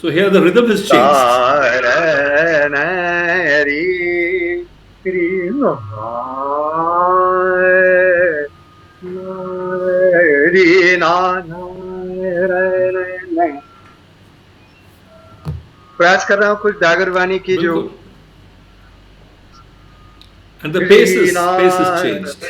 So here the rhythm has changed. प्रयास कर रहा हूँ कुछ दागर वाणी की जो and the pace is changed.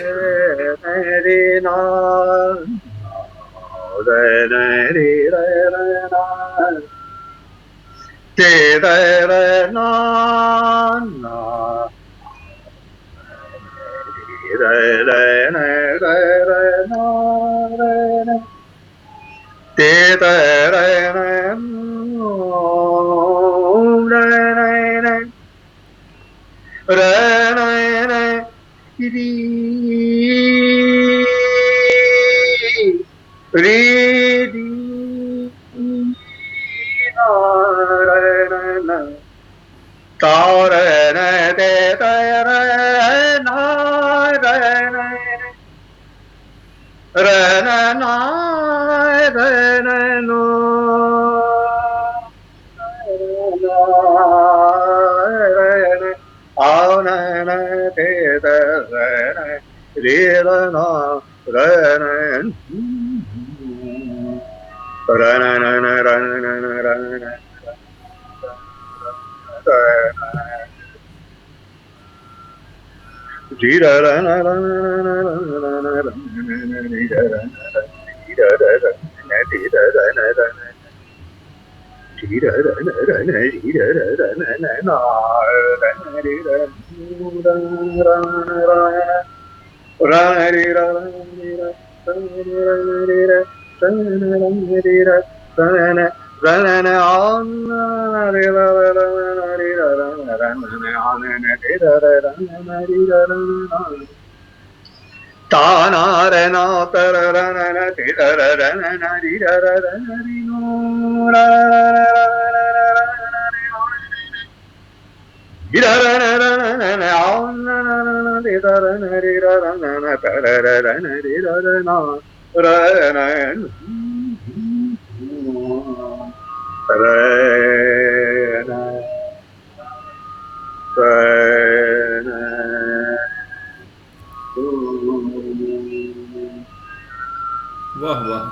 Wow, wow.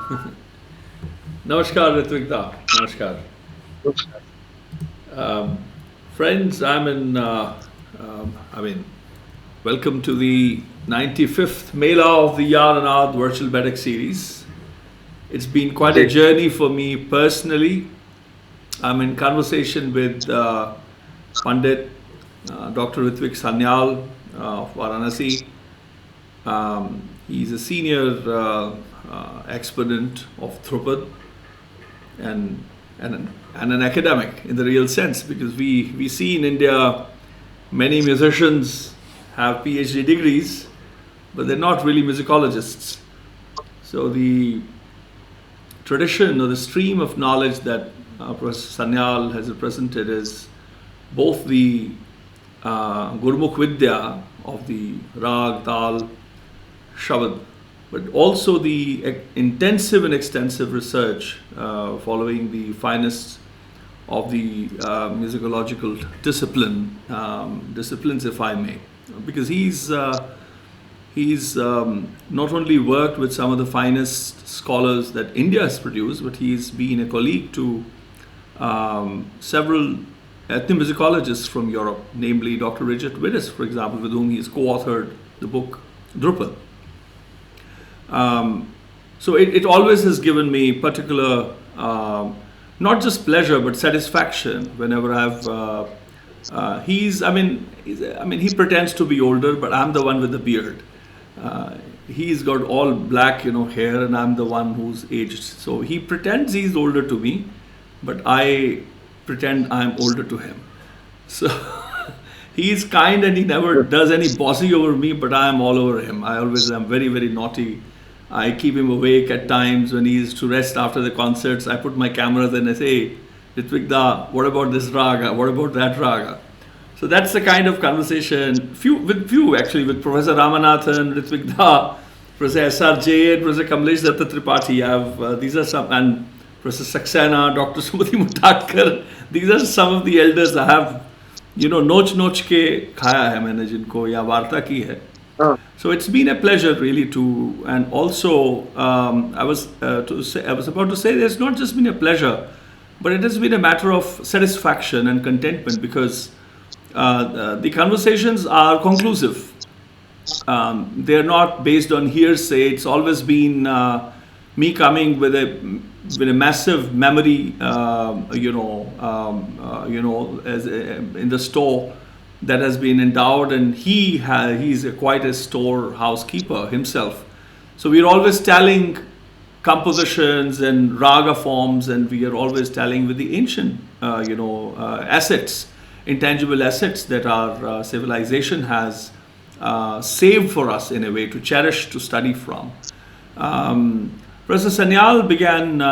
Namaskar, Ritwik Dr. Namaskar. Friends, welcome to the 95th Mēlā of the YaarAnād Virtual Baithak Series. It's been quite a journey for me personally. I'm in conversation with Paṅḍit Dr. Ritwik Sanyal of Varanasi. He's a senior exponent of Dhrupad and an academic in the real sense, because we see in India many musicians have Ph.D. degrees, but they're not really musicologists. So the tradition or the stream of knowledge that Professor Sanyal has represented is both the Gurmukh Vidya of the Rag, Tal, Shabad, but also the intensive and extensive research following the finest of the musicological disciplines, if I may, because he's not only worked with some of the finest scholars that India has produced, but he's been a colleague to several ethnomusicologists from Europe, namely Dr. Richard Wittes, for example, with whom he's co-authored the book Dhrupad. So it always has given me particular, not just pleasure, but satisfaction whenever I've, he pretends to be older, but I'm the one with the beard. He's got all black, hair, and I'm the one who's aged. So he pretends he's older to me, but I pretend I'm older to him. So he's kind and he never does any bossy over me, but I'm all over him. I always am very, very naughty. I keep him awake at times when he's to rest after the concerts. I put my cameras and I say, Ritwik da, what about this raga? What about that raga? So that's the kind of conversation, with Professor Ramanathan, Ritwik da, Professor S.R.J. and Professor Kamlesh Datta Tripathi. These are some, and Professor Saxena, Dr. Sumati Mutatkar. These are some of the elders I have, noch ke khaya hai maine jinko, ya varta ki hai. So it's been a pleasure really to, and also I was about to say it's not just been a pleasure, but it has been a matter of satisfaction and contentment, because the conversations are conclusive. They're not based on hearsay. It's always been me coming with a massive memory, as in the store that has been endowed, and he's quite a storehouse keeper himself. So we're always telling compositions and raga forms, and we are always telling with the ancient, assets, intangible assets that our civilization has saved for us in a way to cherish, to study from. Professor Sanyal began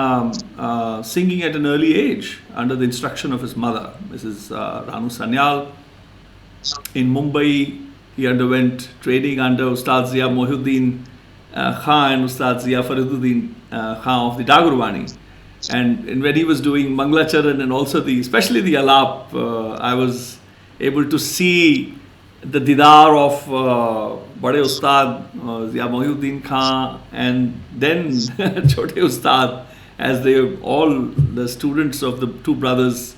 singing at an early age under the instruction of his mother, Mrs. Ranu Sanyal. In Mumbai, he underwent training under Ustad Mohiuddin Khan and Ustad Fariduddin Khan of the Dagar. And when he was doing Manglacharan and also especially the Alap, I was able to see the didar of Bade Ustad, Mohiuddin Khan, and then Chote Ustad, as all the students of the two brothers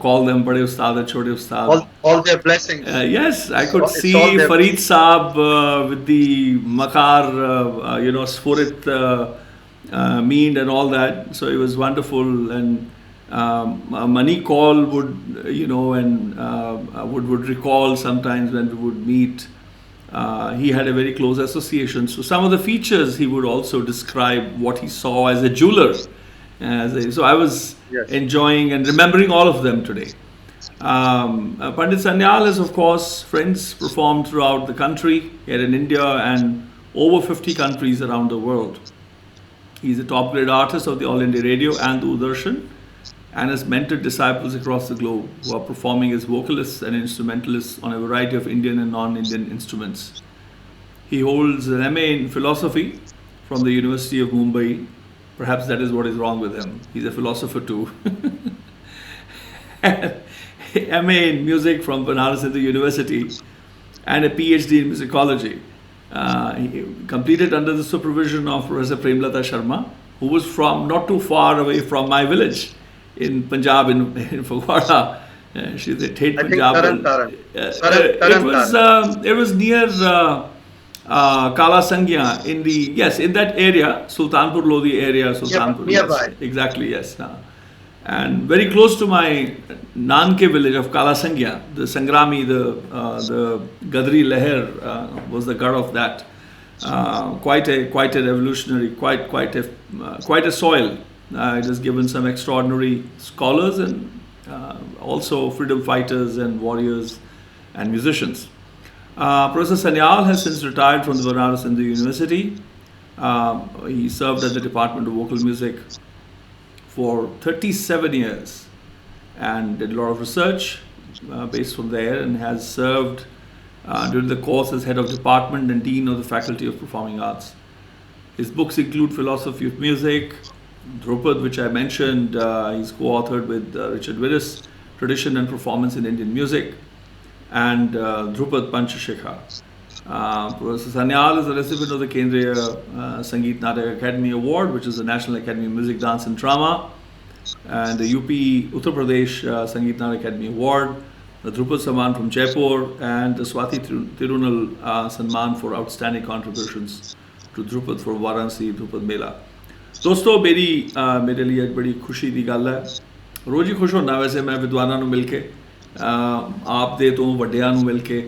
call them Bade Ustad and Chote Ustad. All their blessings. Yes, I could see Farid Saab with the Makar, Sfurit mean and all that. So it was wonderful. And Mani Call would, would recall sometimes when we would meet. He had a very close association. So some of the features he would also describe what he saw as a jeweler. So I was enjoying and remembering all of them today. Pandit Sanyal has, of course, friends performed throughout the country, here in India and over 50 countries around the world. He's a top grade artist of the All India Radio and the Doordarshan, and has mentored disciples across the globe who are performing as vocalists and instrumentalists on a variety of Indian and non-Indian instruments. He holds an MA in philosophy from the University of Mumbai. Perhaps that is what is wrong with him. He's a philosopher too. MA in music from Banaras Hindu University and a Ph.D. in musicology. He completed under the supervision of Professor Prem Lata Sharma, who was from not too far away from my village in Punjab, in Fagwara. She's a Tate Punjab. Taran. It was near Kala Sangya in that area, Sultanpur Lodi area, Sultanpur. Nearby. Yes, exactly, yes. And very close to my Nanke village of Kala Sangya, the Sangrami, the Gadri Leher was the god of that. Quite a revolutionary, quite a soil. It has given some extraordinary scholars and also freedom fighters and warriors and musicians. Professor Sanyal has since retired from the Banaras Hindu University. He served at the Department of Vocal Music for 37 years and did a lot of research based from there, and has served during the course as head of department and dean of the Faculty of Performing Arts. His books include Philosophy of Music, Dhrupad, which I mentioned. He's co-authored with Richard Willis, Tradition and Performance in Indian Music, and Dhrupad Panchashika. Professor Sanyal is a recipient of the Kendriya Sangeet Natak Academy Award, which is the National Academy of Music, Dance and Drama, and the U.P Uttar Pradesh Sangeet Natak Academy Award, the Dhrupad Samman from Jaipur, and the Swati Tirunal Samman for outstanding contributions to Dhrupad from Varanasi, Dhrupad Mēlā. दोस्तों मेरे लिए एक बड़ी खुशी की गल है। रोज़ ही खुश होना वैसे मैं विद्वानां नूं मिल के आप दे तो वड्डियां नूं मिल के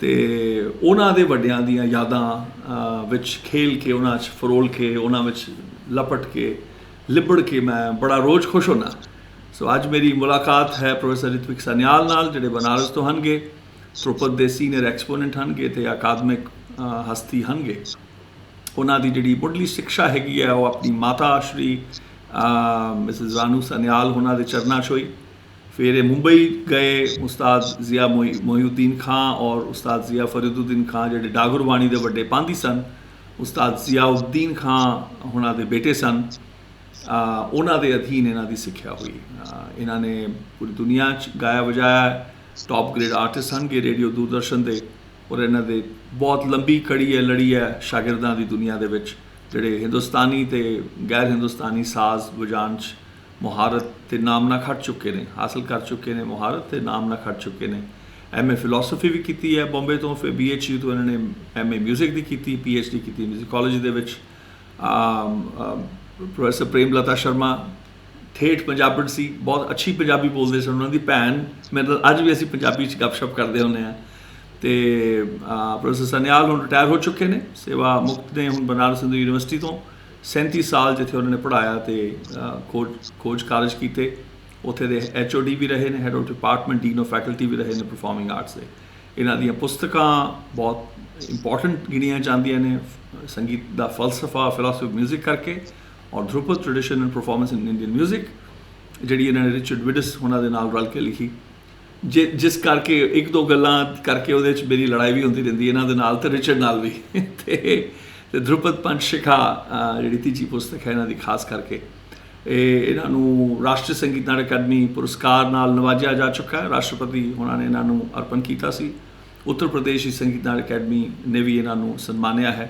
ते उन्हां दे वड्डियां दीयां यादां विच खेल के उन्हां च फरोल के उन्हां विच लपट के लिबड़ के मैं बड़ा रोज़ खुश होना। सो अज मेरी मुलाकात है प्रोफैसर रित्विक सन्याल नाल जिहड़े बनारस तो हनगे, ध्रुपद दे सीनियर एक्सपोनेंट हनगे ते अकादमिक हस्ती हनगे। उन्हां दी जिहड़ी मुढ़ली शिक्षा हैगी है वो अपनी माता श्री मिसिज रानू सन्याल उन्हां दे चरनां च होई। फिर मुंबई गए उस्ताद जिया मोहिउद्दीन खां और उस्ताद जिया फरीदुद्दीन खां जिहड़े डागुरवाणी दे वड्डे पांधी सन, उस्ताद जियाउद्दीन खां उन्हां दे बेटे सन। उन्हां दे अधीन इन्हां दी सिक्ख्या हुई। इन्हां ने पूरी दुनिया च गाया बजाया, टॉप ग्रेड आर्टिस्ट सन गे रेडियो दूरदर्शन दे, और इन्हां दे बहुत लंबी कड़ी है लड़ी है शागिर्दां दी दुनिया दे विच जिहड़े हिंदुस्तानी ते गैर हिंदुस्तानी साज वजाण च मुहारत ते नाम ना खट चुके ने, हासिल कर चुके ने मुहारत ते नाम ना खट चुके ने। एम ए फिलोसफी भी की है बॉम्बे तो, फिर BHU तो इन्होंने एम ए म्यूजिक की की, PhD की म्यूजिकोलॉजी दे विच। प्रोफैसर प्रेम लता शर्मा ठेठ पंजाबण सी, बहुत अच्छी पंजाबी बोलते सन। उन्होंने भैन मेरे अज भी असीं पंजाबी च गपशप करते होंगे हैं। तो प्रोफैसर सन्याल हुण रिटायर हो चुके हैं, सेवा मुक्त ने हुण बनारस हिंदू यूनिवर्सिटी तो 37 साल जिथे उन्होंने पढ़ाया तो खोज कारज किए। उत्थे दे HOD भी रहे ने, head of department, dean of faculty भी रहे ने परफॉर्मिंग आर्ट्स से। इन्हां दियां पुस्तकां बहुत इंपॉर्टेंट गिणियां जांदियां ने, संगीत दा फलसफा, फिलोसफी ऑफ म्यूजिक करके, और Dhrupad tradition and performance in Indian music जिहड़ी इन्होंने रिचर्ड विडिस उन्हां दे नाल रल के लिखी। जिस करके एक दो गल्लां करके उहदे च मेरी लड़ाई भी होंदी रहिंदी इन्हां दे नाल ते रिचर्ड नाल भी। ते ध्रुपद पंचशिखा जिहड़ी तीजी पुस्तक है इन्हां दी खास करके इन्हां नूं राष्ट्रीय संगीत नाटक अकादमी पुरस्कार नाल नवाजिया जा चुका है। राष्ट्रपति उन्हां ने इन्हां नूं अर्पण कीता सी। उत्तर प्रदेश संगीत नाटक अकादमी ने भी इन्हां नूं सन्मानिया है।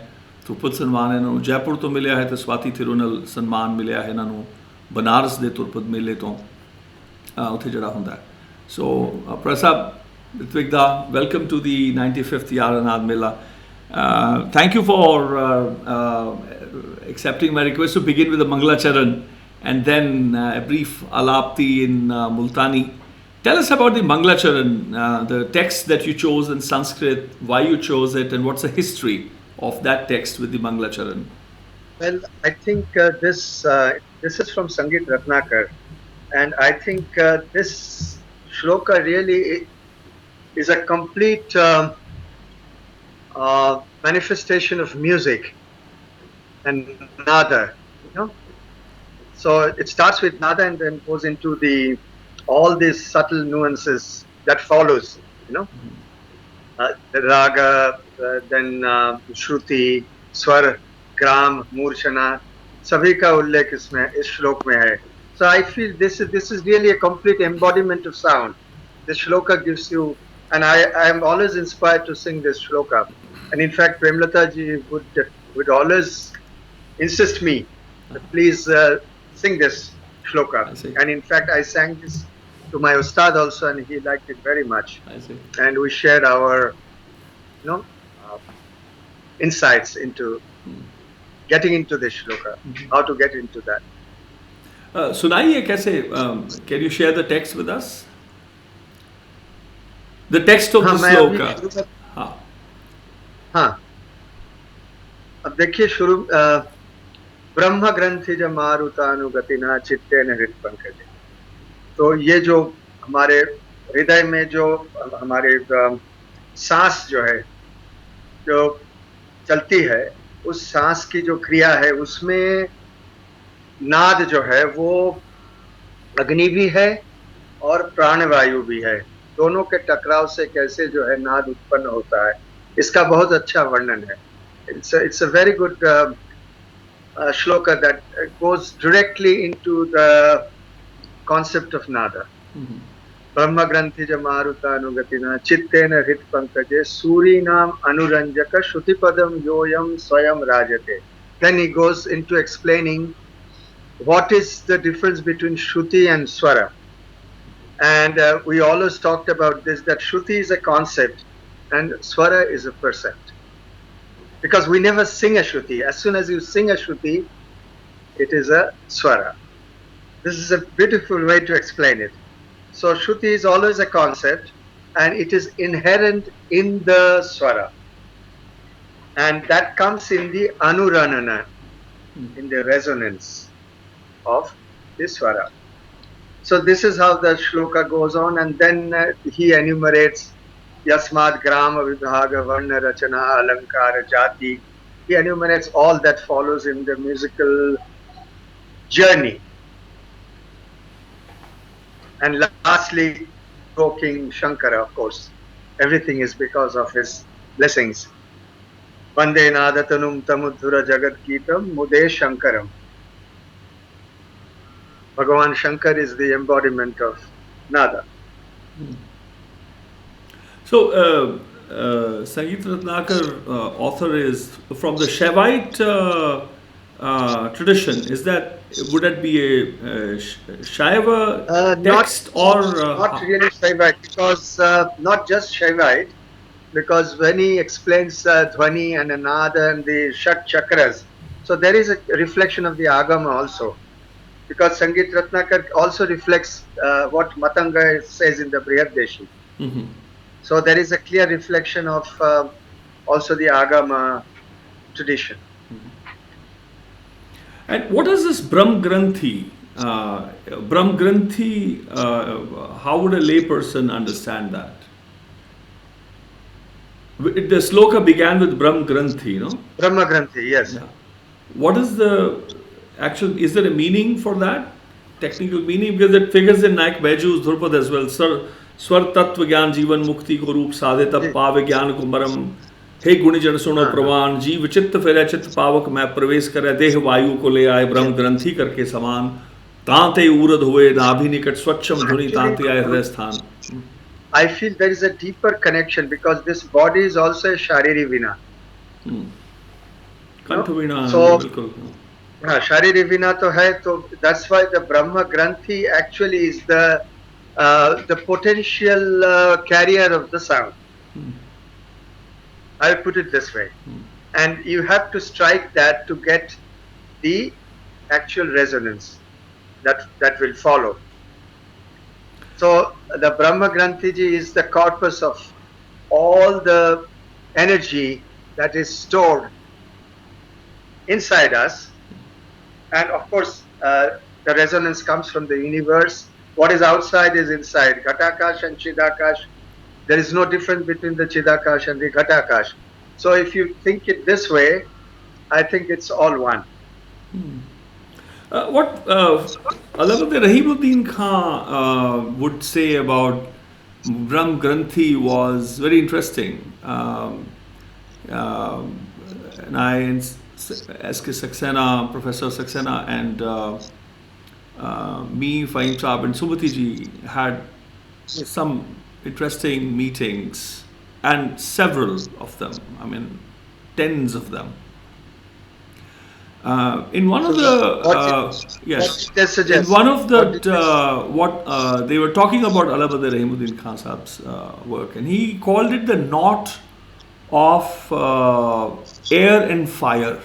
ध्रुपद सन्मान इन्हां नूं जयपुर तो मिलिया है, तो स्वाति तिरुनल सन्मान मिलिया है इन्हां नूं बनारस दे ध्रुपद मेले तो उत्थे जिहड़ा हुंदा है। So, Professor Ritwik Da, welcome to the 95th YaarAnād Mēlā. Thank you for accepting my request to begin with the Mangalacharan and then a brief Alapti in Multani. Tell us about the Mangalacharan, the text that you chose in Sanskrit, why you chose it, and what's the history of that text with the Mangalacharan? Well, I think this is from Sangeet Ratnakar, and I think this shloka really is a complete manifestation of music and nada, you know. So it starts with nada and then goes into all these subtle nuances that follows, you know. The raga, then shruti, swar, gram, murchana, sabhi ka ullekh is shlok mein hai. So I feel this is really a complete embodiment of sound. This shloka gives you, and I am always inspired to sing this shloka. And in fact, Prem Lata ji would always insist me, please sing this shloka. And in fact, I sang this to my Ustad also, and he liked it very much. I see. And we shared our, you know, insights into getting into this shloka, how to get into that. सुनाइए कैसे, can you share the text with us? The text of the shloka. हाँ, अब देखिए शुरू, ब्रह्म ग्रंथिज मारुतानुगतिना चित्तेन हृत्पंकजे। तो ये जो हमारे हृदय में जो हमारे सांस जो है, जो चलती है, उस सांस की जो क्रिया है उसमें नाद जो है वो अग्नि भी है और प्राणवायु भी है। दोनों के टकराव से कैसे जो है नाद उत्पन्न होता है, इसका बहुत अच्छा वर्णन है। It's a very good shloka that goes directly into the concept of nada. Brahma grantija marutanugatina chittena hrit pankaje surinam anuranjaka shutipadam yoyam swayam rajate. Then he goes into explaining what is the difference between Shruti and Swara. And we always talked about this, that Shruti is a concept and Swara is a percept. Because we never sing a Shruti. As soon as you sing a Shruti, it is a Swara. This is a beautiful way to explain it. So Shruti is always a concept and it is inherent in the Swara. And that comes in the Anuranana, in the resonance of the Swara. So this is how the shloka goes on, and then he enumerates Yasmad Grama Vibhaga Varna Rachana Alankara Jati. He enumerates all that follows in the musical journey. And lastly, invoking Shankara, of course. Everything is because of his blessings. Vande Nadatanum Tamudhura Jagat Geetam Mude Shankaram. Bhagavan Shankar is the embodiment of Nada. So, Paṅḍit Ratnakar, author, is from the Shaivite tradition. Is that, would that be a Shaiva text not really Shaivite, because not just Shaivite, because when he explains Dhvani and Anada and the Shat Chakras, so there is a reflection of the Agama also. Because Paṅḍit Ratnakar also reflects what Matanga says in the Brihadeshi. So there is a clear reflection of also the Agama tradition. And what is this Brahm Granthi? Brahm Granthi, how would a layperson understand that? The sloka began with Brahm Granthi, no? Brahma Granthi, yes. Yeah. What is the actual, is there a meaning for that? Technical meaning? Because it figures in Nayak Baiju's Dhrupad as well. Swar Tattva Gyan Jivan Mukti Ko Roop Sadhita Pave Gyan Kumbaram. Hey Gunijan Suno Pravan Jeev Chitta Fera Chitta Pavak Mai Pravesh Kare Deh Vayu Ko Le Aaye Brahm Granthi Karke Saman Tante Urad Hue Nabhi Nikat Swacham Dhuni Tante Aaye Hriday Sthan. I feel there is a deeper connection because this body is also a Shariri Vina. Kantha Vina. So, Shariri Vina to hai, so that's why the Brahma Granthi actually is the potential carrier of the sound. I'll put it this way. And you have to strike that to get the actual resonance that will follow. So the Brahma Granthi ji is the corpus of all the energy that is stored inside us. And of course, the resonance comes from the universe. What is outside is inside. Ghatakash and Chidakash. There is no difference between the Chidakash and the Ghatakash. So if you think it this way, I think it's all one. What Alabad Rahimuddin Khan would say about Brahm Granthi was very interesting. And I, S.K. Saxena, Professor Saxena, and me, Fahim Saab, and Sumati ji had some interesting meetings, and several of them, I mean, tens of them. In one of the in one of the they were talking about Alabad Rahimuddin Khan Saab's work, and he called it the knot of air and fire,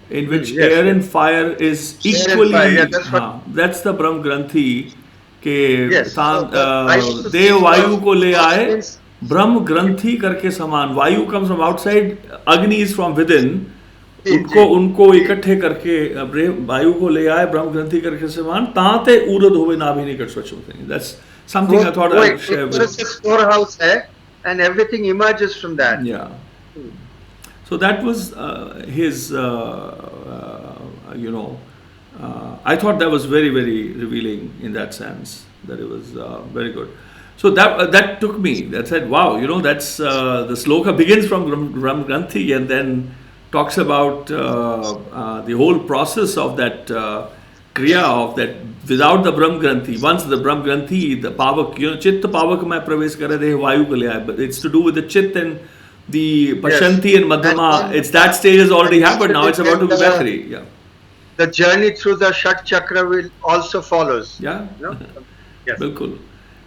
in which Yes, air yes. and fire is Air and equally. fire, yeah, that's what. That's the Brahm Granthi के Yes. So I used to Dev sing वायु को ले those आए things. ब्रह्म ग्रंथि करके समान. वायु comes from outside, अग्नि is from within. जी, उनको जी, उनको जी. इकट्ठे करके वायु को ले आए ब्रह्म ग्रंथि करके समान ताते ऊर्ध होवे नाभि निकट स्वच्छ होते. That's something I thought I'd share It with. was a storehouse है, and everything emerges from that. Yeah. So that was his, I thought that was very, very revealing in that sense, that it was very good. So that took me, that said, wow, that's the sloka begins from Brahm Granthi and then talks about the whole process of that kriya, of that without the Brahm Granthi. Once the Brahm Granthi, the pavak, chitta pavak mein pravesh kare de vayu ko le aaye, but it's to do with the chit and the Pashanti and Madhyama. And It's that stage has already happened. Now it's about to be the- Bethri. Yeah. The journey through the Shat Chakra will also follows. Yeah. You know? Yes. Bilkul.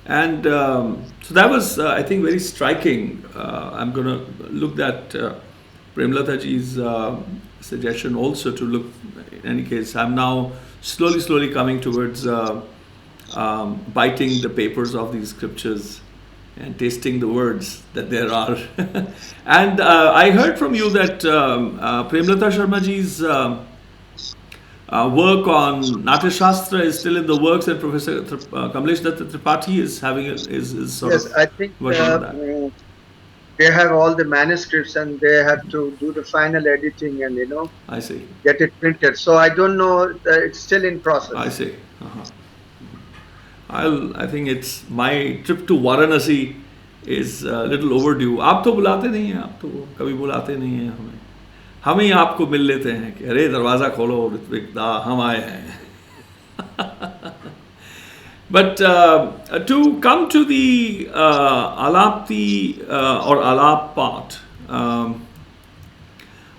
And so that was, I think, very striking. I'm going to look at Prem Lata ji's suggestion also to look. In any case, I'm now slowly coming towards biting the papers of these scriptures and tasting the words that there are. And I heard from you that Prem Lata Sharma ji's work on Natya Shastra is still in the works, and Professor Kamlesh Datta Tripathi is having is sort Yes, of I think working on that. they have all the manuscripts and they have to do the final editing and I see. get it printed. So I don't know. It's still in process. I see. Uh-huh. I think it's my trip to Varanasi is a little overdue. आप तो बुलाते नहीं हैं, आप तो कभी बुलाते नहीं हैं हमें. हम ही आपको मिल लेते हैं कि अरे दरवाजा खोलो ऋत्विक दा हम आए हैं. But to come to the alapti or alap part, I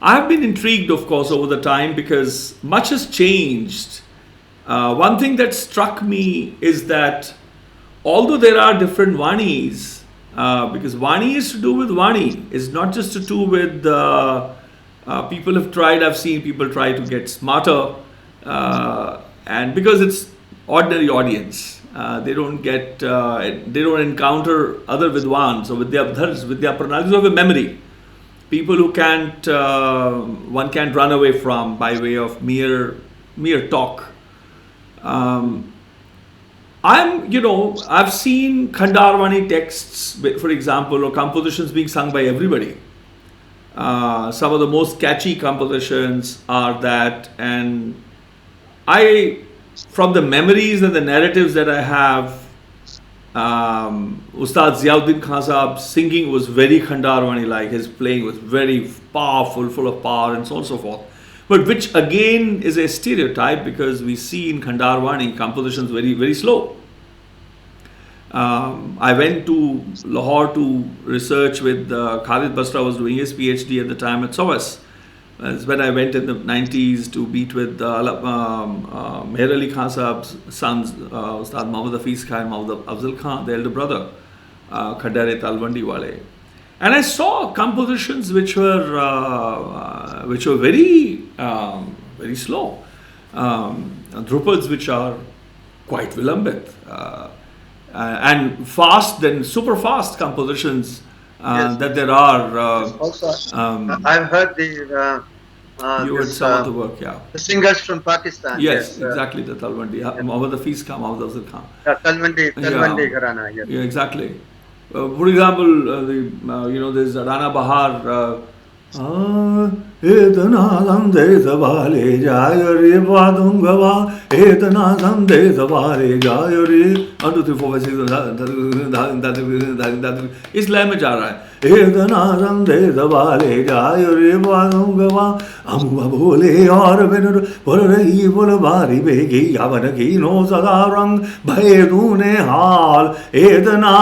have been intrigued, of course, over the time because much has changed. One thing that struck me is that although there are different vanis, because vani is to do with vani, it's not just to do with people have tried, I've seen people try to get smarter, and because it's ordinary audience, they don't encounter other vidwans or vidyabdhars, vidyapranadis who have a memory. People who one can't run away from by way of mere talk. I've seen Khandarvani texts, for example, or compositions being sung by everybody. Some of the most catchy compositions are that, and from the memories and the narratives that I have, Ustad Ziauddin Khan Sahab's singing was very Khandarvani like. His playing was very powerful, full of power, and so on and so forth. But which again is a stereotype because we see in Khandarvani compositions very, very slow. I went to Lahore to research with Khalid Basra was doing his Ph.D. at the time at SOAS. That's when I went in the 90s to meet with Meher Ali Khan Sahab's sons, Ustad Muhammad Hafiz Khan and Muhammad Afzal Khan, the elder brother, Khadare Talwandi Wale. And I saw compositions which were very very slow. Dhrupads which are quite vilambit. And fast, then super fast compositions Yes. that there are. Also, I've heard You heard some of the work, yeah. the singers from Pakistan. Yes, exactly, the Talwandi. Muhammad Hafiz Khan, Muhammad Afzal Khan. Talwandi Gharana. Yes. Yeah, exactly. For example, there's Rana Bahar. इतना संदेश वाले जाय रे बादुंगवा इतना संदेश वाले जाय रे 1 2 3 4 5 6 इस लय में जा रहा है. इतना संदेश वाले जाय रे बादुंगवा अमुआ बोले और बिन बोल रही बोल बारी बेगी यावन की नो सदा रंग भय तूने हाल इतना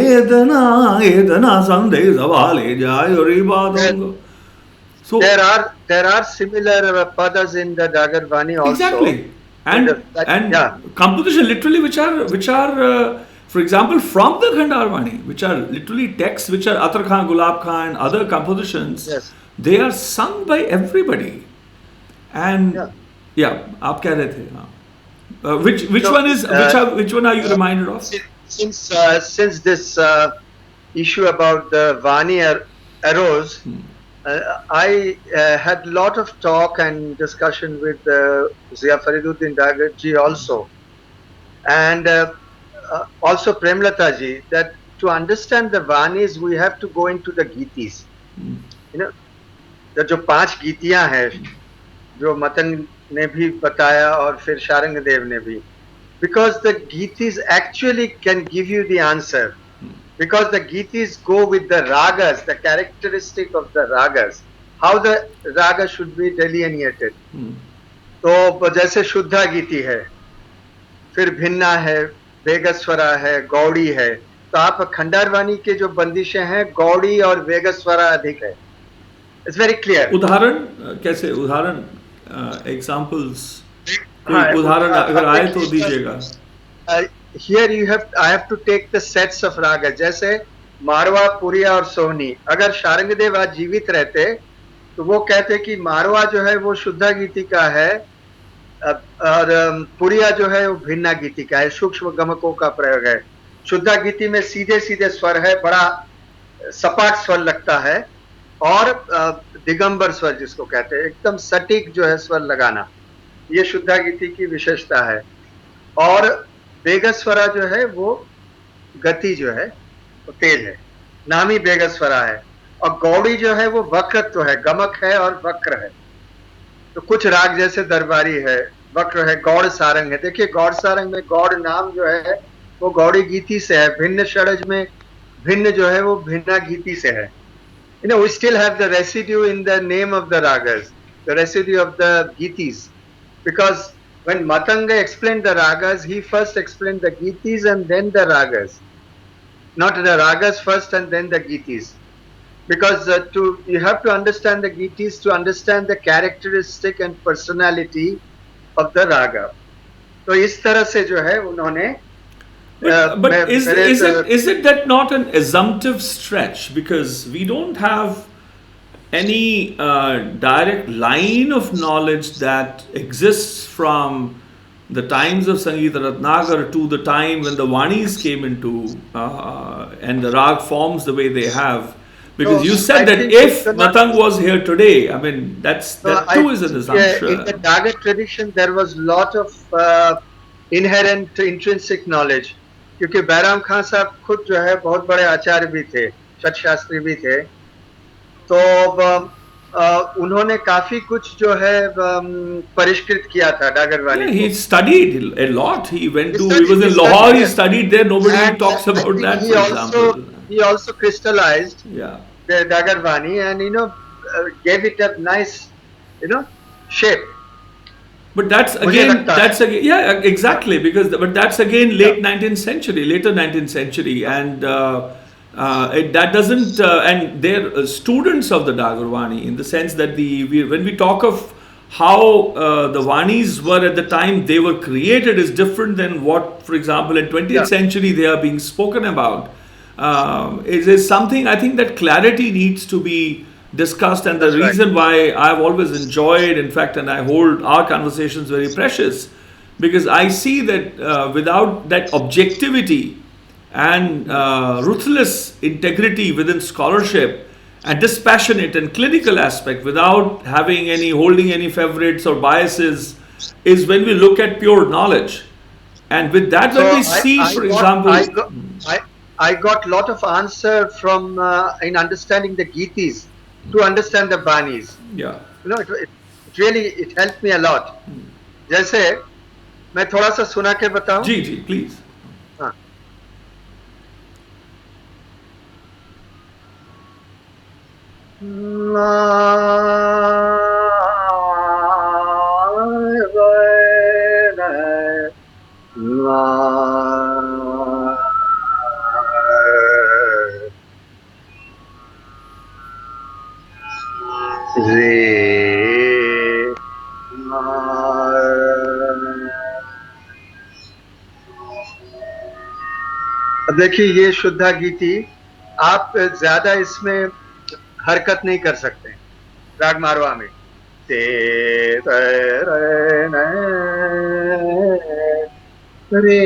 इतना इतना संदेश वाले जाय रे बादुंगवा. So there are similar padas in the Dagar Vani also. exactly, and yeah. composition literally which are For example, from the Gandharvani, which are literally texts which are Atar Khan, Gulab Khan, and other compositions, Yes. they are sung by everybody. And Yeah. yeah, आप कह रहे थे, हाँ. Which So, one is which one are you reminded of? since this issue about the Vani arose, I had a lot of talk and discussion with Zia Fariduddin Dagar ji also, and also Prem Lata ji, that to understand the Vanis we have to go into the Gitis. You know, the जो 5 गीतियां हैं जो मतंग ने भी बताया और फिर शारंग देव ने भी, because the Gitis actually can give you the answer, because the Gitis go with the ragas, the characteristic of the ragas, how the raga should be delineated. तो जैसे शुद्धा गीति है, फिर भिन्ना है, वेगस्वरा है, गौड़ी है, तो आप खंडारवानी के जो बंदिशें हैं गौड़ी और वेगस्वरा अधिक है. It's very clear. उदाहरण कैसे, उदाहरण एग्जांपल्स, उदाहरण अगर आए तो दीजिएगा. Here I have to take the sets of raga. जैसे मारवा, पुरिया और सोहनी. अगर शारंगदेव आज जीवित रहते तो वो कहते कि मारवा जो है वो शुद्धा गीति का है और पुरिया जो है वो भिन्ना गीति का है, सूक्ष्म गमकों का प्रयोग है. शुद्धा गीति में सीधे सीधे स्वर है, बड़ा सपाट स्वर लगता है, और दिगंबर स्वर जिसको कहते हैं, एकदम सटीक जो है स्वर लगाना, ये शुद्धा गीति की विशेषता है. और बेगस्वरा जो है वो गति जो है वो तेज है, नामी बेगस्वरा है. और गौड़ी जो है वो वक्रत्व है, गमक है और वक्र है. तो कुछ राग जैसे दरबारी है, वक्र है, गौड़ सारंग है. देखिए गौड़ सारंग में गौड़ नाम जो है वो गौड़ी गीति से है, भिन्न षडज में भिन्न जो है वो भिन्ना गीति से है. You know, we still have the residue in the name of the ragas, the residue of the gitis, because when Matanga explained the ragas, he first explained the gitis and then the ragas, not the ragas first and then the gitis, because you have to understand the gitis to understand the characteristic and personality of the raga. तो इस तरह से जो है उन्होंने But is it that not an assumptive stretch, because we don't have any direct line of knowledge that exists from the times of Sangeeta Ratnagar to the time when the Vanis came into and the rag forms the way they have. Because you said that if Matang was here today, I mean that too is an assumption. In the Dagar tradition, there was lot of inherent intrinsic knowledge. क्योंकि बैराम खान साहब खुद जो है बहुत बड़े आचार्य भी थे, छठ शास्त्री भी थे, तो उन्होंने काफी कुछ जो है परिष्कृत किया था डागरवानी. Yeah, he studied a lot. He was in Lahore. He studied there. Nobody talks about that. For example, he also crystallized the Dagarvani and gave it a nice shape. But that's again, yeah, exactly, but that's again later 19th century, and that doesn't, and they're students of the Dagarvani in the sense that when we talk of how the Vanis were at the time they were created is different than what, for example, in 20th century they are being spoken about. Is something I think that clarity needs to be discussed, and the reason why I've always enjoyed, in fact, and I hold our conversations very precious, because I see that without that objectivity and ruthless integrity within scholarship and dispassionate and clinical aspect, without holding any favorites or biases, is when we look at pure knowledge. And with that, when we see, for example, I got a lot of answer from in understanding the Gitis to understand the Banis. Yeah. It really helped me a lot. जैसे मैं थोड़ा सा सुना के बताऊं. जी please. हाँ. अब देखिए ये शुद्धा गीति, आप ज्यादा इसमें हरकत नहीं कर सकते राग मारवा में। ते रे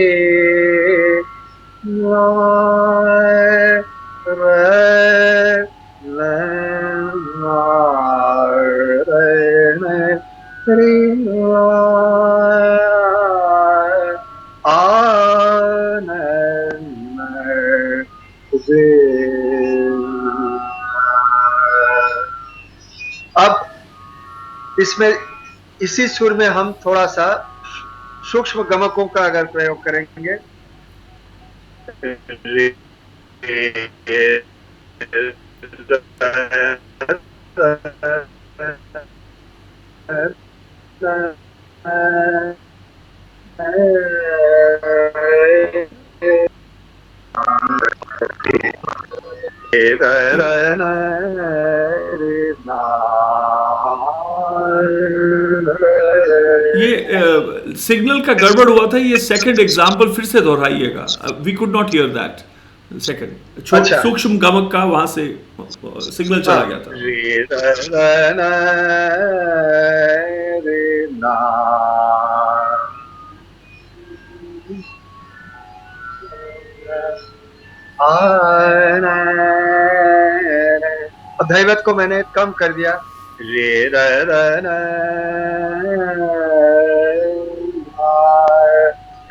अब इसमें इसी सुर में हम थोड़ा सा सूक्ष्म गमकों का अगर प्रयोग करेंगे, ये सिग्नल का गड़बड़ हुआ था, ये सेकंड एग्जाम्पल फिर से दोहराइएगा, we could not hear that second. अच्छा। सूक्ष्म गमक का वहां से सिग्नल चला गया था। दैवत को मैंने कम कर दिया, रे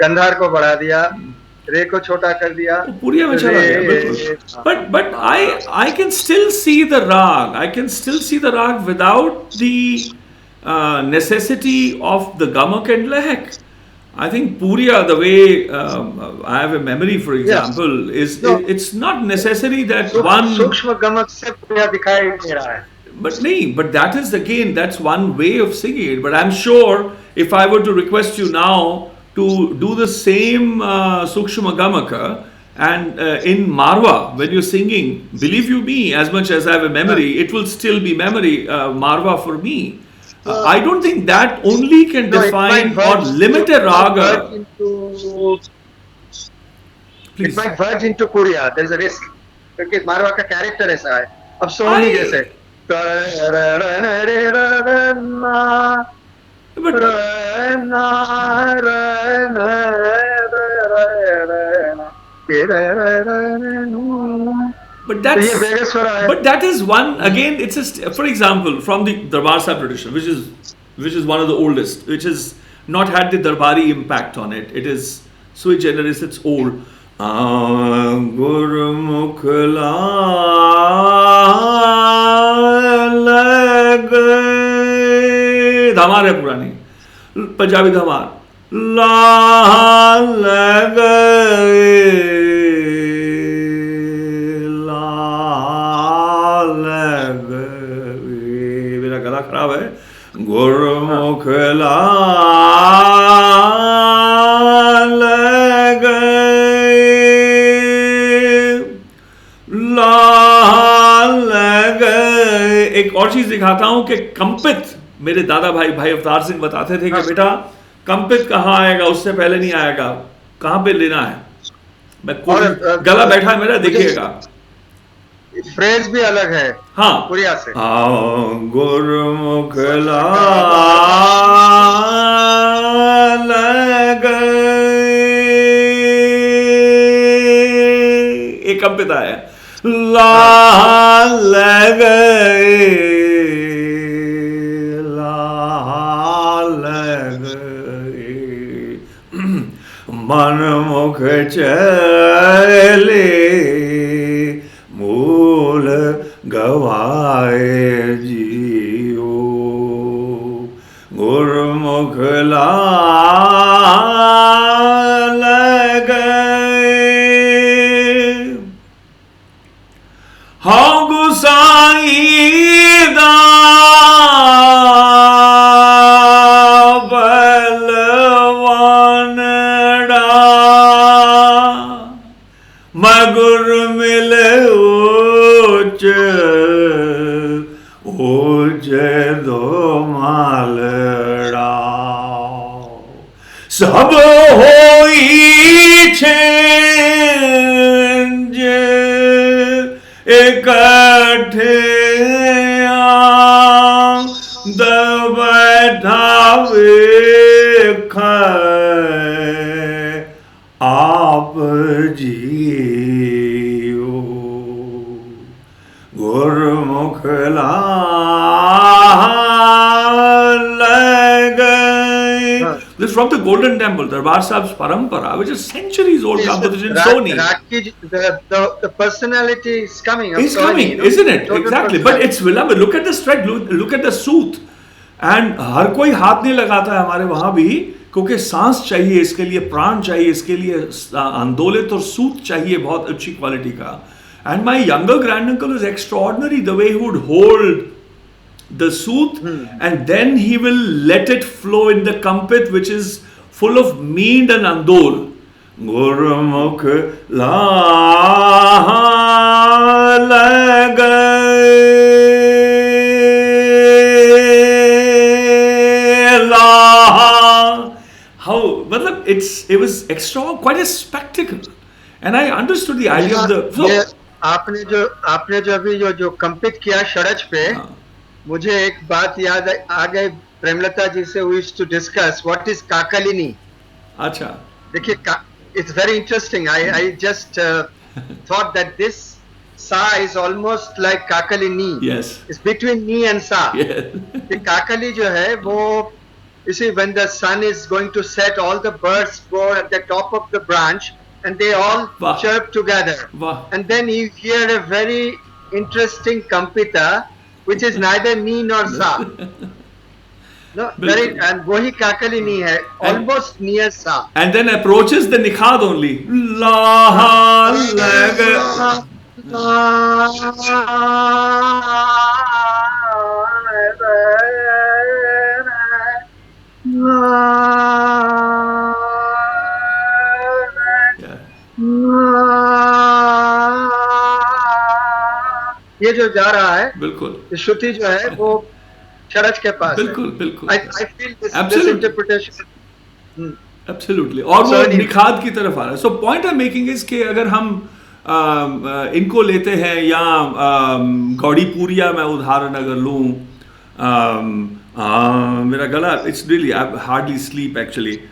गंधार को बढ़ा दिया, रे को छोटा कर दिया, तो पूरी में चला गया बिल्कुल। But I can still see the raga, I can still see the raga without the necessity of the gamak and lehak. I think Puriya, the way I have a memory, for example, it's not necessary that one सूक्ष्म गमक से पूरा दिखाई दे रहा है। But that is again, that's one way of singing it. But I'm sure if I were to request you now to do the same Sukshma Gamaka and in Marwa, when you're singing, believe you me, as much as I have a memory, it will still be memory Marwa for me. I don't think that only can define or limit a raga. It might verge into Puriya. There is a risk. क्योंकि मारवा का character ऐसा है। अब सोनी जैसे But that is one, again, it's a, for example, from the Darbar Sahib tradition, which is one of the oldest, which has not had the Darbari impact on it. It is sui generis, it's old. Guru Mukhla Dhamar hai purani, Punjabi Dhamar. La lagaye गला खराब है। गुरमुख लाल गए लाल गए। एक और चीज दिखाता हूं कि कंपित, मेरे दादा भाई भाई अवतार सिंह बताते थे कि बेटा कंपित कहाँ आएगा, उससे पहले नहीं आएगा, कहाँ पे लेना है। मैं गला बैठा है मेरा, देखिएगा। फ्रेज भी अलग है। हाँ, पुरिया से। गुरुमुख लाल गए, एक कंपित है, लाल गए लाल गए, मन मुख चले मूल गवाए जियो। गुरुमुख लाल गए। हाँ गुसाई दा बलवानड़ा, मगुर मिले दो मालड़ा। सब होई छे बैठिया द बैठा वेखै आप जियो गुरमुख This is from the Golden Temple, Darbar Sahib's Parampara, which is centuries old composition. So neat. The personality is coming. It's coming, isn't it? Exactly. But it's beloved. Look at the strength. Look at the Suta. And हर कोई हाथ नहीं लगाता है हमारे वहाँ भी, क्योंकि सांस चाहिए इसके लिए, प्राण चाहिए इसके लिए, आंदोलित और सूत चाहिए बहुत अच्छी क्वालिटी का. And my younger granduncle is extraordinary the way he would hold the soot and then he will let it flow in the kampit, which is full of mead and andol. Gurmukh la how, it was extra, quite a spectacle. And I understood the idea of the. So, आपने जो अभी जो कंपित किया षडज पे, मुझे एक बात याद आ गई प्रेमलता जी से. we used to discuss what is काकलिनी. अच्छा. देखिए, it's very interesting. I just thought that this sa is almost like काकलिनी. Yes. It's between ni and sa. Yes. The Kakali जो है वो, you see, when the sun is going to set, all the birds go at the top of the branch and they all chirp together. And then you hear a very interesting kampita, which is neither ni nor sa. No, and wohi kakalini hai, almost near sa. And then approaches the nikhad only. La laga. ये जो जा रहा है, बिल्कुल, श्रुति जो है वो षडज के पास. बिल्कुल बिल्कुल. I feel this interpretation. Absolutely. और वो निखाद की तरफ आ रहा है. So point I'm making is कि अगर हम इनको लेते हैं या गौड़ी पूरिया मैं उदाहरण अगर लूँ, मेरा गला, it's really, I hardly sleep actually.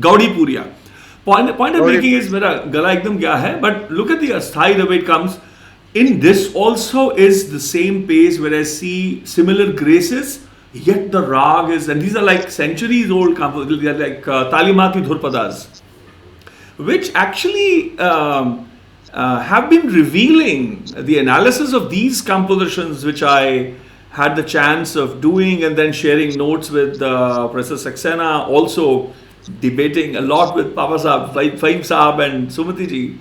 Gaudipuria. Point I'm making is मेरा गला एकदम गया है, but look at the asthai the way it comes. In this also is the same pace where I see similar graces, yet the rag is, and these are like centuries old compositions, they are like Talimati Dhurpadas, which actually have been revealing the analysis of these compositions, which I had the chance of doing and then sharing notes with Professor Saxena, also debating a lot with Papa Saab, Fahim Saab and Sumati ji.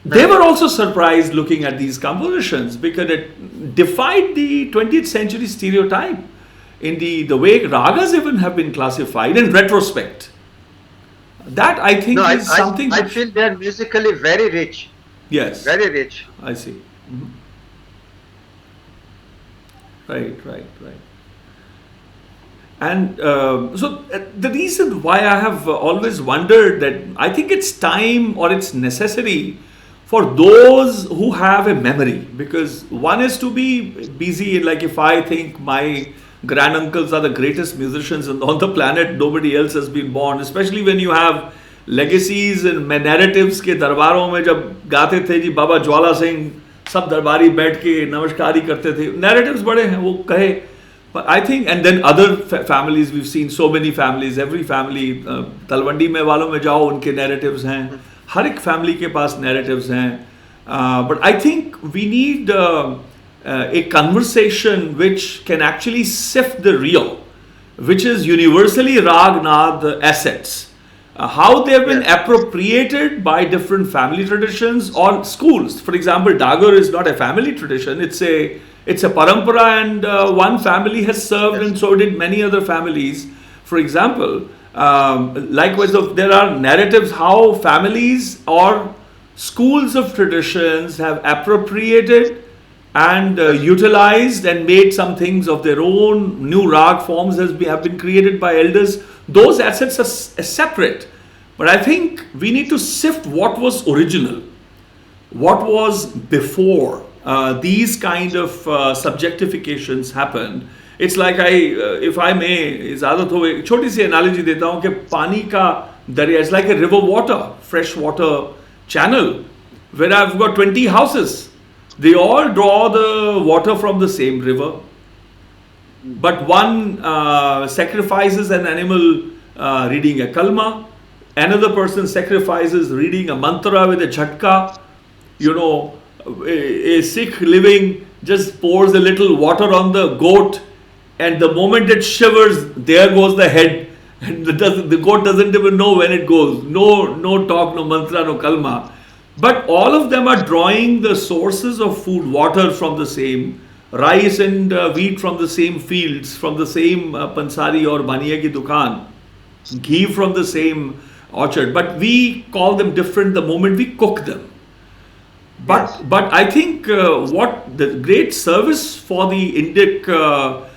They were also surprised looking at these compositions because it defied the 20th century stereotype in the way ragas even have been classified in retrospect. That I think is something. I feel they are musically very rich. Yes. Very rich. I see. Mm-hmm. Right. And so the reason why I have always wondered that I think it's time or it's necessary for those who have a memory, because one is to be busy, like if I think my granduncles are the greatest musicians on the planet, nobody else has been born, especially when you have legacies and narratives के दरबारों में जब गाते थे जी बाबा ज्वाला सिंह सब दरबारी बैठ के नमस्कारी करते थे, narratives बड़े हैं वो कहे. But I think, and then other families, we've seen so many families, every family, Talwandi में वालों में जाओ उनके narratives हैं, हर एक family के पास narratives हैं. But I think we need a conversation which can actually sift the real which is universally Ragnad assets. How they have been appropriated by different family traditions or schools. For example, Dagar is not a family tradition; it's a parampara, and one family has served, and so did many other families. For example, likewise, there are narratives how families or schools of traditions have appropriated and utilized and made some things of their own. New rag forms have been created by elders. Those assets are separate. But I think we need to sift what was original, what was before these kind of subjectifications happened. It's like if I may, ज़्यादा तो एक छोटी सी analogy देता हूँ कि पानी का दरिया is like a river water, fresh water channel, where I've got 20 houses. They all draw the water from the same river. But one sacrifices an animal reading a kalma, another person sacrifices reading a mantra with a jhatka. A Sikh living just pours a little water on the goat, and the moment it shivers, there goes the head, and the goat doesn't even know when it goes. No talk, no mantra, no kalma. But all of them are drawing the sources of food, water from the same, rice and wheat from the same fields, from the same pansari or baniya ki dukaan, ghee from the same orchard. But we call them different the moment we cook them. But I think what the great service for the Indic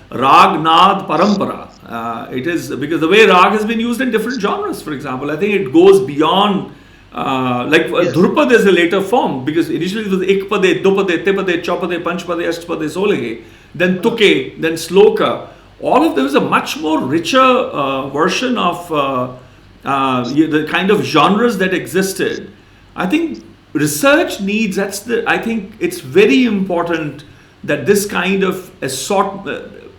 Ragnad Parampara, it is because the way rag has been used in different genres, for example, I think it goes beyond. Dhrupad is a later form, because initially it was Ikpade, Dupade, Tipade, Chopade, Panchpade, Ashtpade, Solege, then Tuke, then Sloka. All of them is a much more richer version of the kind of genres that existed. I think research needs, I think it's very important that this kind of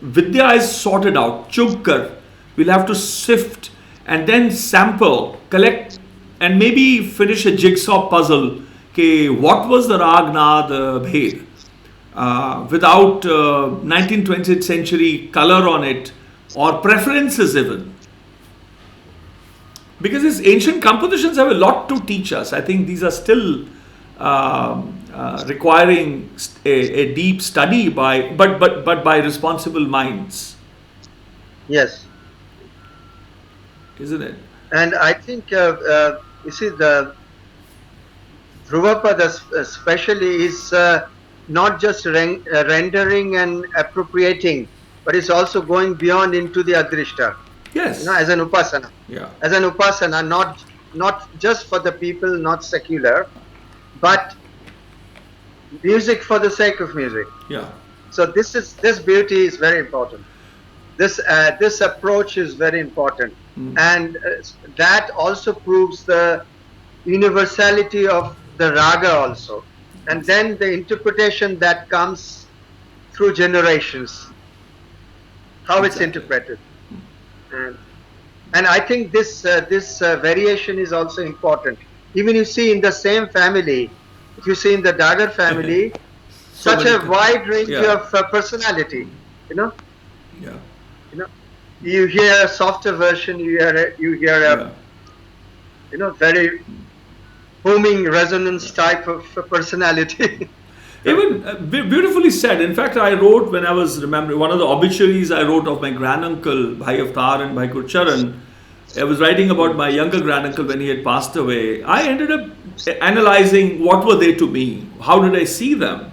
Vidya is sorted out. Chugkar, we'll have to sift and then sample, collect, and maybe finish a jigsaw puzzle. What was the Ragnad Bhed without 19th, 20th century color on it or preferences even. Because these ancient compositions have a lot to teach us. I think these are still requiring a deep study but by responsible minds. Yes. Isn't it? And I think you see, the Dhruvapad especially is not just rendering and appropriating, but it's also going beyond into the Adrishta. Yes. As an upasana. Yeah. As an upasana, not just for the people, not secular, but music for the sake of music. Yeah. So this beauty is very important. This approach is very important. And that also proves the universality of the raga also, and then the interpretation that comes through generations, how it's interpreted, and I think this variation is also important. Even you see in the same family, if you see in the Dagar family, such a wide range of personality, Yeah. You hear a softer version, you hear a very booming resonance type of personality. Even beautifully said. In fact, I wrote, when I was remembering one of the obituaries I wrote of my granduncle Bhai Avtar and Bhai Gurcharan. I was writing about my younger granduncle when he had passed away. I ended up analyzing what were they to me, how did I see them,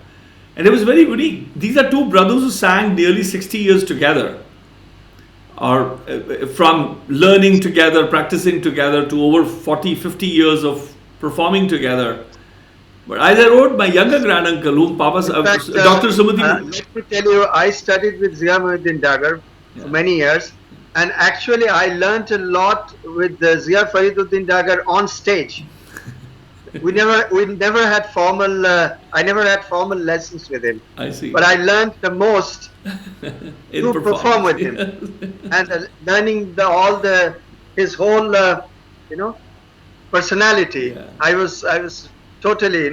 and it was very unique. These are two brothers who sang nearly 60 years together, or from learning together, practicing together, to over 40, 50 years of performing together. But as I wrote, my younger granduncle, whom Dr. Sumati... let me tell you, I studied with Mohiuddin Dagar for many years, and actually I learnt a lot with Zia Fariduddin Dagar on stage. We never had formal. I never had formal lessons with him. I see. But I learned the most to perform with him, and learning his whole personality. Yeah. I was totally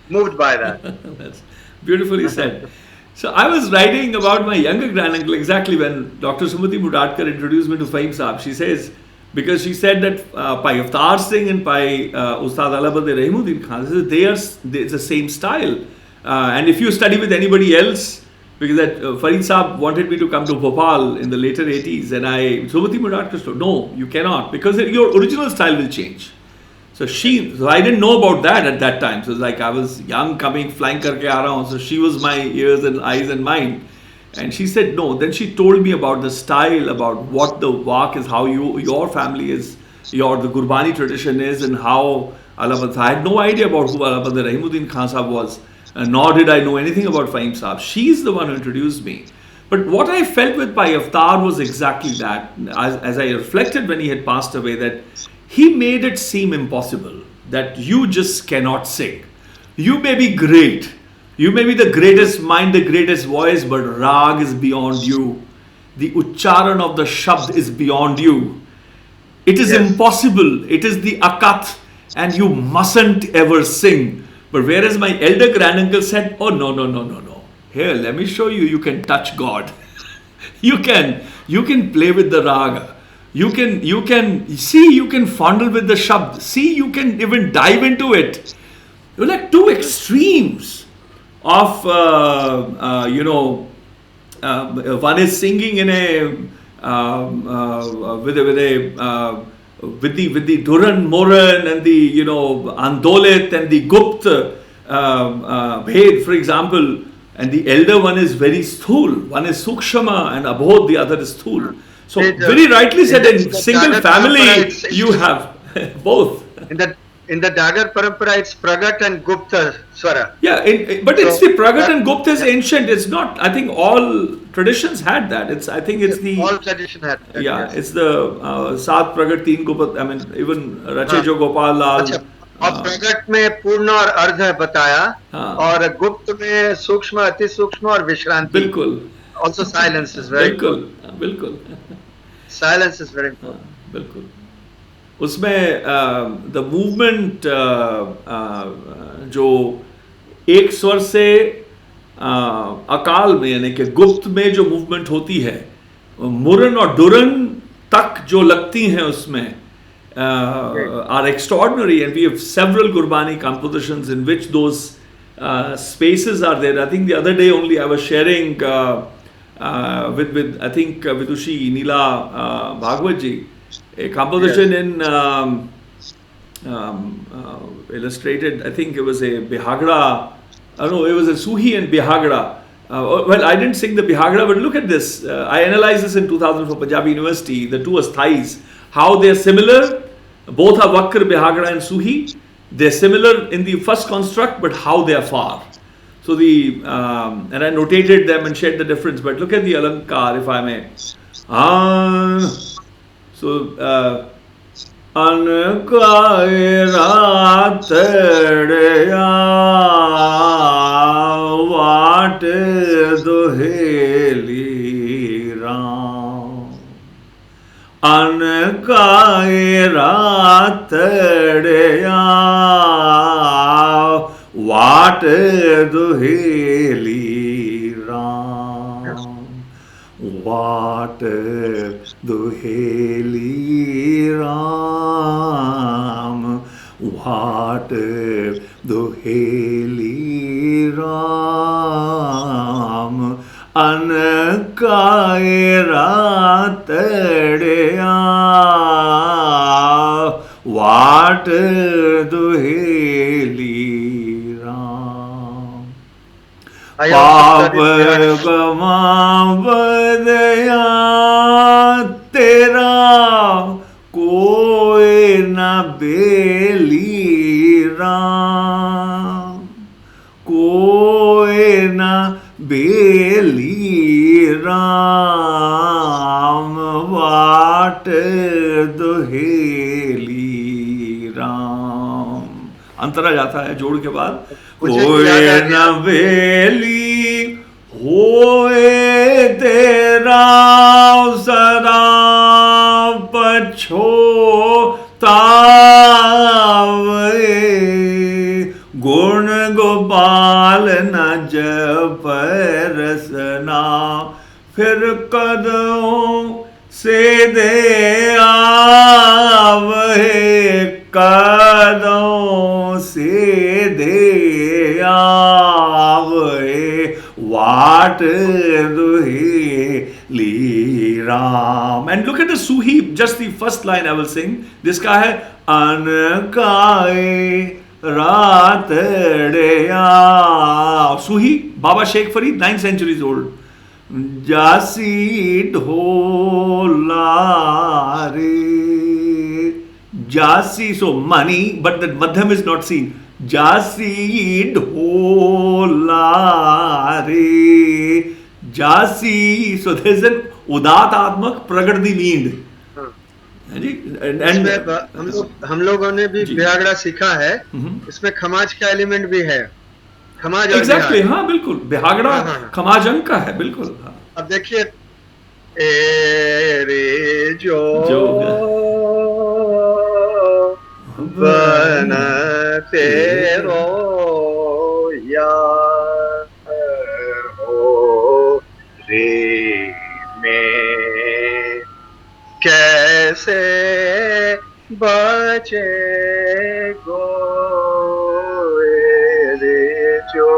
moved by that. That's beautifully said. So I was writing about my younger granduncle exactly when Dr. Sumati Mudadkar introduced me to Fahim Saab. She says, because she said that Paṅḍit Singh and Ustad Rahimuddin Khan, it's the same style. And if you study with anybody else, because that Farid Saab wanted me to come to Bhopal in the later 80s, and Sumati Mudadkar told, no, you cannot, because your original style will change. So I didn't know about that at that time. So it was like I was young, flying karke aa raha hun. So she was my ears and eyes and mind. And she said no. Then she told me about the style, about what the waq is, how your family is, the Gurbani tradition is, and how Allahabad. I had no idea about who Allahabad Rahimuddin Khan Sahab was, nor did I know anything about Fahim Sahab. She's the one who introduced me. But what I felt with Bhai Avtar was exactly that. As I reflected when he had passed away, that he made it seem impossible, that you just cannot sing. You may be great. You may be the greatest mind, the greatest voice, but rag is beyond you. The uchcharan of the shabd is beyond you. It is impossible. It is the akat, and you mustn't ever sing. But whereas my elder granduncle said, oh, no. Here, let me show you, you can touch God. you can play with the raga. You can fondle with the shabd. See, you can even dive into it. You're like two extremes of, one is singing in with the Dhuran, Moran and the, Andolit and the Gupt, Bhed, for example. And the elder one is very sthul. One is Sukshama and Abhod, the other is sthul. So very rightly said, in single family you have both. In the Dagar Parampara, it's Pragat and Gupta Swara. Yeah, but it's the Pragat and Gupta is ancient. It's not. I think all traditions had that. All tradition had that. Yeah, yes. It's the Saat Pragat Teen Gupta. I mean, even Rachejo Gopal Lal. और प्रगट में पूर्ण और अर्ध बताया और गुप्त में सूक्ष्म अति सूक्ष्म और विश्रांति बिल्कुल also silence is very बिल्कुल silence is very important बिल्कुल उसमें the movement जो एक स्वर से अकाल में यानी कि गुप्त में जो मूवमेंट होती है मुरन और दुरन तक जो लगती हैं उसमें are extraordinary, and we have several Gurbani compositions in which those spaces are there. I think the other day only I was sharing with I think Vidushi Neela Bhagwatji a composition in illustrated. I think it was a Bihagra. No, it was a Suhi and Bihagra. Well, I didn't sing the Bihagra, but look at this. I analyzed this in 2000 for Punjabi University. The two asthais, how they are similar. Both are Vakr, Bihagra and Suhi. They are similar in the first construct, but how they are far. So and I notated them and shared the difference. But look at the Alankar, if I may. So, Ankaira Tadya Vate Doheli Ram Ankaira Tadya Vate Doheli Ram Vate Doheli Ram Vate Doheli Ram Ankaira Tadya Vate Doheli Ram Paap Gama Vadya Tera Koi na beli Ram Koi na beli Ram Vate Doheli Ram अंतरा जाता है जोड़ के बाद होए न बेली होए तेरा सदा पछोतावे गुण गोपाल न जप रसना, फिर कदों से दे आवहे, कदों से दे आवहे, वाट दुहे ली Ram. And look at the Suhi, just the first line I will sing. जिसका है अनकाए रातड़िया. Suhi, Baba Sheikh Farid, 9th century old. जासी ढोला रे, जासी, so money, but the madhyam is not seen. जासी ढोला रे, जासी, so there is an उदातात्मक प्रगति मींड है जी. इसमें हम लोगों ने भी बिहागड़ा सीखा है, इसमें खमाज का एलिमेंट भी है. खमाज एग्जैक्टली, हाँ बिल्कुल, बिहागड़ा खमाज अंग का है बिल्कुल. हाँ. अब देखिए, ए रे जो बन तेरो यार हो रे में, कैसे बचे गो रे जो.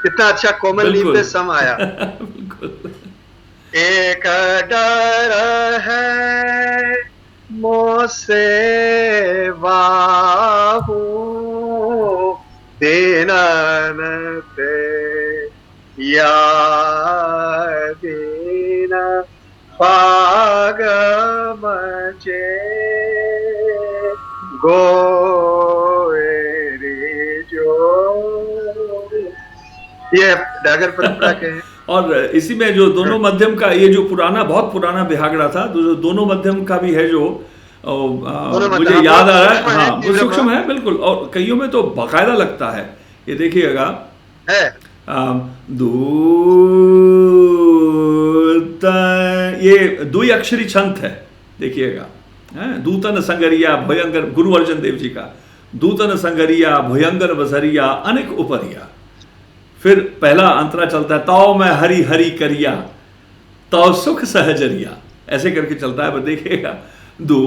कितना अच्छा कोमल नींद पे सम आया. एक डर है मोसे वाहू, दीनन पे या दीन पाग मचे गोरे जो. ये डागर परंपरा के हैं. और इसी में जो दोनों मध्यम का, ये जो पुराना, बहुत पुराना बिहागड़ा था, जो दोनों मध्यम का भी है, जो मुझे याद आ रहा है. हाँ, वो सूक्ष्म है बिल्कुल, और कईयों में तो बाकायदा लगता है. ये देखिएगा, ये दुई अक्षरी छंत है, देखिएगा. दूतन संगरिया भयंकर, गुरु अर्जन देव जी का, दूतन संगरिया भयंकर बसरिया अनेक उपरिया. फिर पहला अंतरा चलता है, तौ मैं हरि हरि करिया, तौ सुख सहजरिया, ऐसे करके चलता है. पर देखिएगा, दूतन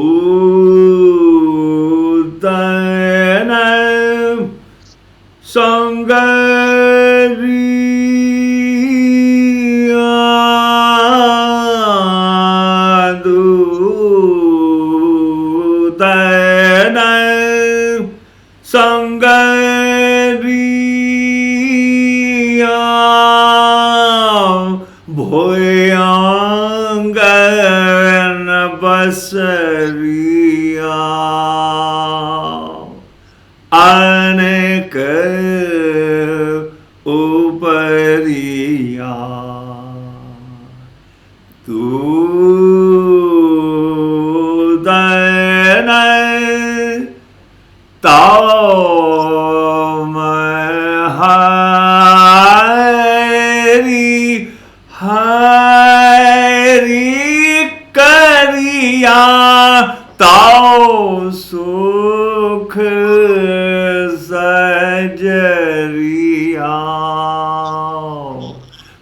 संगरिया, दूतन संगरिया, भोयांगन बसरिया, अनेक उपरिया, दूतन ताओ करिया, ताओ सुख सजरिया,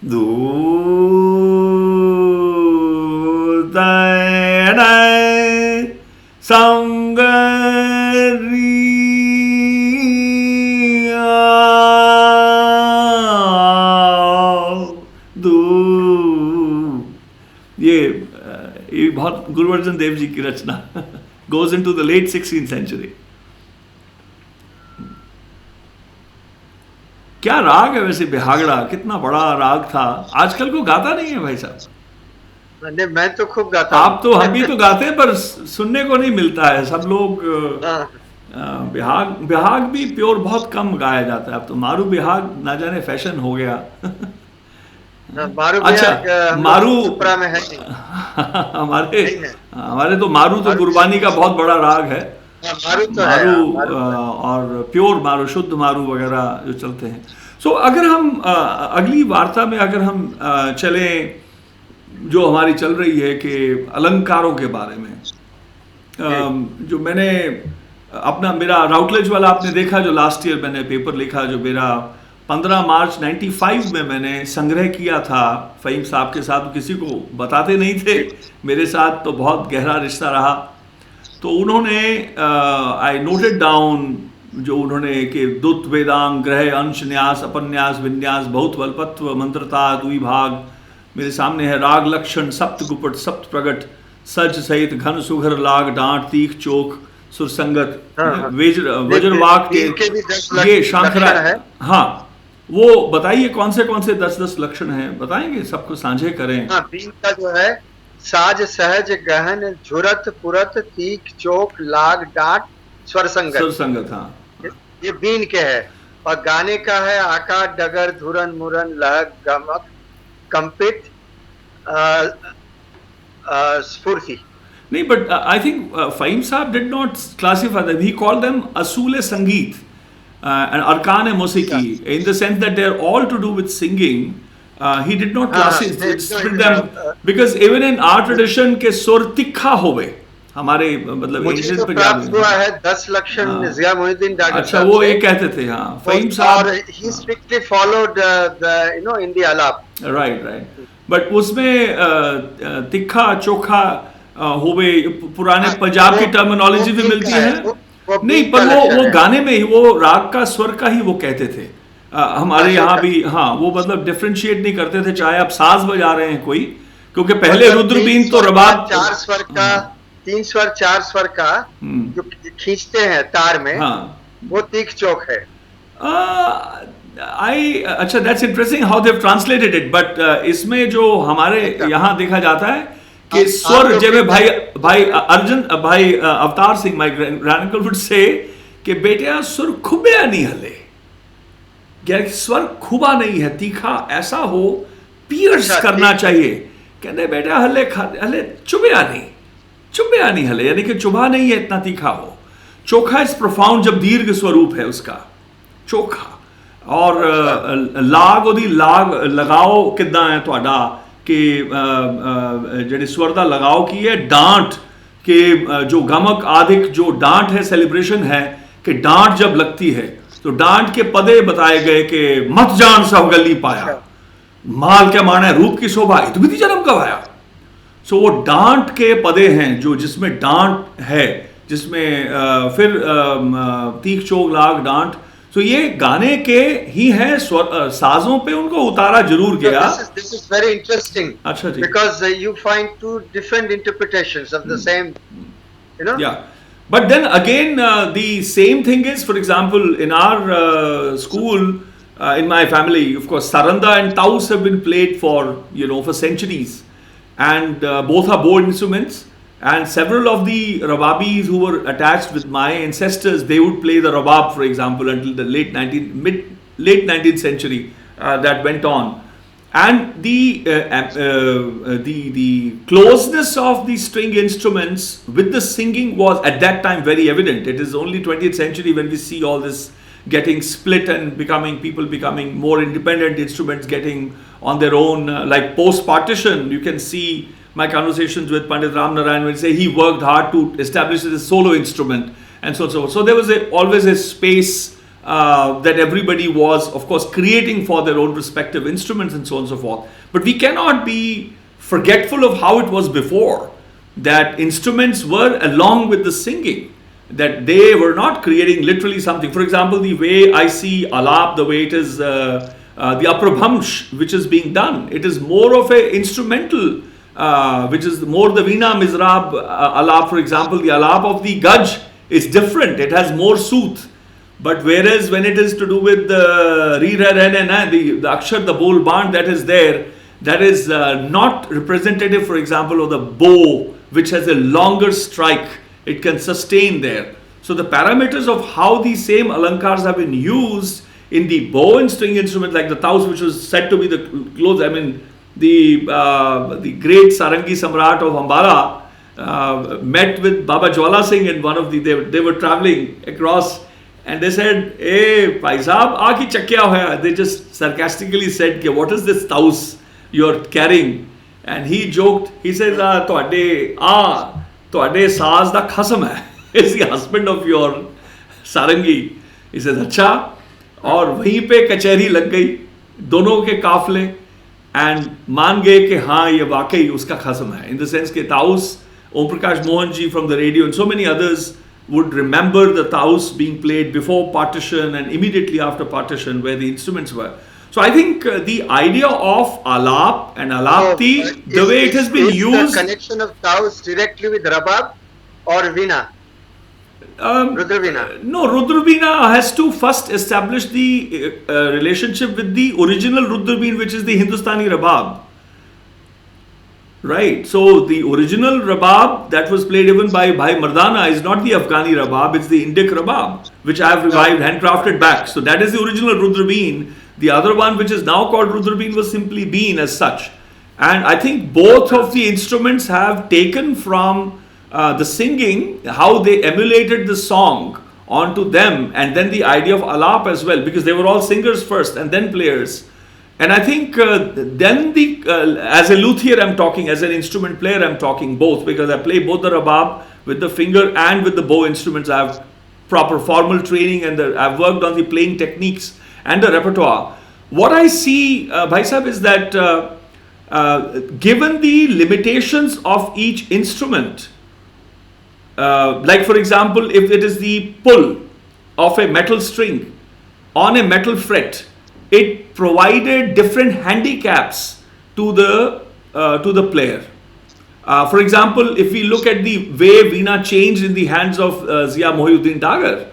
दूतन संगरिया, ये बहुत गुरु अर्जन देव जी की रचना, goes into the late 16th century. क्या राग है वैसे बिहागड़ा, कितना बड़ा राग था. आजकल को गाता नहीं है भाई साहब. नहीं, मैं तो खूब गाता. आप तो, हम भी तो गाते हैं, पर सुनने को नहीं मिलता है. सब लोग बिहाग भी प्योर बहुत कम गाया जाता है. अब तो मारू बिहाग ना जाने फैशन हो गया. मारू अच्छा, मारू में है हमारे तो मारू तो गुरबानी का बहुत बड़ा राग है. मारू तो मारू और प्योर मारू, शुद्ध मारू वगैरह जो चलते हैं. सो अगर हम अगली वार्ता में अगर हम चलें, जो हमारी चल रही है कि अलंकारों के बारे में, जो मैंने अपना मेरा राउटलेज वाला आपने देखा जो लास्ट ईयर मैंने पेपर लिखा, जो मेरा 15 मार्च 95 में मैंने संग्रह किया था फ़हीम साहब के साथ, किसी को बताते नहीं थे, मेरे साथ तो बहुत गहरा रिश्ता रहा। तो उन्होंने आई नोटेड डाउन जो उन्होंने कि दुत वेदांग ग्रह अंश न्यास अपन्यास विन्यास बहुत बलपत्व मंत्रता द्विभाग, मेरे सामने है राग लक्षण सप्त गुपट सप्त प्रगट सज सहित घन सुघर लाग डांट तीख चोक सुरसंगत वज्रवाक के ये शांखरा है। हाँ, वो बताइए कौन से 10 लक्षण हैं, बताएंगे, सबको साझे करें। हाँ, बीन का जो है साज सहज गहन झुरत पुरत तीख चोक लाग डांट स्वरसंगत। हाँ, ये बीन के है। और गाने का है आकार डगर धुरन मुरन लहक गमक कंपित स्फूर्ति। नहीं, बट आई थिंक फ़हीम साहब did not classify them, he called them असूल संगीत and arkan musiki, in the sense that they're all to do with singing. He did not split them because even in our tradition के सुर तिखा होवे, हमारे मतलब मुझे तो प्राप्त हुआ है 10 लक्षण जिया मोहिउद्दीन डागर। अच्छा, वो ये कहते थे। हाँ, फ़हीम साहब, और he strictly followed the in the alap, right, but उसमें तिखा चोखा होवे, पुराने पंजाब की टर्मिनोलॉजी भी मिलती है। नहीं, पर वो गाने में ही वो राग का स्वर का ही वो कहते थे। हमारे यहाँ भी हाँ, वो मतलब डिफरेंशिएट नहीं करते थे, चाहे आप साज बजा रहे हैं कोई, क्योंकि पहले रुद्रबीन तो रबाब 4 स्वर का 3 स्वर 4 स्वर का जो खींचते हैं तार में, हाँ, वो तीख चौक है। अच्छा, that's interesting how they have translated it, but इसमें जो हमारे यहाँ देखा जाता है कि स्वर जब भाई Avtar Singh my ग्रैंडअंकल would say कि बेटा सुर खुबया नहीं हले, स्वर खुबा नहीं है, तीखा ऐसा हो, पियर्स करना चाहिए। कहते बेटा हले चुभया नहीं हले, यानी कि चुभा नहीं है, इतना तीखा हो। चोखा इज प्रोफाउंड, जब दीर्घ स्वरूप है उसका चोखा। और लाग ओदी लाग लगाओ कितना है तुहाडा कि जेडी स्वर दा लगाओ की है, डांट के जो गमक आदिक जो डांट है, सेलिब्रेशन है कि डांट जब लगती है तो डांट के पदे बताए गए कि मत जान सब गली पाया, माल क्या माना है रूप की शोभा इतनी जन्म गवाया। सो वो डांट के पदे हैं जो जिसमें डांट है, जिसमें फिर तीख चोक लाग डांट। तो ये गाने के ही है, साजों पे उनको उतारा जरूर गया। This is very interesting. अच्छा जी, because you find 2 different interpretations of the same, Yeah, but then again the same thing is, for example, in our school, in my family, of course, saranda and taus have been played for centuries, and both are bow instruments. And several of the rababis who were attached with my ancestors, they would play the rabab, for example, until the late 19th century. That went on, and the closeness of the string instruments with the singing was at that time very evident. It is only 20th century when we see all this getting split and people becoming more independent, instruments getting on their own, like post partition. You can see my conversations with Pandit Ram Narayan when say he worked hard to establish it as a solo instrument and so on. So there was always a space that everybody was, of course, creating for their own respective instruments and so on and so forth. But we cannot be forgetful of how it was before, that instruments were along with the singing, that they were not creating literally something. For example, the way I see alap, the way it is the aprabhamsh which is being done, it is more of a instrumental, which is more the Veena Mizrab alap. For example, the alap of the Gaj is different, it has more sooth. But whereas when it is to do with the the akshar, the bol band that is there, that is not representative, for example, of the bow, which has a longer strike, it can sustain there. So the parameters of how these same alankars have been used in the bow and string instrument, like the taus, which was said to be the close, I mean, the great Sarangi Samrat of Ambala met with Baba Jwala Singh in one of they were traveling across, and they said, "Hey, Bhai Sahab, aaki chakya hoya?" They just sarcastically said, "What is this taus you're carrying?" And he joked. He says, "Tuade saaz da khasam hai." is the husband of your sarangi. He says, अच्छा, और वहीं पे कचहरी लग गई दोनों के काफले, and मान गए कि हाँ ये वाकई उसका खस्म है, इन द सेंस के taus, Om Prakash Mohan ji from the radio and so many others would remember the taus being played before partition and immediately after partition where the instruments were. So I think the idea of alap and alapti, the way it has been used... the connection of taus directly with rabab or veena? Rudra Veena? No, Rudra Veena has to first establish the relationship with the original Rudra Veena, which is the Hiṅdustānī Rabab. Right, so the original Rabab that was played even by Bhai Mardana is not the Afghani Rabab, it's the Indic Rabab, which I have revived, handcrafted back. So that is the original Rudra Veena. The other one, which is now called Rudra Veena, was simply Bean as such. And I think both of the instruments have taken from the singing, how they emulated the song onto them, and then the idea of alap as well, because they were all singers first and then players. And I think then as a luthier I'm talking, as an instrument player I'm talking both, because I play both the rabab with the finger and with the bow instruments. I have proper formal training and I've worked on the playing techniques and the repertoire. What I see, Bhai Sahib, is that given the limitations of each instrument, like for example, if it is the pull of a metal string on a metal fret, it provided different handicaps to the player. For example, if we look at the way Veena changed in the hands of Zia Mohiuddin Dagar,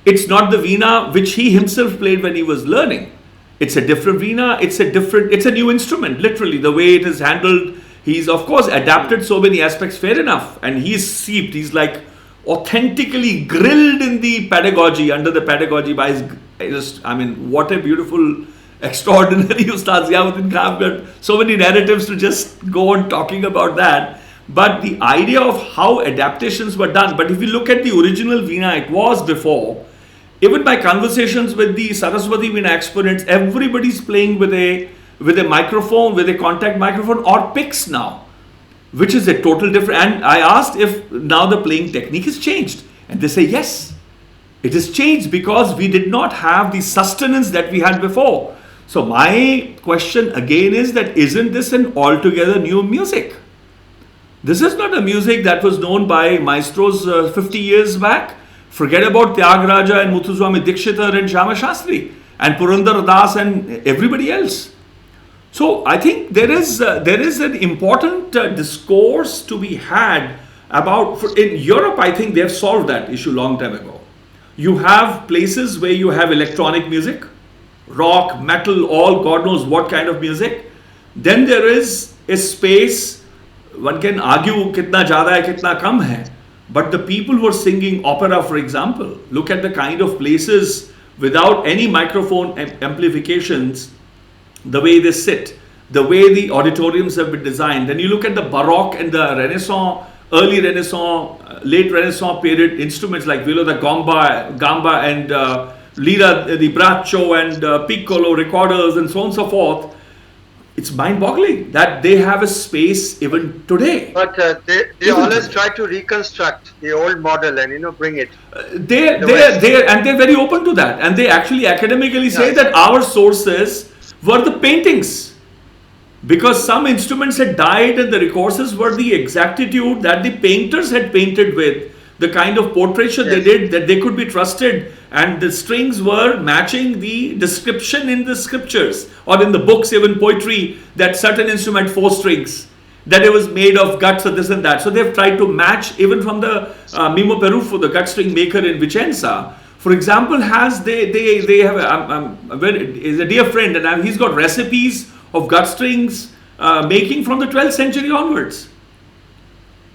it's not the Veena which he himself played when he was learning. It's a different Veena, it's a new instrument, literally, the way it is handled. He's of course adapted so many aspects, fair enough, and he's seeped, he's like authentically grilled in the pedagogy, under the pedagogy by his, I mean, what a beautiful, extraordinary Ustad Ziauddin Khan. I've got so many narratives to just go on talking about that. But the idea of how adaptations were done, but if you look at the original Veena, it was before, even by conversations with the Saraswati Veena exponents, everybody's playing with a microphone, with a contact microphone or picks now, which is a total different. And I asked if now the playing technique has changed, and they say yes, it has changed because we did not have the sustenance that we had before. So my question again is that isn't this an altogether new music? This is not a music that was known by maestros 50 years back. Forget about Tyagaraja and Muthuswami Dikshitar and Shyama Shastri and Purandar Das and everybody else. So I think there is an important discourse to be had about, in Europe I think they have solved that issue long time ago. You have places where you have electronic music, rock, metal, all God knows what kind of music. Then there is a space, one can argue kitna jada hai, kitna kam hai. But the people who are singing opera, for example, look at the kind of places without any microphone amplifications, the way they sit, the way the auditoriums have been designed. Then you look at the Baroque and the Renaissance, early Renaissance, late Renaissance period instruments like viola da gamba and lira, the braccio and piccolo recorders and so on and so forth. It's mind-boggling that they have a space even today. But they always try to reconstruct the old model and bring it. They're very open to that, and they actually academically say that our sources were the paintings, because some instruments had died and the recourses were the exactitude that the painters had painted with, the kind of portraiture they did, that they could be trusted, and the strings were matching the description in the scriptures or in the books, even poetry, that certain instrument 4 strings, that it was made of guts or this and that. So they've tried to match even from the Mimo Perufo, the gut string maker in Vicenza, for example, has they have is a dear friend, and he's got recipes of gut strings making from the 12th century onwards.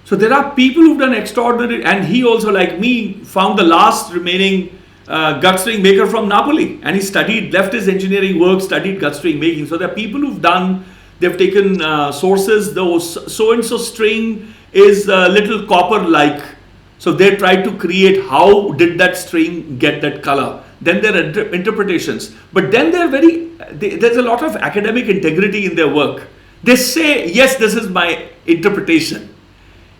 So there are people who've done extraordinary, and he also, like me, found the last remaining gut string maker from Napoli, and he left his engineering work, studied gut string making. So there are people who've they've taken sources, so-and-so string is a little copper-like. So they tried to create how did that string get that color. Then there are interpretations. But then there's a lot of academic integrity in their work. They say, yes, this is my interpretation.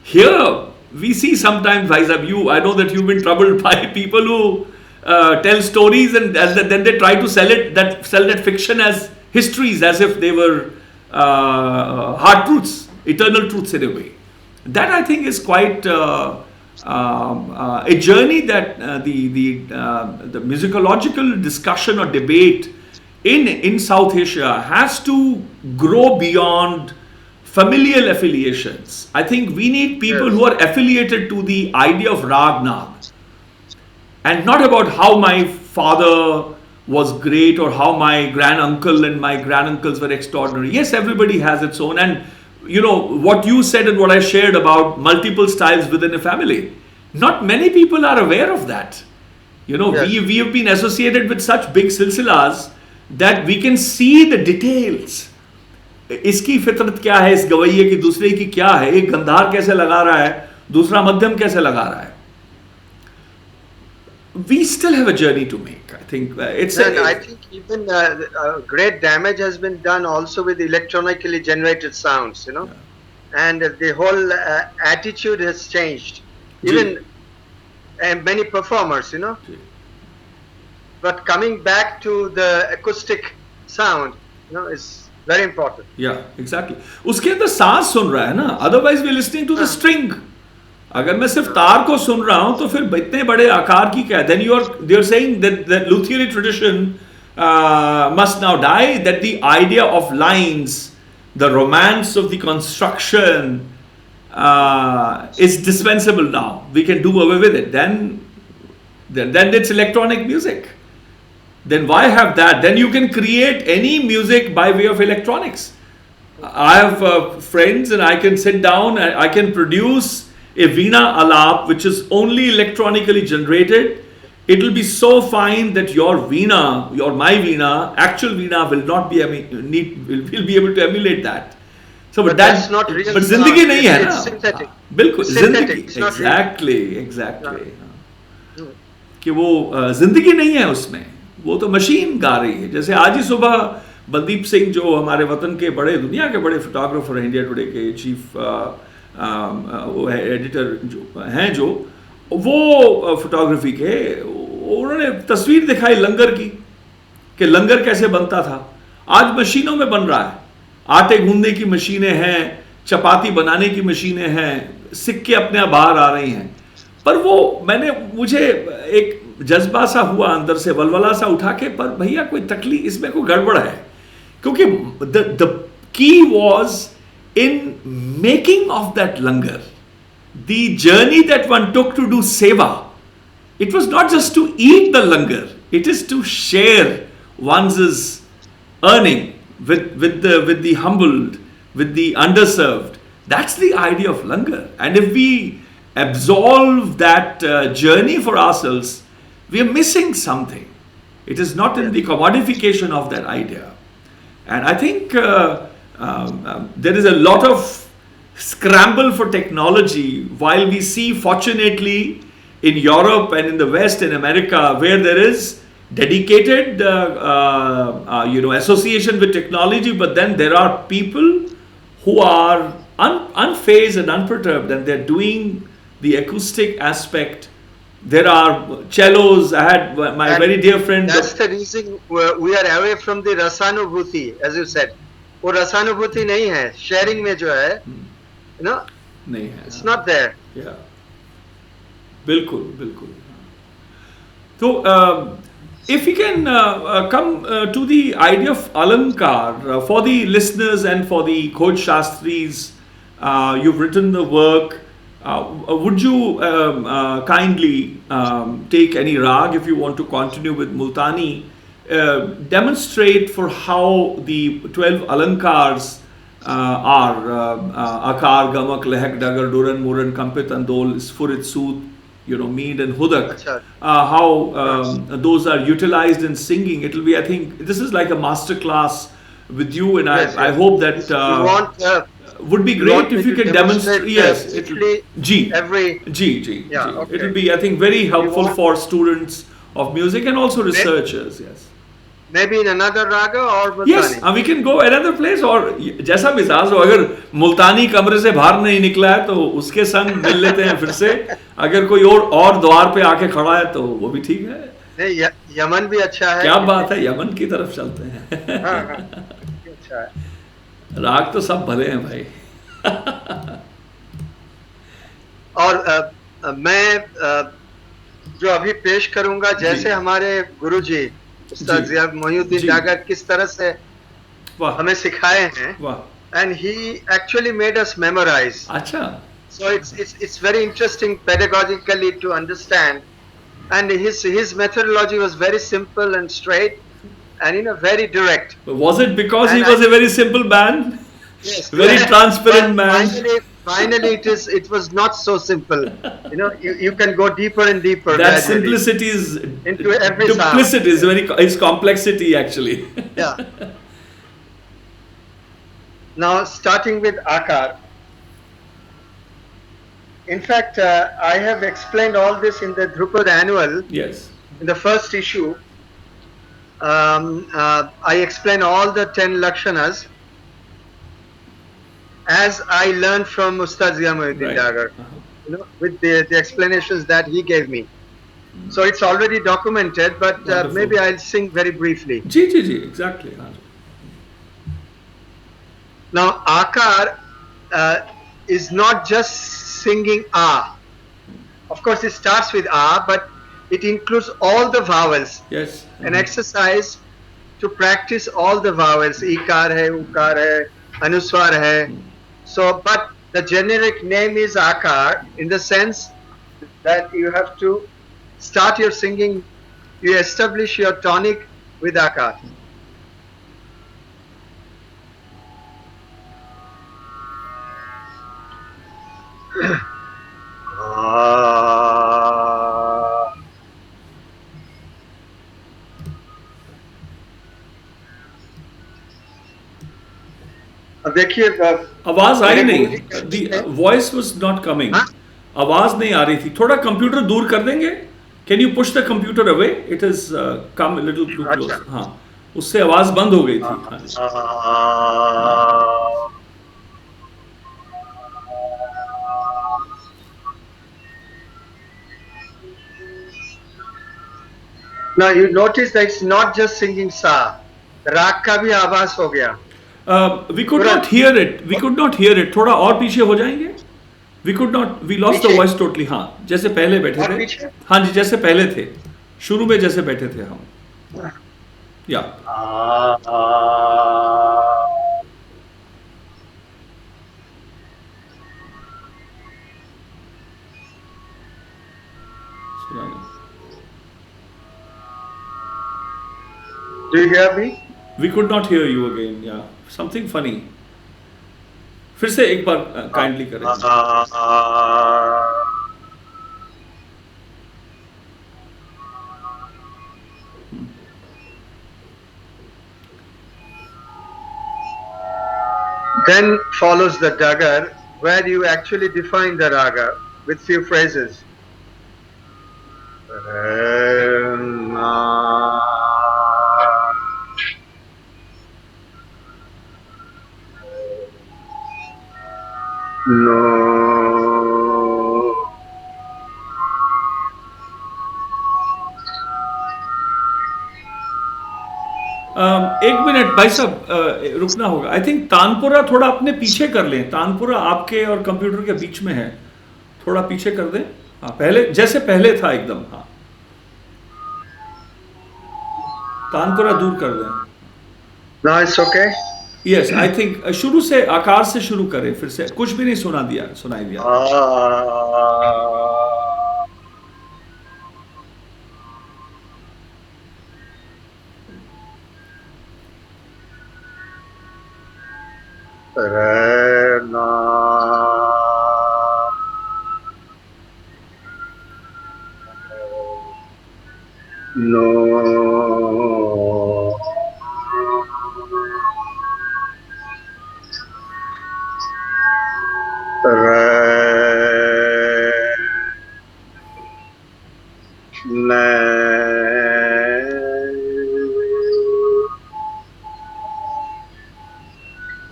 Here, we see sometimes, Bhai Sahib, I know that you've been troubled by people who tell stories and then they try to sell that fiction as histories, as if they were hard truths, eternal truths in a way. That I think is quite a journey that the musicological discussion or debate in South Asia has to grow beyond familial affiliations. I think we need people who are affiliated to the idea of Rag Nag, and not about how my father was great or how my granduncle and my granduncles were extraordinary. Yes, everybody has its own, and what you said and what I shared about multiple styles within a family. Not many people are aware of that. We have been associated with such big silsilas that we can see the details. इसकी फितरत क्या है, इस गवैये की दूसरे की क्या है, एक गंधार कैसे लगा रहा है, दूसरा मध्यम कैसे लगा रहा है. We still have a journey to make. I think I think even great damage has been done also with electronically generated sounds, and the whole attitude has changed. Even many performers, But coming back to the acoustic sound, is very important. Yeah, exactly. उसके अंदर सांस सुन रहा है ना. Otherwise we are listening to the string. अगर मैं सिर्फ तार को सुन रहा हूं तो फिर इतने बड़े आकार की क्या है? Then they are saying that the Lutheran tradition must now die. That the idea of lines, the romance of the construction is dispensable now. We can do away with it. Then it's electronic music. Then why have that? Then you can create any music by way of electronics. I have friends and I can sit down and I can produce a Veena Alap which is only electronically generated. It will be so fine that your Veena, my Veena, actual Veena will not be will be able to emulate that. So, but that's not real. But zindagi nahi hai na. It's synthetic. बिल्कुल zindagi exactly कि वो जिंदगी नहीं है उसमें, वो तो machine गा रही है. जैसे आज ही सुबह बलदीप सिंह जो हमारे वतन के दुनिया के बड़े फोटोग्राफर हैं, इंडिया टुडे के चीफ एडिटर जो वो फोटोग्राफी के, उन्होंने तस्वीर दिखाई लंगर की कि लंगर कैसे बनता था. आज मशीनों में बन रहा है. आटे गूंदने की मशीनें हैं, चपाती बनाने की मशीनें हैं, सिक्के अपने आप बाहर आ रही हैं. पर वो मुझे एक जज्बा सा हुआ अंदर से, वलवला सा उठा के, पर भैया कोई तकलीफ, इसमें कोई गड़बड़ है. क्योंकि the key was in making of that langar, the journey that one took to do seva. It was not just to eat the langar, it is to share one's earning with the humbled, with the underserved. That's the idea of langar. And if we absolve that journey for ourselves, we are missing something. It is not in the commodification of that idea. And I think there is a lot of scramble for technology, while we see, fortunately, in Europe and in the West, in America, where there is dedicated association with technology, but then there are people who are unfazed and unperturbed, and they're doing the acoustic aspect. There are cellos. I had my very dear friend. That's the reason we are away from the rasanubhuti, as you said. वो rasanubhuti नहीं है. Sharing में जो है, नहीं है. It's not there. Yeah. बिल्कुल. So, if we can come to the idea of Alankar for the listeners and for the Khoj Shastris, you've written the work. Would you kindly take any rag, if you want to continue with Multani, demonstrate for how the 12 Alankars are Akar, Gamak, Lehak, Dagar, Duran, Muran, Kampit, Andol, Sfurit, Sood, Mead and Hudak, how those are utilized in singing. It will be, I think, this is like a master class with you, and I hope that would be great if you can demonstrate. Yes, it will be Okay. It will be, I think, very helpful for students of music and also researchers. Yes. maybe in another raga or Yes, Multani? we can go another place, और जैसा मिजाज हो, अगर मुल्तानी कमरे से बाहर नहीं निकला है तो उसके संग मिल लेते हैं फिर से, अगर कोई और द्वार पे आके खड़ा है तो वो भी ठीक है। नहीं, यमन भी अच्छा है। क्या बात है, यमन की तरफ चलते हैं। हाँ, अच्छा है। राग तो सब भले हैं भाई। और मैं जो अभी पेश करूंगा, जैसे हमारे गुरुजी उस्ताद मोहिउद्दीन डागर किस तरह से हमें सिखाए हैं, and he actually made us memorize. अच्छा। So it's very interesting pedagogically to understand, and his methodology was very simple and straight, and very direct. Was it because he was a very simple man? Yes, very transparent man. Finally, it was not so simple. You can go deeper and deeper. That simplicity is into every duplicity is it's complexity actually. Yeah. Now starting with Akar. In fact, I have explained all this in the Dhrupad Annual. Yes. In the first issue, I explain all the 10 Lakshanas as I learned from Ustad Mohiuddin Dagar, with the explanations that he gave me. So it's already documented, but maybe I'll sing very briefly. Ji, exactly. Now, Akar is not just singing A. Of course, it starts with A, but it includes all the vowels. Yes. An exercise to practice all the vowels. Ikar hai, Ukar hai, Anuswar hai. So, but the generic name is Akar in the sense that you have to start your singing, you establish your tonic with Akar. अब देखिए आवाज आई नहीं, the voice was not coming. आवाज नहीं आ रही थी, थोड़ा computer दूर कर देंगे? Can you push the computer away? It has come a little too close. हाँ, उससे आवाज बंद हो गई थी. Now you notice that it's not just singing sa, राग का भी आवाज हो गया. We could not hear it. We could not hear it. थोड़ा और पीछे हो जाएंगे? We could not. We lost the voice totally. हाँ, जैसे पहले बैठे थे. हाँ जी, जैसे पहले थे. शुरू में जैसे बैठे थे हम. Yeah. Do you hear me? We could not hear you again. Yeah, something funny. फिर से एक बार काइंडली करें. Then follows the Dagar, where you actually define the raga with few phrases. एक मिनट भाई साहब, रुकना होगा. आई थिंक तानपुरा थोड़ा अपने पीछे कर लें. तानपुरा आपके और कंप्यूटर के बीच में है, थोड़ा पीछे कर दें. हाँ, पहले जैसे पहले था एकदम. हाँ, तानपुरा दूर कर दें. Now it's okay? Yes, I think शुरू से आकार से शुरू करें. फिर से कुछ भी नहीं सुनाई दिया.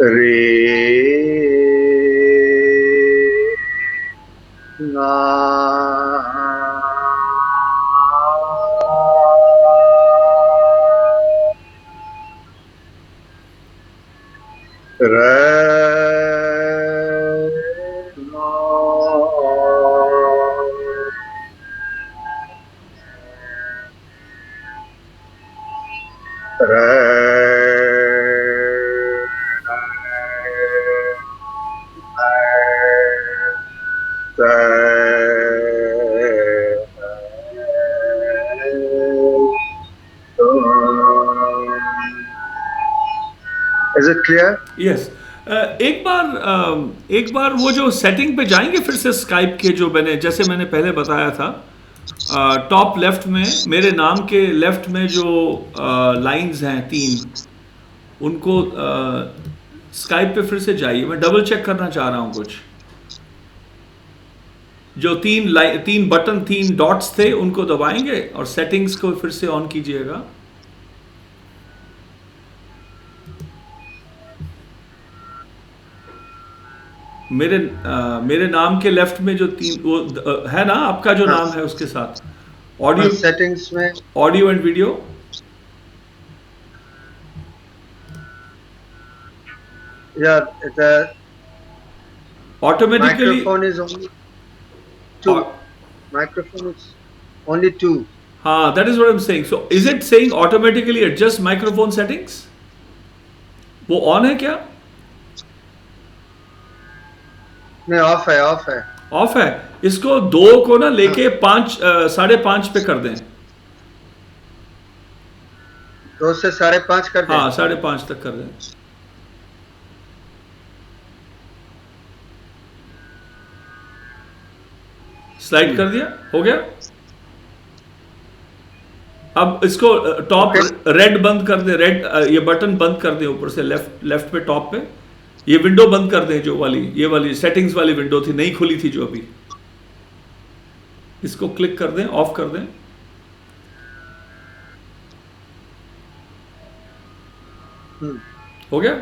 Na Re Na Is it clear? Yes एक बार वो जो सेटिंग पे जाएंगे फिर से स्काइप के जो जैसे मैंने पहले बताया था टॉप लेफ्ट में मेरे नाम के लेफ्ट में जो लाइंस हैं 3 उनको स्काइप पे फिर से जाइए मैं डबल चेक करना चाह रहा हूँ कुछ जो 3 बटन 3 डॉट्स थे उनको दबाएंगे और सेटिंग्स को फिर से ऑन कीजिएगा मेरे नाम के लेफ्ट में जो 3 वो है ना आपका जो नाम है उसके साथ ऑडियो सेटिंग्स में audio and video automatically microphone is only 2. Microphone is only 2. that is what I'm saying. So is it saying automatically adjust microphone settings? वो ऑन है क्या? नहीं ऑफ है ऑफ है इसको 2 को ना लेके 5 5.5 पे कर दें 2 से 5.5 कर दें हाँ 5.5 तक कर दें स्लाइड कर दिया हो गया अब इसको टॉप रेड बंद कर दे रेड ये बटन बंद कर दे ऊपर से लेफ्ट पे टॉप पे ये विंडो बंद कर दें जो ये वाली सेटिंग्स वाली विंडो थी नहीं खुली थी जो अभी इसको क्लिक कर दें ऑफ कर दें हो गया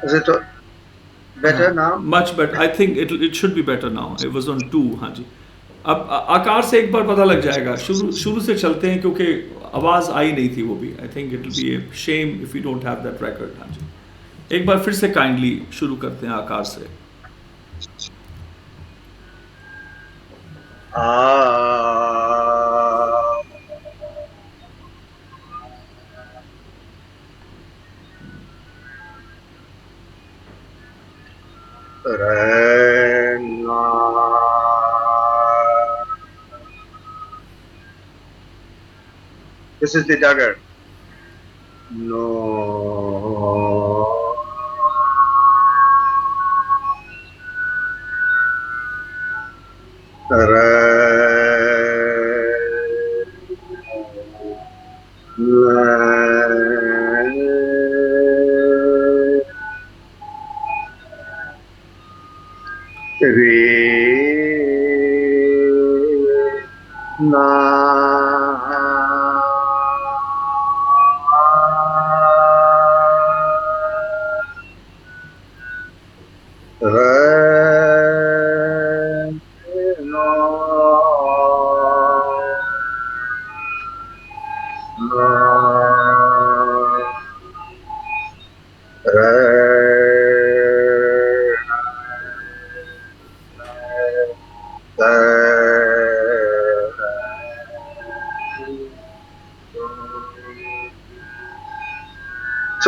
Is it better now? Much better. I think it should be better now. It was on 2. हाँ जी अब आकार से एक बार पता लग जाएगा शुरू से चलते हैं क्योंकि आवाज़ आई नहीं थी वो भी I think it will be a shame if you don't have that record हाँ जी एक बार फिर से काइंडली शुरू करते हैं आकार से This is the Dagar. No.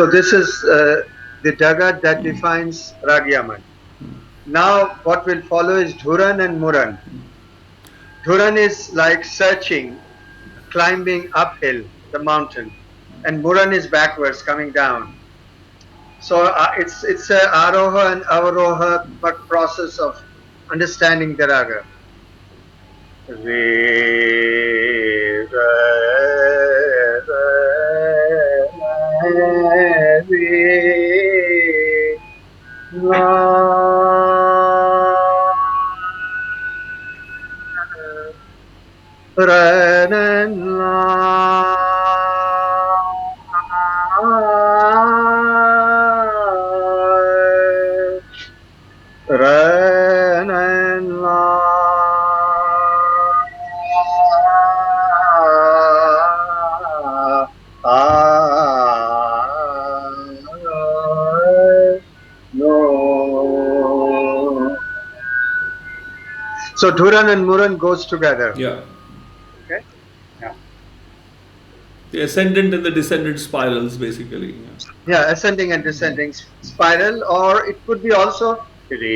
So this is the Dagar that defines Ragyaman. Now what will follow is Dhuran and Muran. Dhuran is like searching, climbing uphill the mountain, and Muran is backwards, coming down. So it's a Aroha and Avaroha process of understanding the Raga. So Dhuran and Muran goes together. Yeah. Okay. Yeah. The ascendant and the descendant spirals, basically. Yeah, ascending and descending spiral, or it could be also Yes.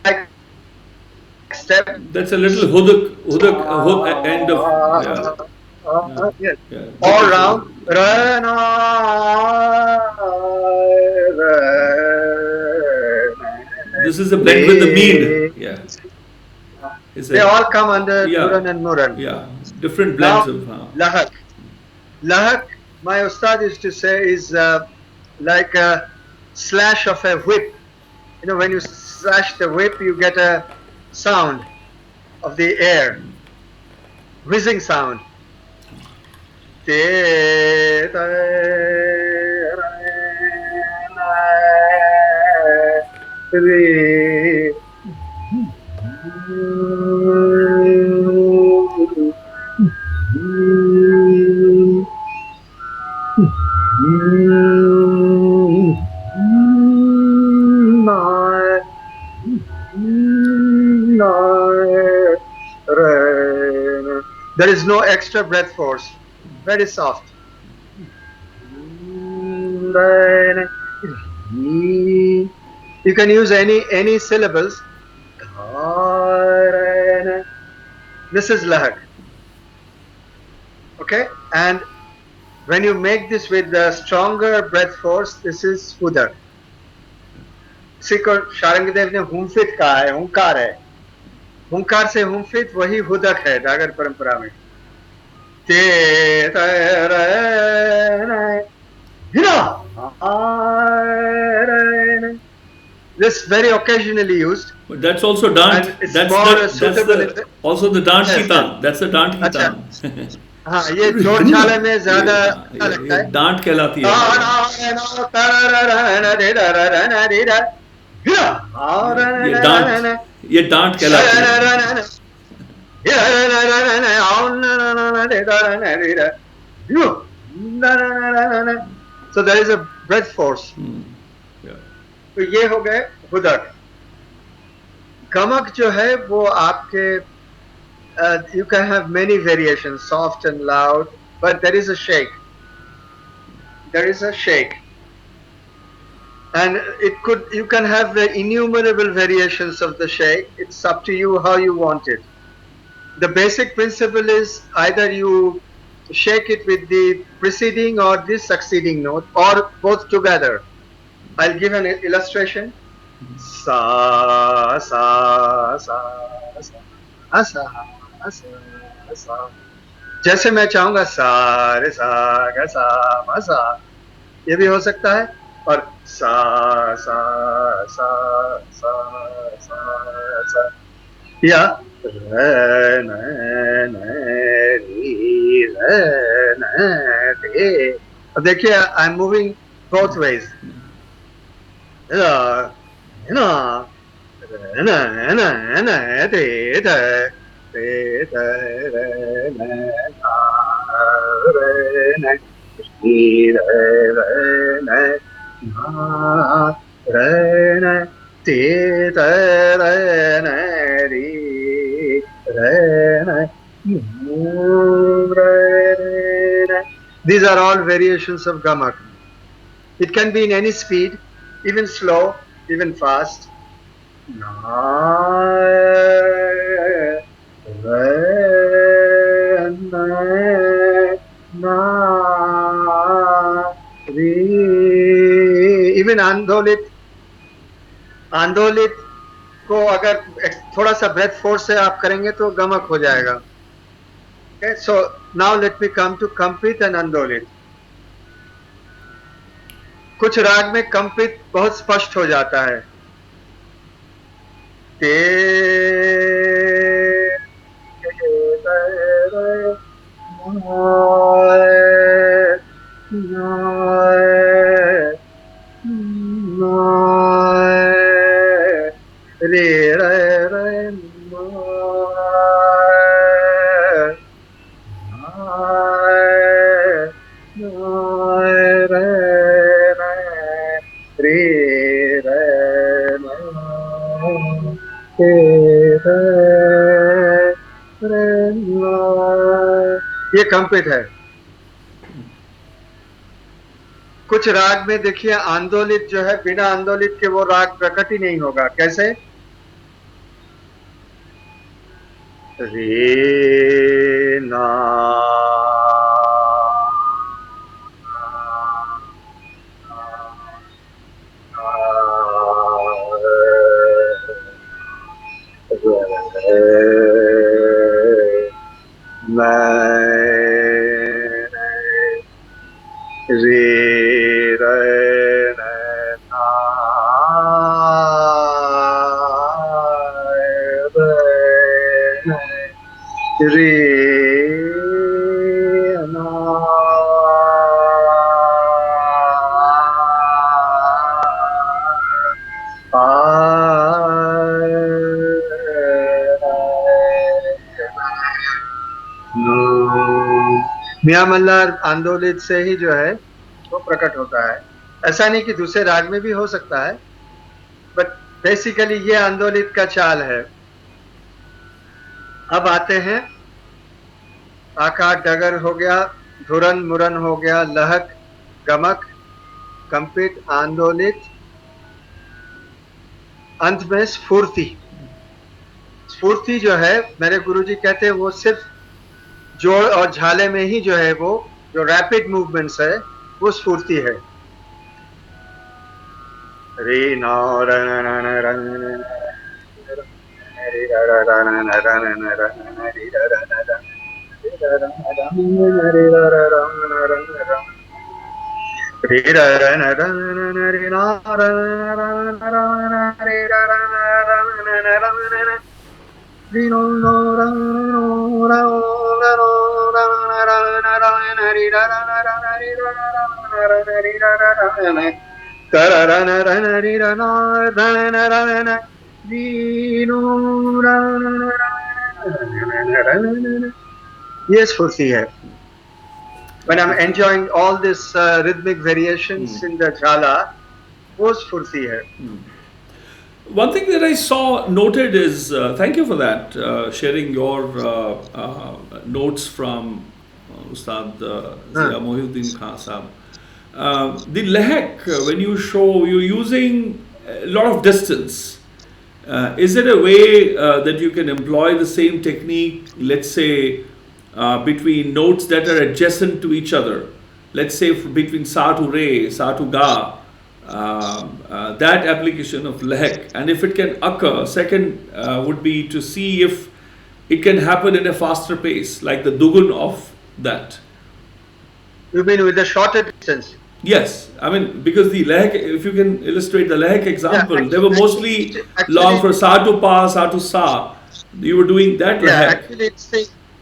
like step. That's a little hudak end of. Yes. Yeah. All round. This is a blend with the mead. Yeah. They all come under Yeah. Dhuran and Muran. Yeah. Different blends Now, of. Lahak. Lahak, my Ustad used to say, is like a slash of a whip. You know, when you slash the whip, you get a sound of the air, whizzing sound. There is no extra breath force. Very soft. You can use any syllables. This is lahak. Okay, and when you make this with the stronger breath force, this is hudak. इसी को शारंगदेव ने हुमफित कहा है, हुंकार है. हुंकार से हुमफित वही हुदक है डागर परंपरा में. This very occasionally used. But that's also dant. Also the dant ki taan. That's the dant ki taan. हाँ, ये जोर छाले में ज्यादा लगता है. डांट कहलाती है. ये डांट कहलाती है. So there is a breath force. तो ये हो गए हुदक. गमक जो है वो आपके you can have many variations, soft and loud, but there is a shake. There is a shake. And you can have the innumerable variations of the shake. It's up to you how you want it. The basic principle is either you shake it with the preceding or the succeeding note, or both together. I'll give an illustration. Sa, sa, sa, sa, sa. जैसे मैं चाहूंगा सा रे सा गा सा मा सा, ये भी हो सकता है. और सा सा सा सा सा सा, या रे न री रे न दे. अब देखिए, I am moving both ways. These are all variations of gamak. It can be in any speed, even slow, even fast. Even आंदोलित को अगर थोड़ा सा ब्रेथ फोर्स से आप करेंगे तो गमक हो जाएगा. Okay, so now let me come to कंपित and अंदोलित. कुछ राग में कंपित बहुत स्पष्ट हो जाता है. ये कंपित है। कुछ राग में देखिए आंदोलित जो है, बिना आंदोलित के वो राग प्रकट ही नहीं होगा। कैसे? रे ना मियां मल्हार आंदोलित से ही जो है वो प्रकट होता है। ऐसा नहीं कि दूसरे राग में भी हो सकता है, बट बेसिकली ये आंदोलित का चाल है। अब आते हैं आकार डगर हो गया, धुरन मुरन हो गया, लहक, गमक, कंपित, आंदोलित, अंत में स्फूर्ति। स्फूर्ति जो है मेरे गुरुजी कहते हैं वो सिर्फ जोड़ और झाले में ही जो है वो जो रैपिड मूवमेंट्स है वो स्फूर्ति है। रे ना रन रन रन रे रा रा रन रन रन रे रा रा रन रे रा रा रे रा रन रन रे ना रन रे रा रा ये स्फूर्ति है। When I'm enjoying all this rhythmic variations in the jhala, वो स्फूर्ति है। One thing that I saw noted is, thank you for that, sharing your notes from Ustad Mohiuddin Khan Sahab. The lehak, when you show, you're using a lot of distance. Is it a way that you can employ the same technique, let's say, between notes that are adjacent to each other? Let's say between sa to re, sa to ga. That application of lehak, and if it can occur, second would be to see if it can happen in a faster pace, like the dugun of that. You mean with a shorter distance? Yes, I mean because the lehak, if you can illustrate the lehak example, Yeah, they were mostly long for sa to pa, sa to sa. You were doing that Yeah, lehak. actually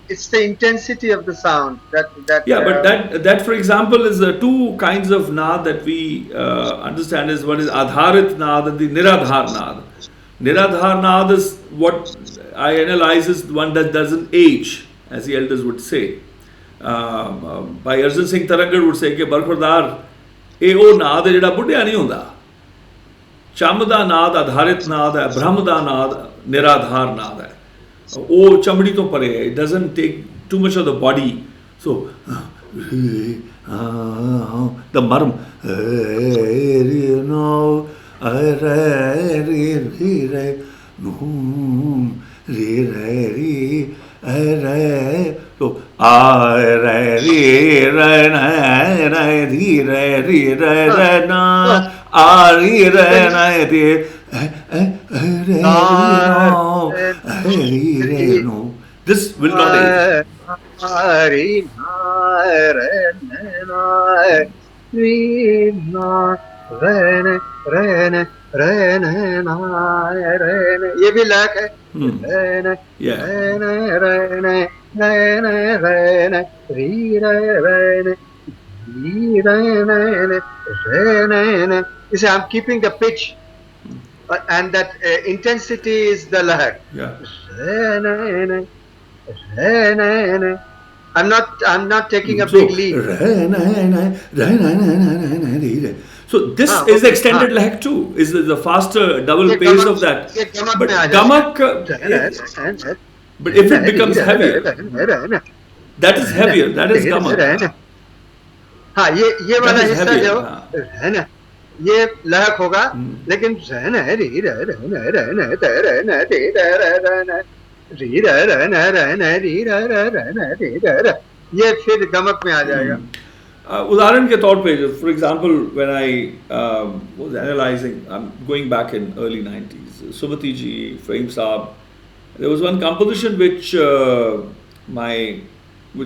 it's the intensity of the sound that Yeah, but that for example is two kinds of naad that we understand is one is adharit naad and the niradhar naad. Niradhar naad is what I analyze is one that doesn't age, as the elders would say. By Arjun Singh Taragar would say कि बरखुरदार ए ओ नाद है जिहड़ा बुढ़िया नहीं हुंदा. चम दा नाद आधारित नाद है, ब्रह्म दा नाद निराधार नाद है. वो चमड़ी तो परे है. It doesn't take too much of the body. So the marm so I re re re na re re re re re na a re re na de re no. This will not age. ये भी लहक है. You see, I'm keeping the pitch, and that intensity is the lahak. I'm not taking a big leap. So this is the extended lahak too. Is the faster double pace of that. But gamak, but if it becomes heavier. That is heavier. That is gamak. हाँ ये वाला That is हिस्सा heavier, जो हाँ. है ना ये लहक होगा लेकिन रहना है री रहना रहना रहना रहना री रहना रहना री रहना रहना ये फिर गमक में आ जाएगा. उदाहरण के तौर पे, for example, when I was analyzing, I'm going back in early 90s, Subhati ji, Fahim Saab, there was one composition which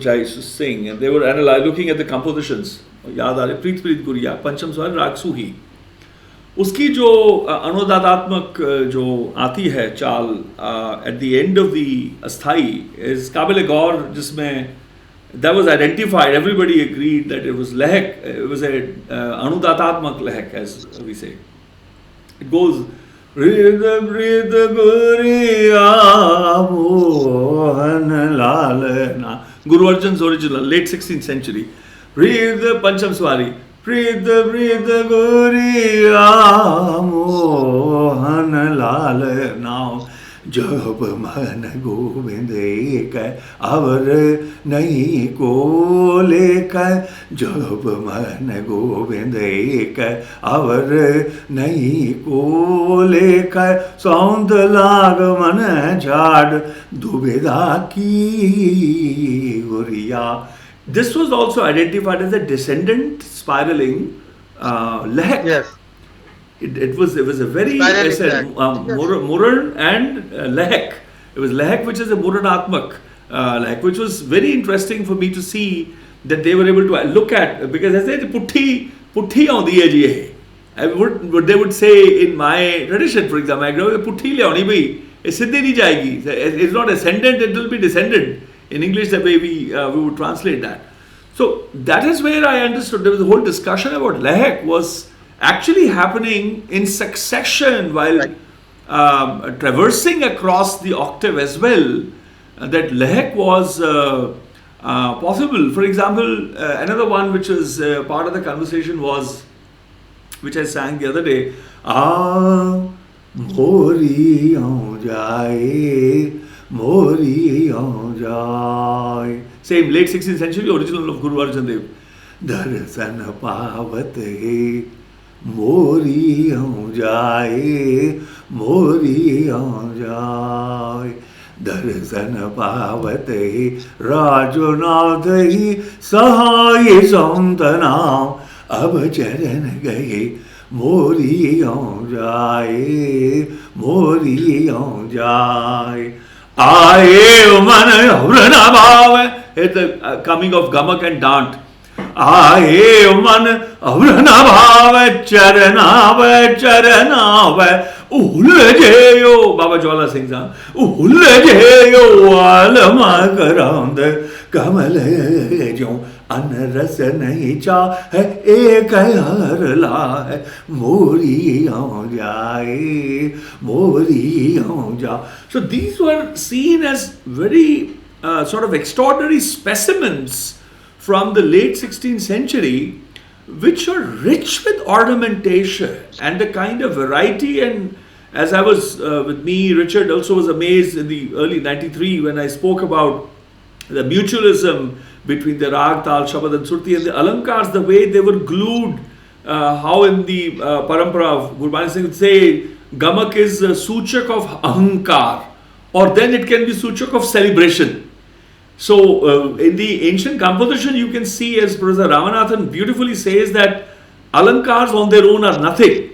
I used to sing, and they were looking at the compositions. याद आ रहे प्रीत प्रीत गुरिया पंचम स्वर राग सूही, उसकी जो अनुदातात्मक जो आती है चाल at the end of the अस्थाई इज काबिल गौर, जिसमें that was identified, everybody agreed that it was lehak, it was a anudatatmak lehak, as we say. It goes Rida Rida Guriya Mohan Lalana, Guru Arjan's original, late 16th century. Rida Pancham Swari, Rida Rida Guriya Mohan Lalana. जब मन गोविंद एक अवर नहीं को लेकर, जब मन गोविंद एक अवर नहीं को लेकर, सौंद लाग मन झाड़ दुविधा की गुरिया. This was also identified as a descendant spiraling lehak. Yes. It was a very Muran and lehak. It was lehak, which is a Muranatmak lehak, which was very interesting for me to see that they were able to look at, because I said putti aandi hai ji. What they would say in my tradition, for example, I go putti le aani bhai, ye siddhi nahi jayegi. It's not ascendant, it will be descendant. In English, the way we would translate that. So that is where I understood there was a whole discussion about lehak was actually happening in succession while traversing across the octave as well, that lehak was possible. For example, another one which was part of the conversation was, which I sang the other day, Mori aun jaye, Mori aun jaye. Same, late 16th century, original of Guru Arjan Dev. Darsan pavat hai, Mori aun jaye, Mori aun jaye. Darsan pavat hai, Rajunath hi, Sahaye Santanam, ab charan gaye, Mori aun jaye, Mori aun jaye. Aaye man avrana bhav. It's the coming of gamak and dant. Aaye man avrana bhav, charana charana uljeyo. Baba Jwala sings on uljeyo alama karand kamal jo onrush नहीं चाहे एक हर लाए, मोरी हो जाए, मोरी हो जाए. So these were seen as very sort of extraordinary specimens from the late 16th century, which are rich with ornamentation and the kind of variety. And as I was with me, Richard also was amazed in the early 93 when I spoke about the mutualism between the Rag, Tal, Shabad and Surti and the Alankars, the way they were glued, how in the parampara of Guru Baldeep Singh would say, Gamak is a Suchak of Ahankar, or then it can be Suchak of celebration. So in the ancient composition you can see, as Professor Ramanathan beautifully says, that Alankars on their own are nothing,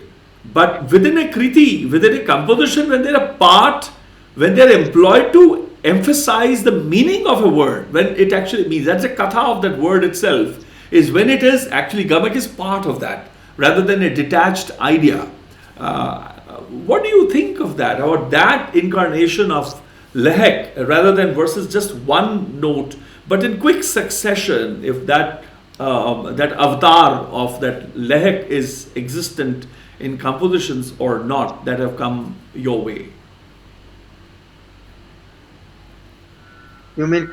but within a kriti, within a composition, when they're a part, when they're employed to emphasize the meaning of a word, when it actually means, that's a katha of that word itself, is when it is actually, gamak is part of that rather than a detached idea. What do you think of that, about that incarnation of lehak, rather than versus just one note but in quick succession, if that that avatar of that lehak is existent in compositions or not that have come your way? You mean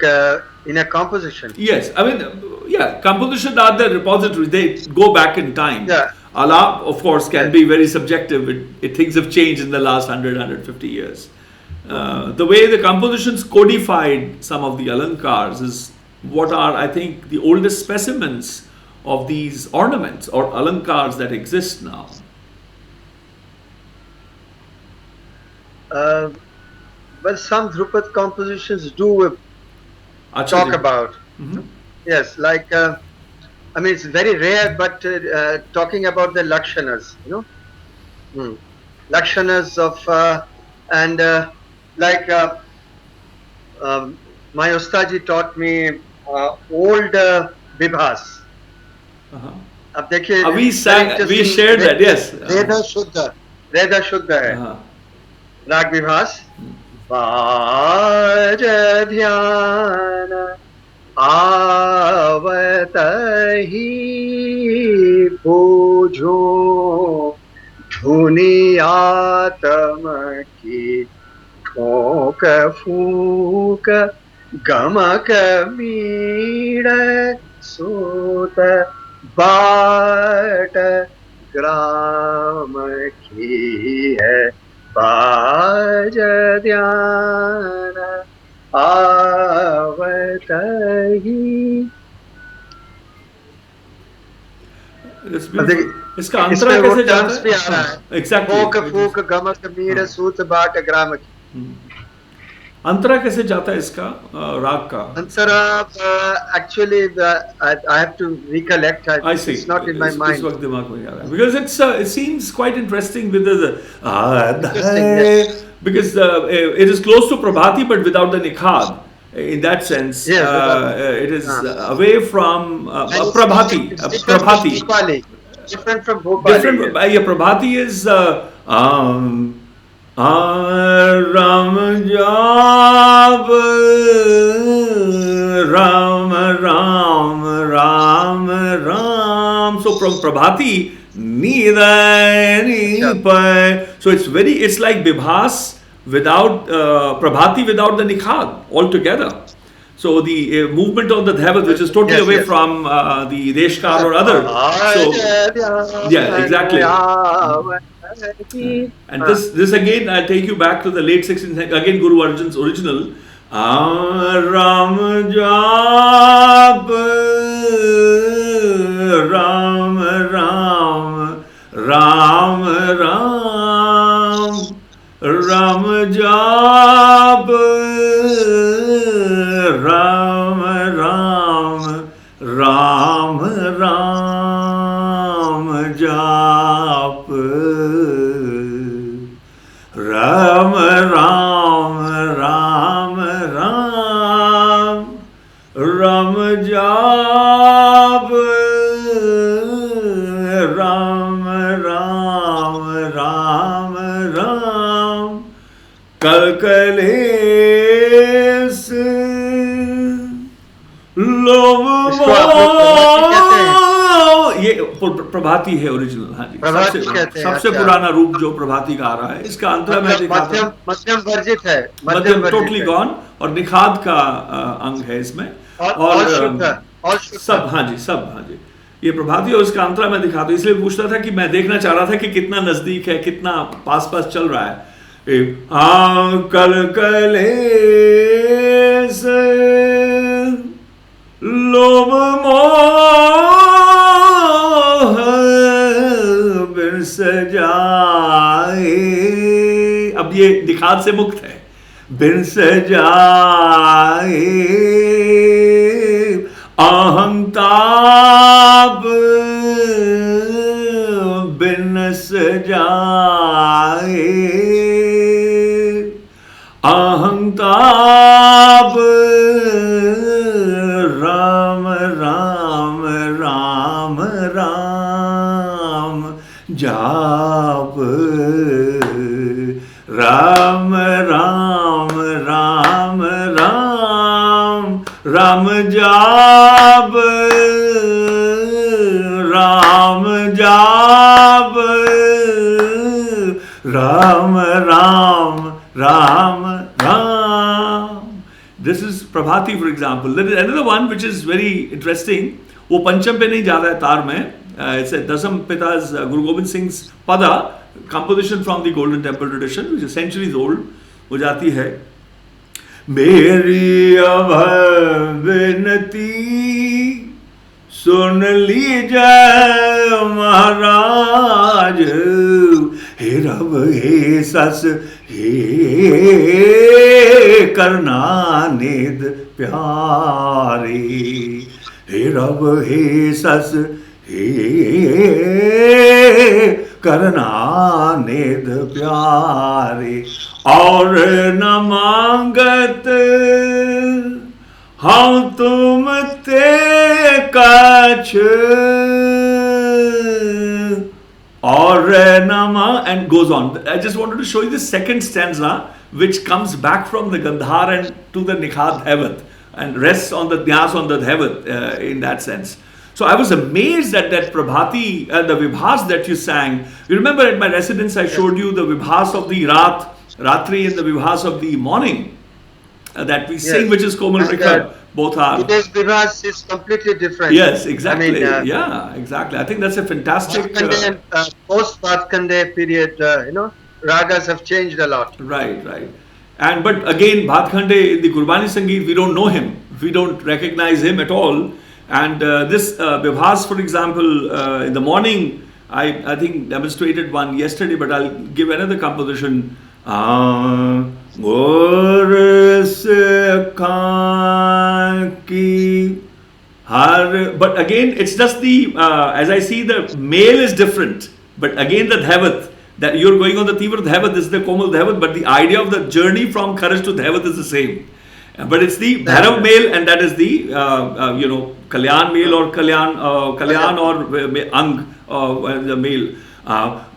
in a composition? Yes, I mean, yeah, composition are the repositories, they go back in time. Yeah. Allah, of course, can be very subjective. Things have changed in the last 100, 150 years. The way the compositions codified some of the Alankars is what are, I think, the oldest specimens of these ornaments or alankars that exist now. Well, some Dhrupad compositions do talk about. Yes, like, I mean, it's very rare, but talking about the Lakshanas, you know, Lakshanas of, and like, my Ustad taught me old Vibhas. अब देखिए, we shared that, yes. रेदा शुद्ध है, राग विभास, बाज ध्यान आवत ही बोझो धुनी आत्म की ठोक फूक गमक मीड़ सूत बाट ग्राम की है बाज ध्यान आवत ही. इसका अंतरा कैसे जाता भी आ रहा है. एग्जैक्टली. फूक फूक गमक मीड़ सूत बाट ग्राम की. अंतरा कैसे जाता है इसका राग का? अंतरा actually I have to recollect. I see. It's not in my mind. इस वक्त दिमाग में आ रहा है because it seems quite interesting with the yes. because it is close to Prabhati but without the nikhad. In that sense, yes, it is away from Prabhati. Prabhati. Different from Bhopali. Different. Yeah, Prabhati is Ram Jab Ram Ram Ram Ram. So from Prabhati, so it's like Bibhas without Prabhati without the Nikhad altogether. So the movement of the Dhavat, which is totally away from the Deshkar or other. So yeah, exactly. And this again, I'll take you back to the late 16th century. Again, Guru Arjan's original. Ram Jab Ram Ram Ram Ram Ram Jab Ram Ram Ram Ram Jap Ram Ram Ram Ram Ram Jap Ram Ram Ram Ram Kalkales Love ये प्रभाती है original. हाँ जी, सबसे पुराना रूप जो प्रभाती का आ रहा है. इसका अंतरा में मध्यम वर्जित है, मध्यम टोटली गॉन और निखाद का अंग है इसमें और सब. हाँ जी, सब. हाँ जी, ये प्रभाती और इसका अंतरा मैं दिखाता हूँ. इसलिए पूछता था कि मैं देखना चाह रहा था कि कितना नजदीक है, कितना पास पास चल रहा है. कल कले लोभ मोह बिरस जाए. अब ये निखाद से मुक्त है. बिरस जाए अहंताप बिनस जाए अहंताप राम राम राम राम जाप राम राम राम राम राम जाप राम जाप Ram Ram Ram Ram. This is Prabhati, for example. There is another one which is very interesting. वो पंचम पे नहीं जाता है तार में. It's a Dasam Pita's Guru Gobind Singh's Pada, composition from the Golden Temple tradition, which is centuries old. वो जाती है मेरी अभय विनती सुन लीजिए महाराज, हे रब हे सस हे करनानेद प्यारे, हे रब हे सस हे करनानेद प्यारे। और न मांगत हम तुम ते कछ और nama, and goes on. I just wanted to show you the second stanza which comes back from the Gandhar and to the Nikhad Hevat and rests on the Dhyas on the Hevat in that sense. So I was amazed at that Prabhati, the Vibhas that you sang. You remember at my residence I showed you the Vibhas of the Ratri and the Vibhas of the morning that we sing, which is Komal Rikhar. Both are. Today's Vibhas is completely different. Yes, exactly. I mean, yeah, exactly. I think that's a fantastic. Post Bhatkande period, ragas have changed a lot. Right. But again, Bhatkhande in the Gurbani Sangeet, we don't know him. We don't recognize him at all. And this Vibhas, for example, in the morning, I think demonstrated one yesterday, but I'll give another composition. But again, it's just the, as I see, the male is different. But again, the Dhavat, that you're going on the Tivra Dhavat, this is the Komal Dhavat, but the idea of the journey from Kharaj to Dhavat is the same. But it's the Bhairav male, and that is the, Kalyan male or Kalyan or Ang, the male.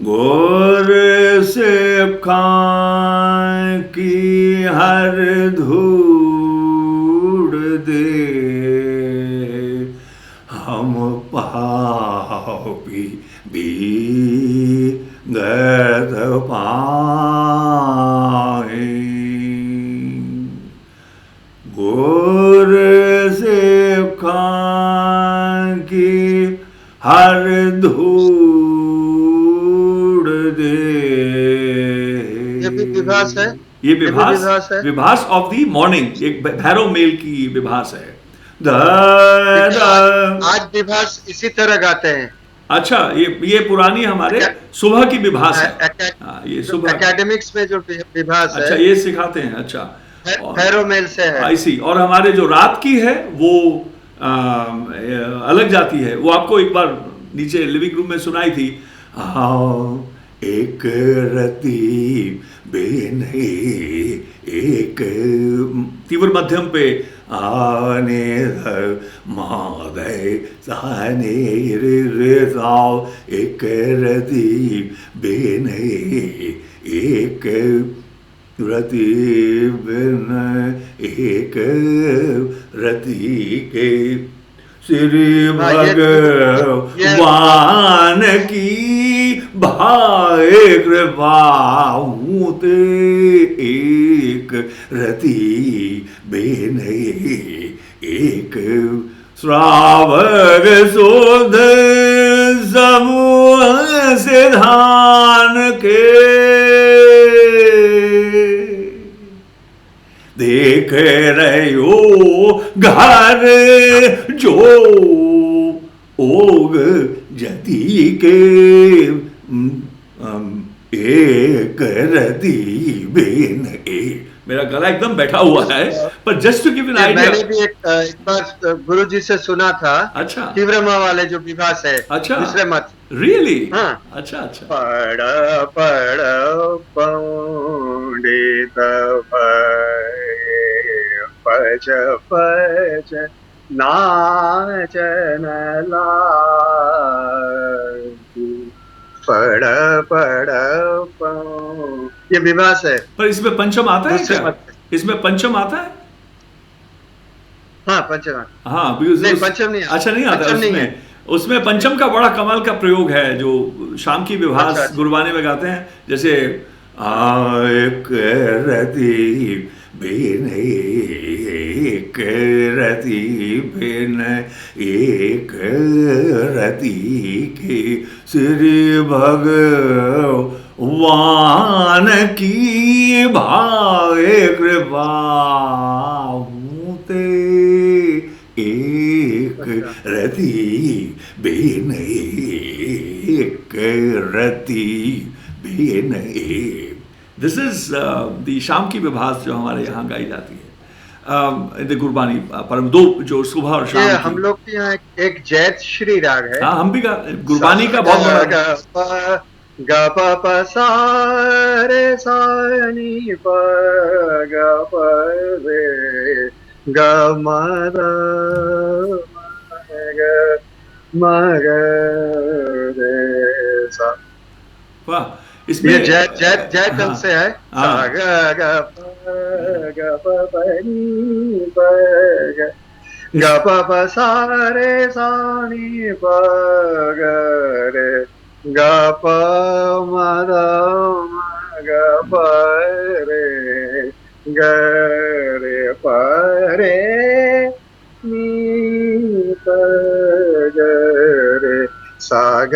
Gor se khan ki har dhood de, hum papi bhi gad paaye. Gor se khan ki har dhood. ये विभास है, Vibhas of the morning, एक Bhairav mail की विभास है। आज विभास इसी तरह गाते हैं। अच्छा, ये पुरानी हमारे सुबह की विभास है। ये सुबह एकेडमिक्स में जो विभास है, अच्छा, ये सिखाते हैं। अच्छा, भैरव मेल से है। ऐसी, और हमारे जो रात की है वो अलग जाती है। वो आपको एक बार नीचे लिविंग रूम में सुनाई थी। एक रती बेने एक तीव्र मध्यम पे आने मादे साने रे साओ, एक रती बेने एक रति बिन एक रति के श्री भगवान की भाई कृपाऊं ते एक रति बेन एक श्रावक शोध समूह से धान के देख रहे हो घर जो ओग जति के एक रति बेन एक। मेरा गला एकदम बैठा हुआ है, पर just to give an idea. मैंने भी एक बार गुरुजी से सुना था। अच्छा, तीव्रमा वाले जो विभास है। अच्छा, दूसरे मत। रियली? हाँ। अच्छा। पढ़ पंडित पच पच नाचन लागू, पढ़ ये विभास है। पर इसमें पंचम आता है क्या? इसमें पंचम आता है? हाँ, पंचम। हाँ, नहीं, पंचम नहीं आता। अच्छा, नहीं आता उसमें पंचम का बड़ा कमाल का प्रयोग है, जो शाम की विभास गुरबानी में गाते हैं। जैसे एक रति बेन एक रति बेन एक रति के श्री भगवान वान की भावे कृपा ते एक रति बेन एक रति बेन एक। दिस इज दी शाम की विभास जो हमारे यहाँ गाई जाती है, गुरबानी परम दो जो सुबह और शाम की। हम लोग के यहाँ एक जैत श्री राग है। हाँ, हम भी गुरबानी का बहुत बड़ा ग प प सा रे सा नी प ग प रे ग म र म ग रे सा। वाह, इसमें ये जैत ढंग से है। सा ग ग प प नी प ग प प सा रे सा नी प ग रे ग प म र म ग प रे ग रे प रे नी प ग रे सा ग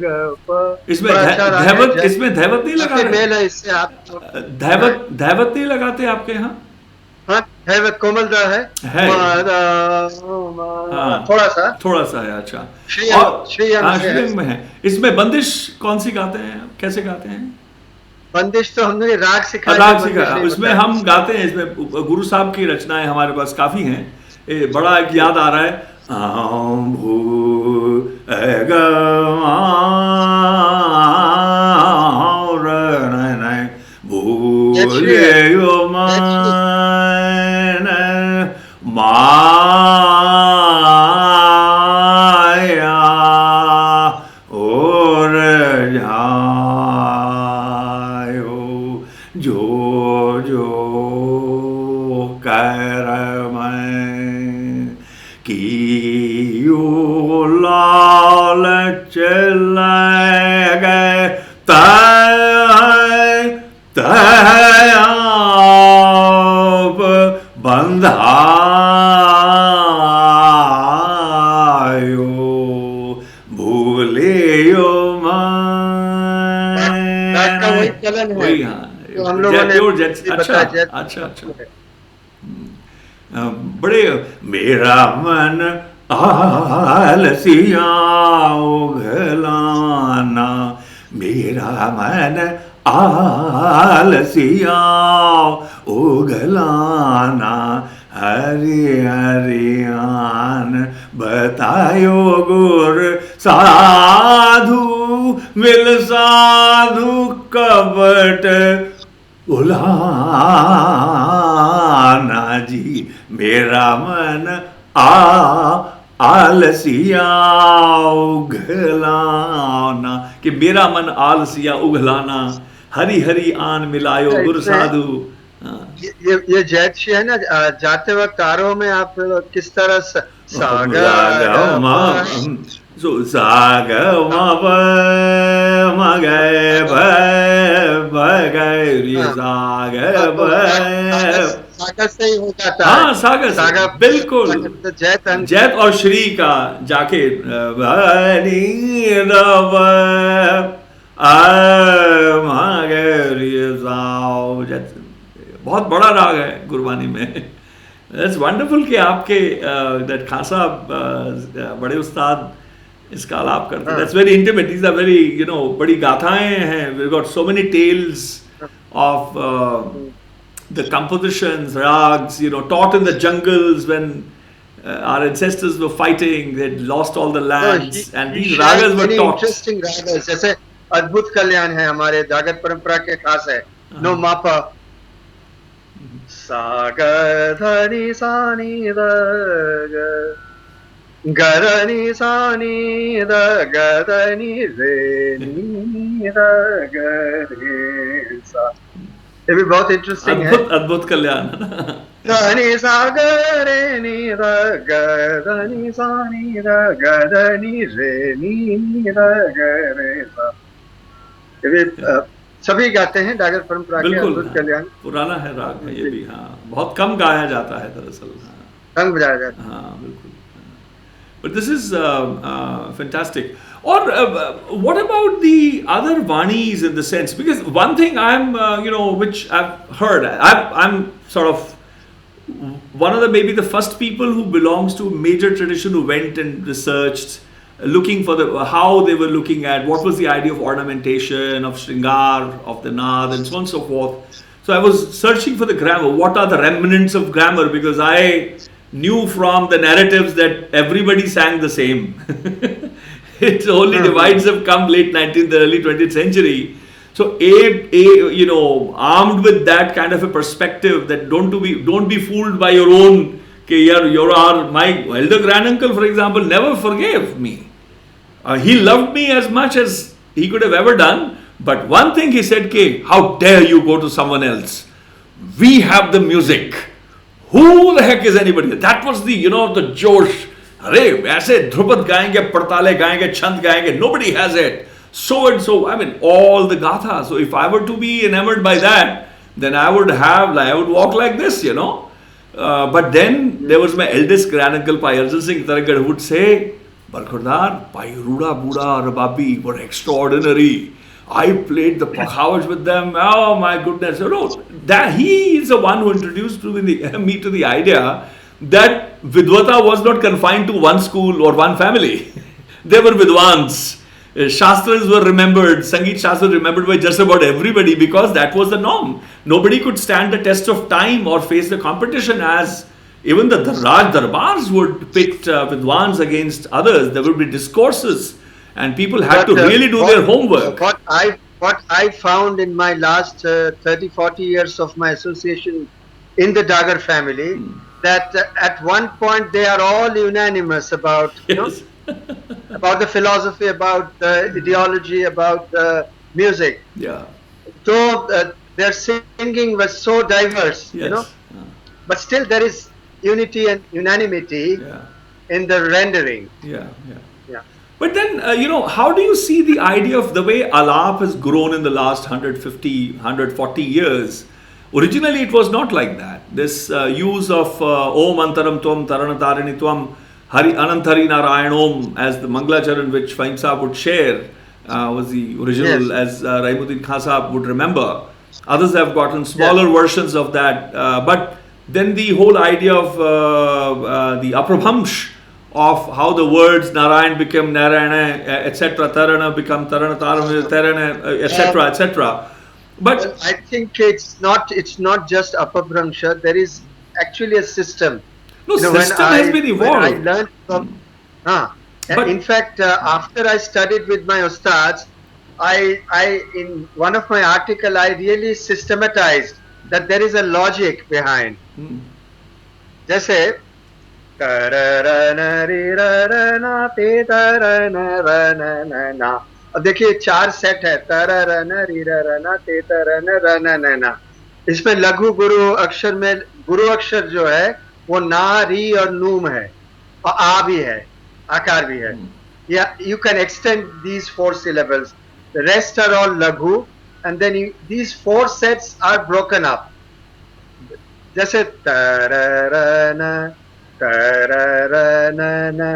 ग प। इसमें धैवत नहीं लगाते? मेल है इससे आप धैवत नहीं लगाते आपके यहाँ? हाँ, धैवत कोमलता है। थोड़ा सा है। अच्छा, श्रीअंग में है। इसमें बंदिश कौन सी गाते हैं, कैसे गाते हैं? बंदिश तो हमने राग सिखा। उसमें हम गाते हैं, इसमें गुरु साहब की रचनाएं हमारे पास काफी हैं। बड़ा एक याद आ रहा है, माया और जायो जो जो कर मैं कि लालच लगे तब बंधायो भूलियो वही। तो हम लोगों ने अच्छा बड़े मेरा मन आलसिया उघलाना, मेरा मन आलसिया उघलाना, हरि हरियान बतायो गुर साधु मिल साधु कपट उलाना जी। मेरा मन आलसिया उघलाना, कि मेरा मन आलसिया उघलाना, हरि हरि आन मिलायो गुरु साधु। ये जैत श्री है ना, जाते वक्त तारों में आप किस तरह सागर से ही हो जाता है। हाँ, सागर बिल्कुल। जैत और श्री का जाके बहुत बड़ा राग है गुरबानी में। इट्स वंडरफुल कि आपके दैट खासा बड़े उस्ताद इसका आलाप करते हैं। That's very intimate, these are very बड़ी गाथाएं हैं। We got so many tales of the compositions, rags, taught in the jungles when our ancestors were fighting, they'd lost all the lands, and these ragas were taught. Interesting ragas, जैसे अद्भुत कल्याण है हमारे दागर परंपरा के खास है। नो मापा सा ग ध नि सा नि ध ग ध नि सा नि ध ग ध नि रे नि ध ग रे सा। ये भी बहुत इंटरेस्टिंग है। अद्भुत कल्याण। धनी सा ग रे नि ध ग धनी सा नि ध ग धनी रे नि ध ग रे सा। ये भी सभी गाते हैं दागर परंपरा के अद्भुत कल्याण। पुराना है राग है ये भी। हाँ, बहुत कम गाया जाता है दरअसल। कम बजाया जाता है। हाँ बिल्कुल। But this is fantastic. Or what about the other Vanis in the sense? Because one thing which I've heard, I'm sort of one of the maybe the first people who belongs to a major tradition who went and researched, looking for how they were looking at what was the idea of ornamentation, of Shringar, of the Naad, and so on and so forth. So I was searching for the grammar. What are the remnants of grammar? Because I knew from the narratives that everybody sang the same. It only divides have come late 19th, early 20th century. So armed with that kind of a perspective, that don't be fooled by your own. My elder granduncle, for example, never forgave me. He loved me as much as he could have ever done. But one thing he said, how dare you go to someone else? We have the music. Who the heck is anybody? That was the Josh. Arey, ऐसे ध्रुपद गाएंगे, पड़ताले गाएंगे, छंद गाएंगे. Nobody has it. So and so, I mean, all the gatha. So if I were to be enamored by that, then I would walk like this, But then there was my eldest granduncle, Bhai Arjan Singh Taragar, who would say, Barkhurdar, Bhai Ruda, Buda, Rababi were extraordinary. I played the pakhavas with them. Oh my goodness. That he is the one who introduced me to the idea that Vidvata was not confined to one school or one family. They were Vidwans. Shastras were remembered, Sangeet Shastras remembered by just about everybody because that was the norm. Nobody could stand the test of time or face the competition, as even the Raj Darbars would pit Vidwans against others. There would be discourses and people had to really do their homework. What I found in my last 30-40 years of my association in the Dagar family, that at one point they are all unanimous about about the philosophy, about the ideology, about the music. Yeah. So their singing was so diverse, but still there is unity and unanimity in the rendering. Yeah. But then, how do you see the idea of the way Alap has grown in the last 150, 140 years? Originally, it was not like that. This use of Om Antaram Tvam Taranatarini Tvam Hari Anantari Narayan Om as the Manglacharan, which Fahim Saab would share, was the original, as Raimuddin Khan Saab would remember. Others have gotten smaller versions of that. But then the whole idea of the Aprabhamsh, of how the words Narayan became Narayana, etc., Tarana become Tarana, Tarana, etc., etc. But I think it's not just Apabhramsha. There is actually a system. No, system has been evolved. I learned from, in fact, after I studied with my Ustads, I in one of my articles, I really systematized that there is a logic behind. Jaise, अब देखिए 4 set है, तररना रीरना तेतरना रनना. इसमें लघु गुरु अक्षर में गुरु अक्षर जो है वो ना, री और नूम है और आ भी है, आकार भी है. You can extend these 4 syllables. The rest are all laghu, and then these 4 sets are broken up. जैसे तररना तररना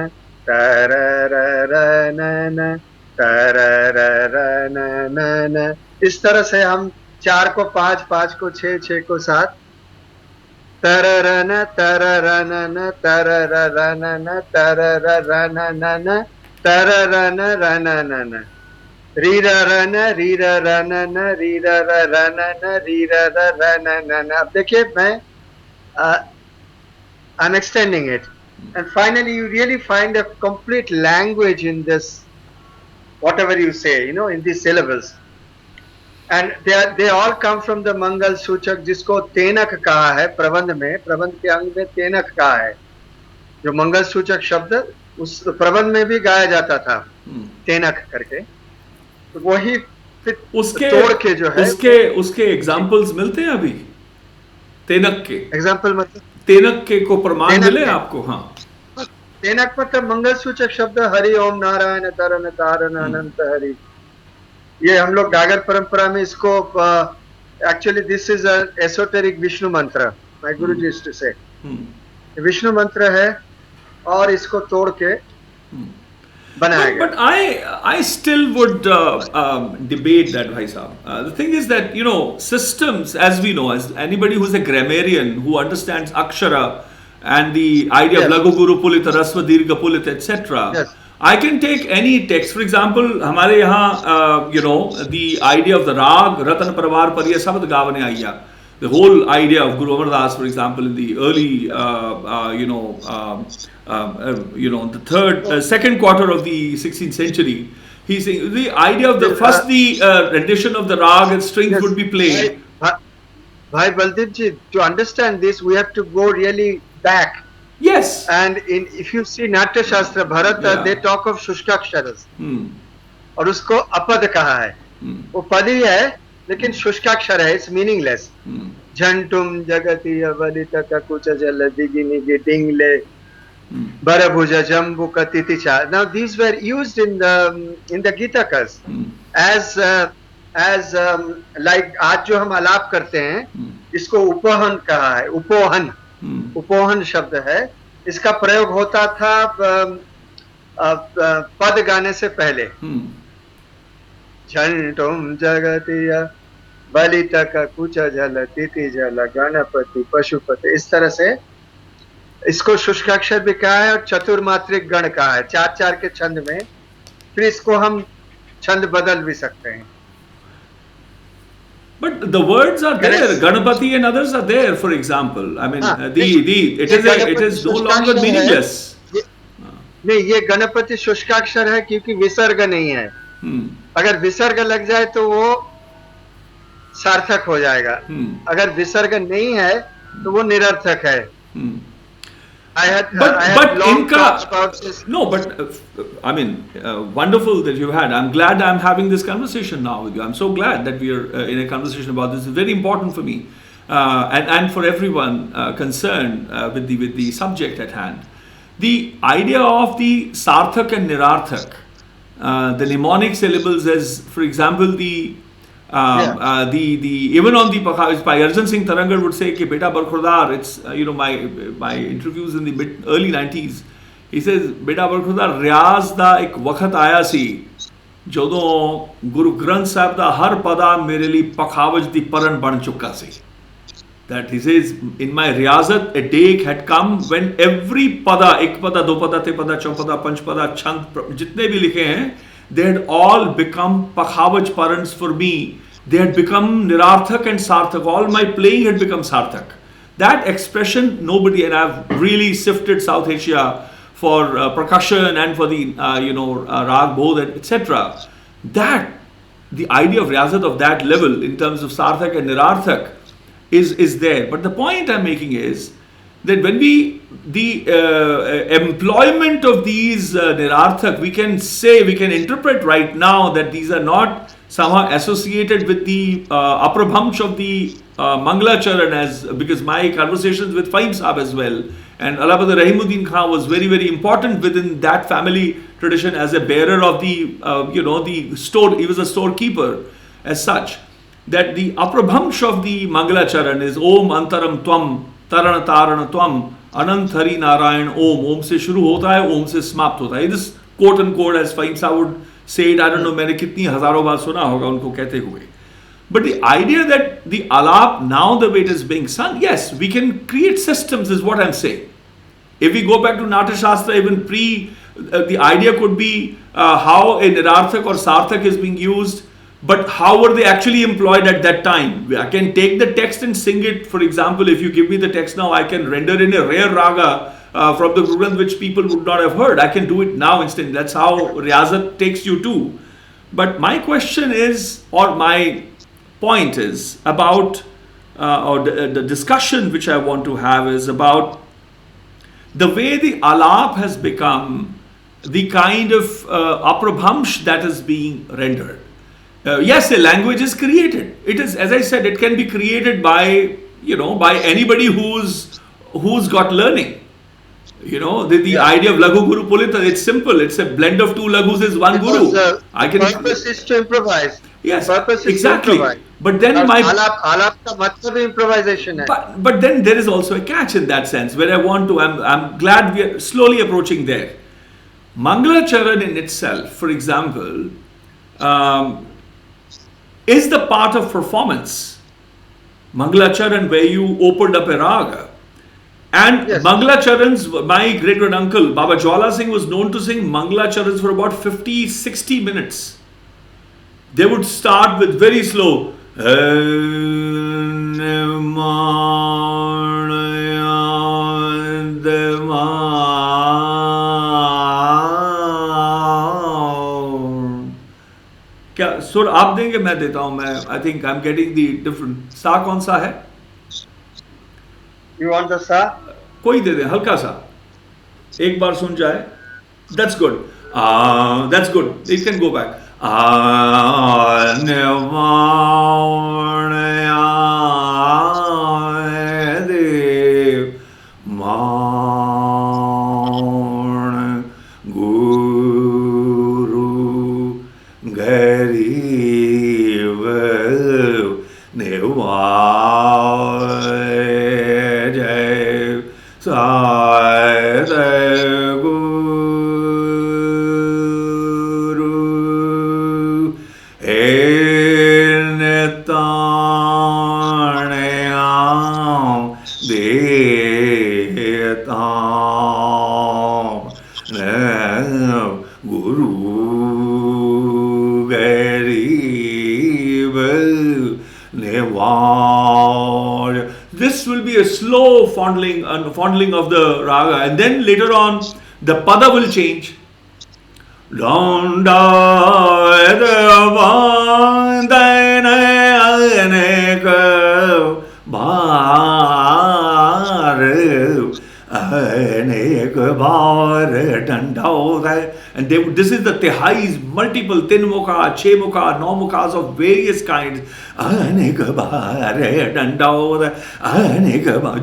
तररना तररना. इस तरह से हम 4 को 5, 5 को 6, 6 को 7. तररना तररना तररना तररना तररना रनना. रीरना रीरना रीरना रीरना. अब देखिए मैं I'm extending it, and finally you really find a complete language in this, whatever you say, in these syllables, and they all come from the Mangal Suchak, जिसको तेनक कहा है प्रबंध में. प्रबंध के अंग में तेनक कहा है. जो मंगल सूचक शब्द उस प्रबंध में भी गाया जाता था तेनक करके. तो वही उसके तोड़ के जो है उसके एग्जाम्पल्स मिलते हैं अभी तेनक के. एग्जाम्पल मतलब तेनक के को प्रमाण मिले आपको? हाँ, तेनक मतलब मंगल सूचक शब्द हरि ओम नारायण तरन तारन अनंत हरि. ये हम लोग डागर परंपरा में इसको actually this is a esoteric Vishnu मंत्र. माय गुरुजी यूज्ड टू से विष्णु मंत्र है, और इसको तोड़ के बनाया गया. But I still would debate that, Bhai Sahab. The thing is that, systems, as we know, as anybody who's a grammarian who understands Akshara and the idea of Yes. Lagu Guru Pulita, Rasva Dirgha Pulita, etc. Yes. I can take any text. For example, हमारे यहाँ, the idea of the Rag, Ratan Paravar Pariya Sabad Gavane Ayya. The whole idea of Guru Amar Das, for example, in the early, second quarter of the 16th century, he's saying the idea of the rendition of the Rag and strings Yes. would be played. Bhai Baldeep ji, to understand this, we have to go really back. Yes. And if you see Natya Shastra, Bharata, Yeah. they talk of Shushkaksharas. और उसको अपद कहा है. वो पद ही है, लेकिन शुष्काक्षर है, it's meaningless. झंटुम जगति अवलित ककुच जल दिगिनि डिंगले बरभुज जम्बु कतितिचा. Now these were used in the Gitakas as like आज जो हम आलाप करते हैं, इसको उपोहन कहा है. उपोहन शब्द है. इसका प्रयोग होता था पद गाने से पहले. झंटुम जगतिया बलित कुच जल तिथि जल गणपति पशुपति, इस तरह से इसको शुष्काक्षर भी कहा है और चतुर्मात्रिक गण कहा है. 4-4 के छंद में. फिर इसको हम छंद बदल भी सकते हैं. But the words are there. Yes. Ganapati and others are there. For example, I mean, it is no longer शुष्काक्षर है. meaningless. नहीं, ये गणपति शुष्काक्षर है क्योंकि विसर्ग नहीं है. अगर विसर्ग लग जाए तो वो सार्थक हो जाएगा. अगर विसर्ग नहीं है तो वो निरर्थक है. I had long thoughts about this. No, but I mean, wonderful that you had. I'm glad I'm having this conversation now with you. I'm so glad that we are in a conversation about this. It's very important for me and for everyone concerned with the subject at hand. The idea of the sarthak and nirarthak, the mnemonic syllables, as for example the even on the by Arjan Singh Tarangar would say कि बेटा बरखुरदार, it's my interviews in the early 90s, he says बेटा बरखुरदार रियाज दा एक वक्त आया सी ਜਦੋਂ ਗੁਰੂ ਗ੍ਰੰਥ ਸਾਹਿਬ ਦਾ ਹਰ ਪਦਾ ਮੇਰੇ ਲਈ ਪਖਾਵਜ ਦੀ ਪਰਨ ਬਣ ਚੁੱਕਾ ਸੀ. That he says, in my riyazat, a day had come when every pada, ek pada, do pada, te pada, chaupada, panch pada, chand, jitne bhi likhe hain, they had all become pakhavaj parans for me. They had become nirarthak and sarthak. All my playing had become sarthak. That expression, nobody, and I've really sifted South Asia for percussion and for the, rag, bodh, etc. That, the idea of riyazat of that level in terms of sarthak and nirarthak is there. But the point I'm making is that when the employment of these nirarthak, we can interpret right now that these are not somehow associated with the aprabhamsh of the Mangalacharan, because my conversations with Fahim Saab as well, and Allahabad Rahimuddin Khan was very, very important within that family tradition as a bearer of the, the store. He was a storekeeper as such. That the aprabhamsh of the Mangalacharan is Om Antaram Tvam Tarana Tarana Tvam Anant Hari Narayan Om. Om se shuru hota hai, Om se smapt hota hai. This quote unquote, as Fahim Saab would say it, I don't know, मैंने कितनी हजारों बार सुना होगा उनको कहते हुए. But the idea that the alap, now the way it is being sung, yes, we can create systems is what I'm saying. If we go back to Natya Shastra, even the idea could be how a nirarthak or sarthak is being used. But how were they actually employed at that time? I can take the text and sing it. For example, if you give me the text now, I can render in a rare raga from the Guru Granth which people would not have heard. I can do it now instantly. That's how Riyazat takes you to. But my question is, or my point is about, or the discussion which I want to have is about the way the alap has become the kind of aprabhamsh that is being rendered. Yes, a language is created. It is, as I said, it can be created by, by anybody who's got learning. The idea of Lagu Guru Pulita, it's simple. It's a blend of two Lagus is one Guru. Purpose is to improvise. Yes, purpose is exactly. To improvise. But then alap ka matlab improvisation hai. But then there is also a catch in that sense where I'm glad we are slowly approaching there. Mangalacharan in itself, for example, is the part of performance. Mangalacharan, where you opened up a raga. And Yes. Mangalacharans, my great grand uncle, Baba Jwala Singh, was known to sing Mangalacharans for about 50, 60 minutes. They would start with very slow. क्या सुर आप देंगे मैं देता हूं मैं आई think I am getting the different सा कौन सा है You want the sa? कोई दे दे हल्का सा एक बार सुन जाए that's good that's good it can go back This will be a slow fondling of the raga, and then later on the pada will change. And this is the tehais, multiple tinmukha, chemukha, nomukhas of various kinds.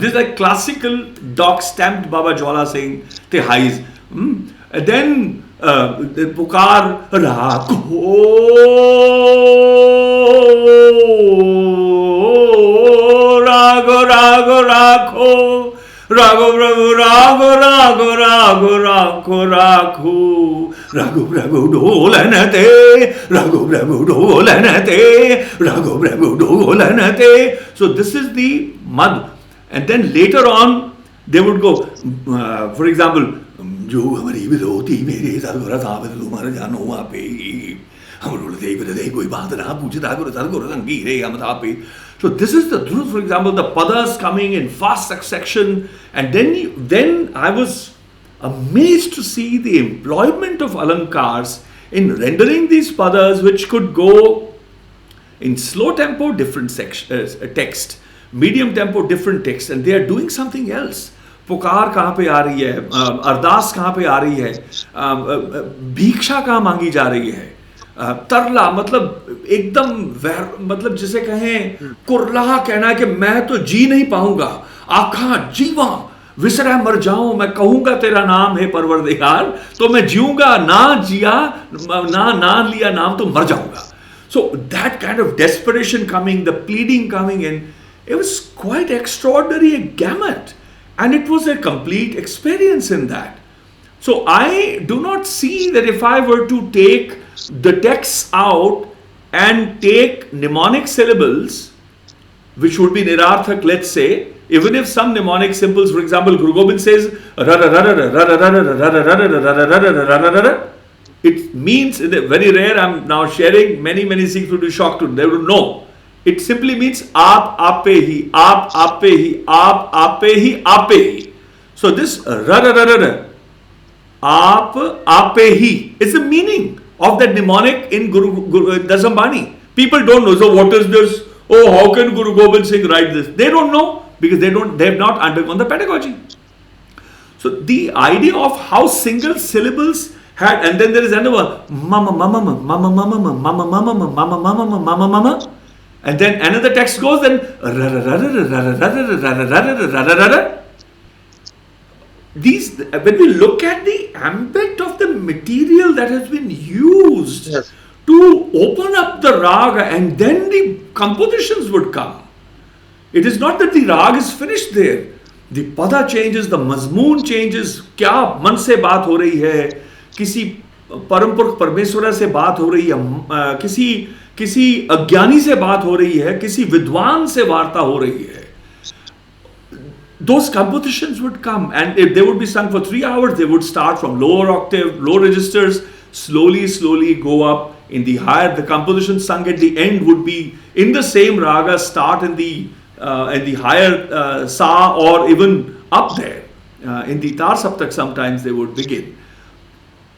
This is like classical doc stamped Baba Jwala Singh tehais. And then the pukar rakho rago rago rakho rago rago rago rago rago rago rago rago dolanate rago rago dolanate rago rago dolanate. So this is the mad. And then later on they would go, for example, जो हमारी विरोधी मेरे सदगुरु साहब तुम्हारे जानो वहाँ पे हम लोग दे कोई बात ना पूछता करो सदगुरु संगीरे हम तापे. So this is the truth. For example, the padas coming in fast succession, and then I was amazed to see the employment of alankars in rendering these padas, which could go in slow tempo different text, medium tempo different text, and they are doing something else. पुकार कहाँ पे आ रही है, अरदास कहाँ पे आ रही है, भिक्षा कहाँ मांगी जा रही है, तरला मतलब एकदम मतलब जिसे कहें कुरला कहना है कि मैं तो जी नहीं पाऊंगा, आखा जीवा विसरा मर जाऊं, मैं कहूंगा तेरा नाम है परवरदिगार, तो मैं जीऊंगा, ना जिया ना लिया नाम तो मर जाऊंगा. So that kind of desperation coming, the pleading coming in, it was quite extraordinary, a gamut. And it was a complete experience in that. So I do not see that if I were to take the texts out and take mnemonic syllables, which would be nirarthak, let's say, even if some mnemonic symbols, for example, Guru Gobind says, it means, very rare, I'm now sharing, many Sikhs will be shocked to, they would know. It simply means aap ape hi, aap ape hi, aap ape hi, ape hi. So this aap ape hi is the meaning of that mnemonic in Guru Dasambani. People don't know. So what is this? Oh, how can Guru Gobind Singh write this? They don't know because they have not undergone the pedagogy. So the idea of how single syllables had, and then there is another mama mama mama mama mama mama mama mama mama mama mama. And then another text goes, then these, when we look at the ambit of the material that has been used Yes. to open up the raga, and then the compositions would come. It is not that the rag is finished there. The pada changes, the mazmoon changes, क्या मन से बात हो रही है, किसी परम पुरुष परमेश्वर से बात हो रही है, किसी अज्ञानी से बात हो रही है, किसी विद्वान से वार्ता हो रही है, those compositions would come, and if they would be sung for 3 hours, they would start from lower octave, low registers, slowly go up in the higher. The composition sung at the end would be in the same raga, start in the higher sa, or even up there in the tar saptak. Sometimes they would begin.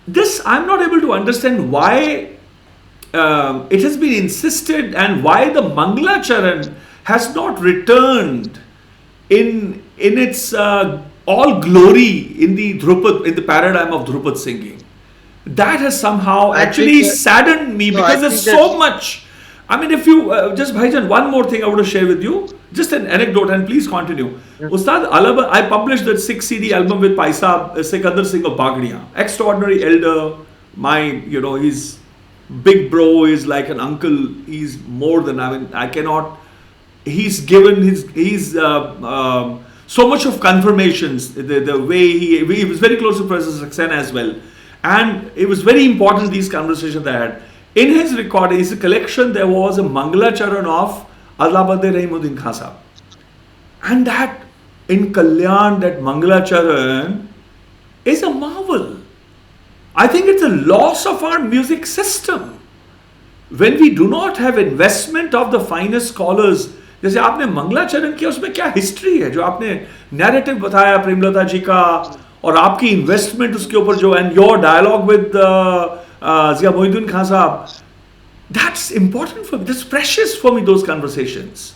This I'm not able to understand why it has been insisted, and why the Mangalacharan has not returned in its all glory in the paradigm of Dhrupad singing. That has somehow actually saddened me, because there's so much. I mean, if you just Bhaijan, one more thing I want to share with you, just an anecdote, and please continue. Ustad, I published that 6 CD album with Paisa Sikandar Singh of Bagdiya, extraordinary elder. He's big bro, is like an uncle. He's more than, I cannot. He's given so much of confirmations. The way he was very close to Professor Saxena as well, and it was very important, these conversations I had. In his recording, his collection, there was a Mangalacharan of Allah Bade Rahimuddin Khan Sahab, and that in Kalyan, that Mangalacharan is a marvel. I think it's a loss of our music system when we do not have investment of the finest scholars. जैसे आपने मंगलाचरण किया, उसमें क्या history है, जो आपने narrative बताया प्रेमलता जी का, और आपकी इन्वेस्टमेंट उसके ऊपर जो, एंड योर डायलॉग विद जिया मोहिउद्दीन खान साहब, that's important for me, that's precious for me, those conversations.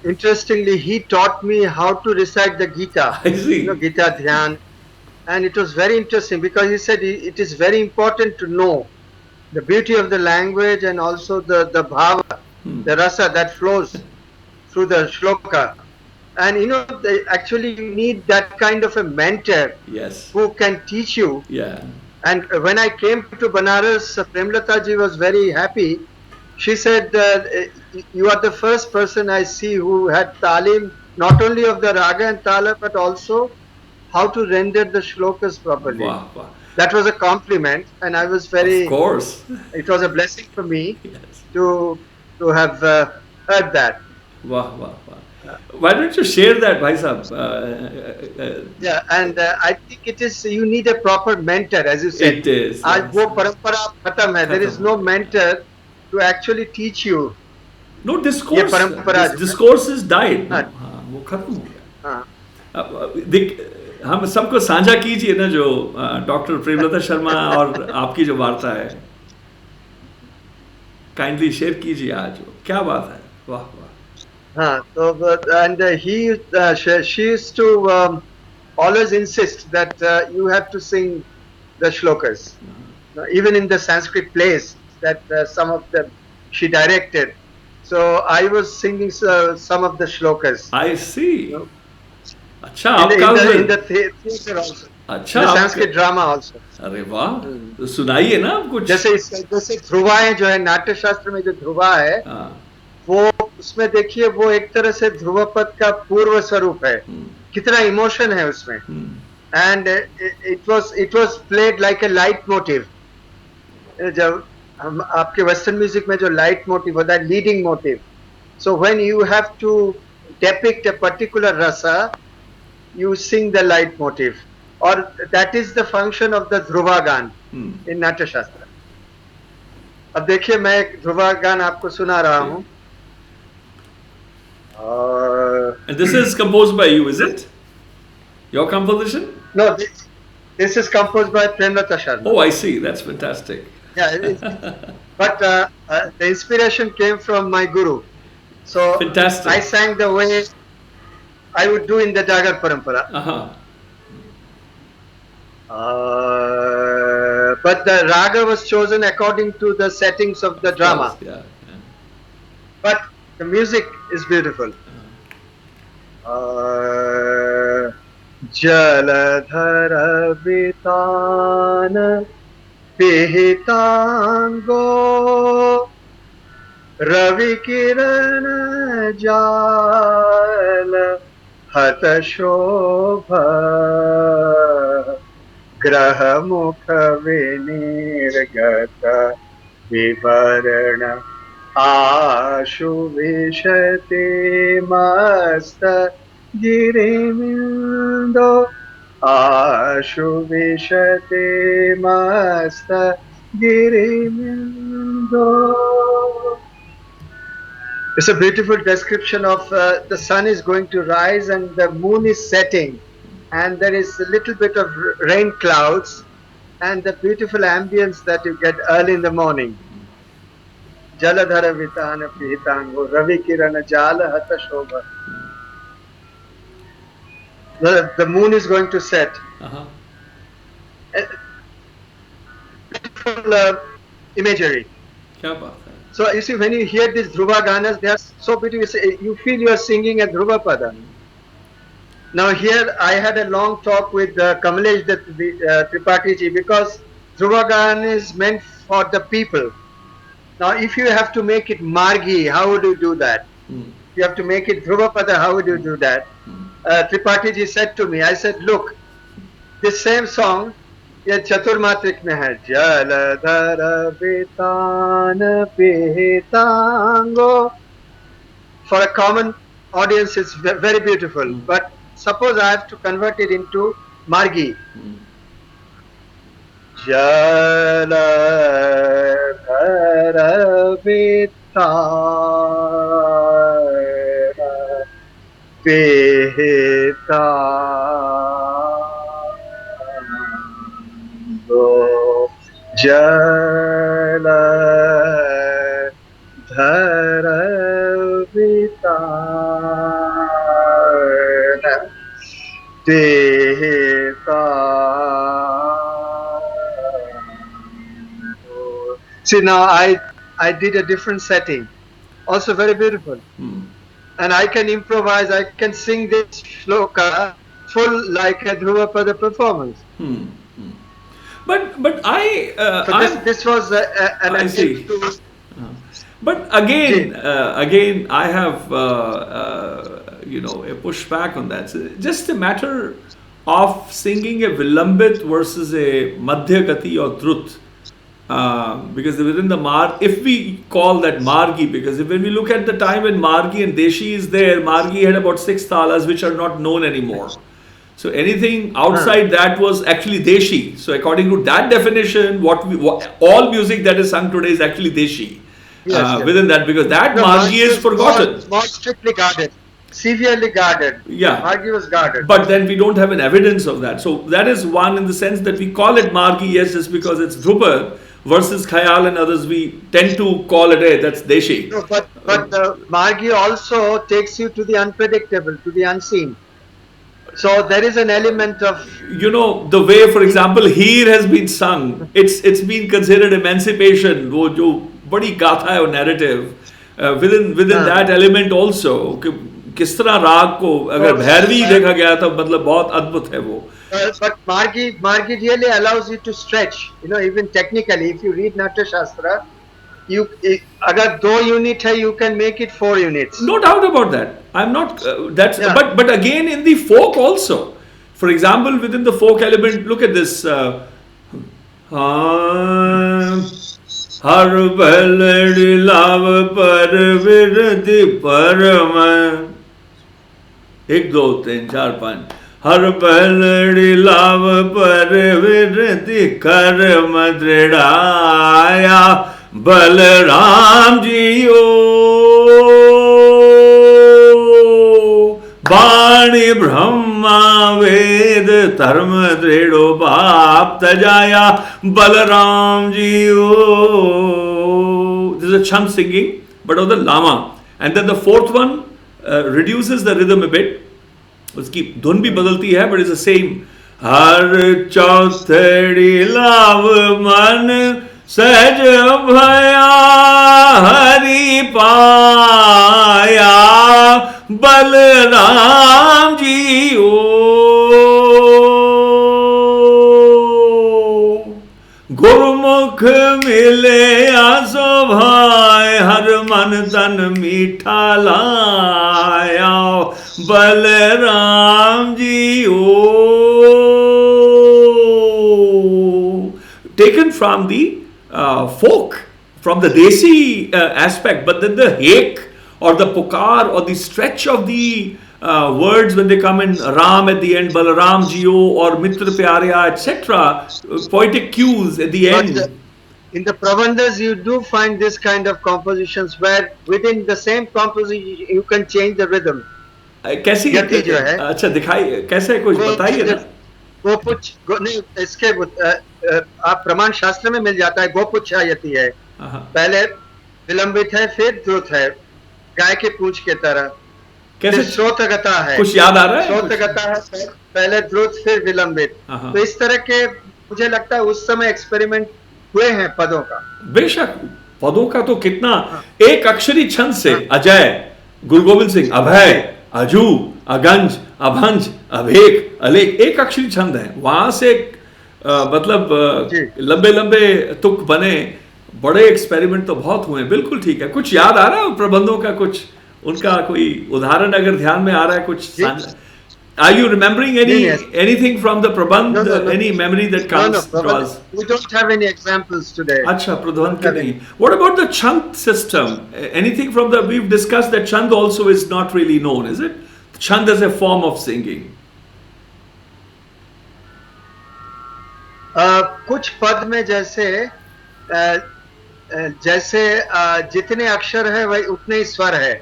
Interestingly, he taught me how to recite the Gita. I see. Gita Dhyan, and it was very interesting, because he said it is very important to know the beauty of the language, and also the bhava, the rasa that flows through the shloka. And actually you need that kind of a mentor, yes, who can teach you. Yeah. And when I came to Banaras, Prem Lata ji was very happy. She said, you are the first person I see who had talim, not only of the raga and tala, but also how to render the shlokas properly. Wow, wow. That was a compliment, and I was very, of course, it was a blessing for me, yes, to have heard that. Wow, wow, wow. Why don't you share that, Bhai Sahab? Yeah, and I think it is, you need a proper mentor, as you said. It is. Aaj wo parampara khatam hai. There is no mentor to actually teach you. No discourse. This discourse is died. वो खत्म हो गया. हम सबको साझा कीजिए ना, जो डॉक्टर प्रेमलता शर्मा और आपकी जो वार्ता है, काइंडली शेयर कीजिए आज. क्या बात है, वाह वाह. So and she used to always insist that you have to sing the shlokas, even in the Sanskrit plays that some of them she directed. So I was singing some of the shlokas. I see. अच्छा, in the theater also. अच्छा, in the Sanskrit drama also. अरे वाह, तो सुनाइए ना आप कुछ. जैसे ध्रुवाएं जो है, नाट्य शास्त्र में जो ध्रुवा है, वो उसमें देखिए, वो एक तरह से ध्रुवपद का पूर्व स्वरूप है. कितना इमोशन है उसमें. And it was played like a light motive. जब हम आपके वेस्टर्न म्यूजिक में जो लाइट मोटिव होता है, leading motive, so when you have to depict a particular rasa, you sing the light motive, or that is the function of the Dhruvagan in Natya Shastra. अब देखिए, मैं एक ध्रुवागान आपको सुना रहा हूँ. And this is composed by you, is it? Your composition? No, this is composed by Prem Lata Sharma. Oh, I see. That's fantastic. Yeah, but the inspiration came from my guru. So fantastic. I sang the way I would do in the Dagar Parampara. But the raga was chosen according to the settings of the drama. Yeah. But the music is beautiful. Jaladhara Vitana Pihitango Ravi Kirana Jala Hata Shobha graha mukha vinirgata vivarana ashu vishate masta girimindo ashu vishate masta girimindo. It's a beautiful description of the sun is going to rise and the moon is setting, and there is a little bit of rain clouds and the beautiful ambience that you get early in the morning. Jaladhara vitana pihitango ravi kirana jala hata shobha. The moon is going to set. Beautiful imagery. Kya baat hai? So you see, when you hear these Dhruva Ganas, they are so beautiful. You feel you are singing a Dhruvapada. Now here I had a long talk with Kamalesh Tripathi ji, because Dhruva Gana is meant for the people. Now if you have to make it Margi, how would you do that? You have to make it Dhruvapada, how would you do that? Tripathi ji said to me, I said, look, this same song, ये चतुर्मात्रिक में है जलधर वितान पिहितांगो. For a common audience it's very beautiful, but suppose I have to convert it into Margi. Jaladhar vitāna pihitāngo Jaladhar vitāna pihitāngo. See, now I did a different setting, also very beautiful. And I can improvise, I can sing this shloka full like a Dhruvapada performance. But I So this was an I see. attempt to... But again, I have a pushback on that. So just a matter of singing a Vilambit versus a Madhya Gati or Drut. Because within the if we call that Margi, because when we look at the time when Margi and Deshi is there, Margi had about 6 talas which are not known anymore. So anything outside that was actually Deshi. So according to that definition, all music that is sung today is actually Deshi. Yes. Within that, because that Margi is forgotten. More strictly guarded, severely guarded. Yeah. Margi was guarded. But then we don't have an evidence of that. So that is one in the sense that we call it Margi, yes, just because it's Dhrupad, versus Khayal and others, we tend to call it, hey, that's Deshi. No, but the Margi also takes you to the unpredictable, to the unseen. So there is an element of... the way, for example, Heer has been sung, it's been considered emancipation, wo jo badi gatha hai or narrative. Within that element also, किस तरह राग को अगर भैरवी देखा गया तो मतलब बहुत अद्भुत है वो. But Margi really allows you to stretch, even technically. If you read Natya Shastra, agar 2 unit hai, you can make it 4 units. No doubt about that. I'm not, but again in the folk also. For example, within the folk element, look at this. Har baladi lav par virati parama. 1 2 3 4 5. हर पहलड़ी लाभ पर विरति कर्म दृढ़ाया बलराम जियो वाणी ब्रह्मा वेद धर्म दृढ़ो बाप तजाया बलराम जियो. This is a chant singing, but of the lama. And then the 4th one reduces the rhythm a bit. उसकी धुन भी बदलती है, but it's the same. हर चौथड़ी लाभ मन सहज भया हरि पाया बलराम जी ओ गुरुमुख मिले आसो भाई हर मन तन मीठा लाया बलराम जी ओ. taken from the folk, from the desi aspect, but then the hek or the pukar or the stretch of the words when they come in Ram at the end, Balaram Jio or Mitra Pyarya, etc., poetic cues at the end. In the Prabandhas, you do find this kind of compositions where within the same composition you can change the rhythm. कैसी यति जो है, अच्छा दिखाइए, कैसे कुछ बताइए ना. गोपुच नहीं, इसके आप प्रमाण शास्त्र में मिल जाता है. गोपुच्छा यति है, पहले विलंबित है, फिर द्रुत है, गाय के पूंछ के तरह. कैसे श्रोतगता है, कुछ याद आ रहा है? श्रोतगता है, पहले द्रुत फिर विलंबित. तो इस तरह के मुझे लगता है उस समय एक्सपेरिमेंट हुए हैं पदों का. बेशक पदों का तो कितना, एक अक्षरी छंद से अजय, गुरु गोविंद सिंह, अभय, अजू, अगंज, अभंज, अभेक, अलेख, एक अक्षरी छंद है. वहां से मतलब लंबे लंबे तुक बने. बड़े एक्सपेरिमेंट तो बहुत हुए. बिल्कुल ठीक है. कुछ याद आ रहा है प्रबंधों का, कुछ उनका कोई उदाहरण अगर ध्यान में आ रहा है कुछ? Are you remembering anything from the Prabandh? No. Any memory that comes? We don't have any examples today. अच्छा, प्रबंध के नहीं. What about the chant system? Anything from the, we've discussed that chant also is not really known, is it? Chant as a form of singing. कुछ पद में जैसे जितने अक्षर है वही उतने ही स्वर है.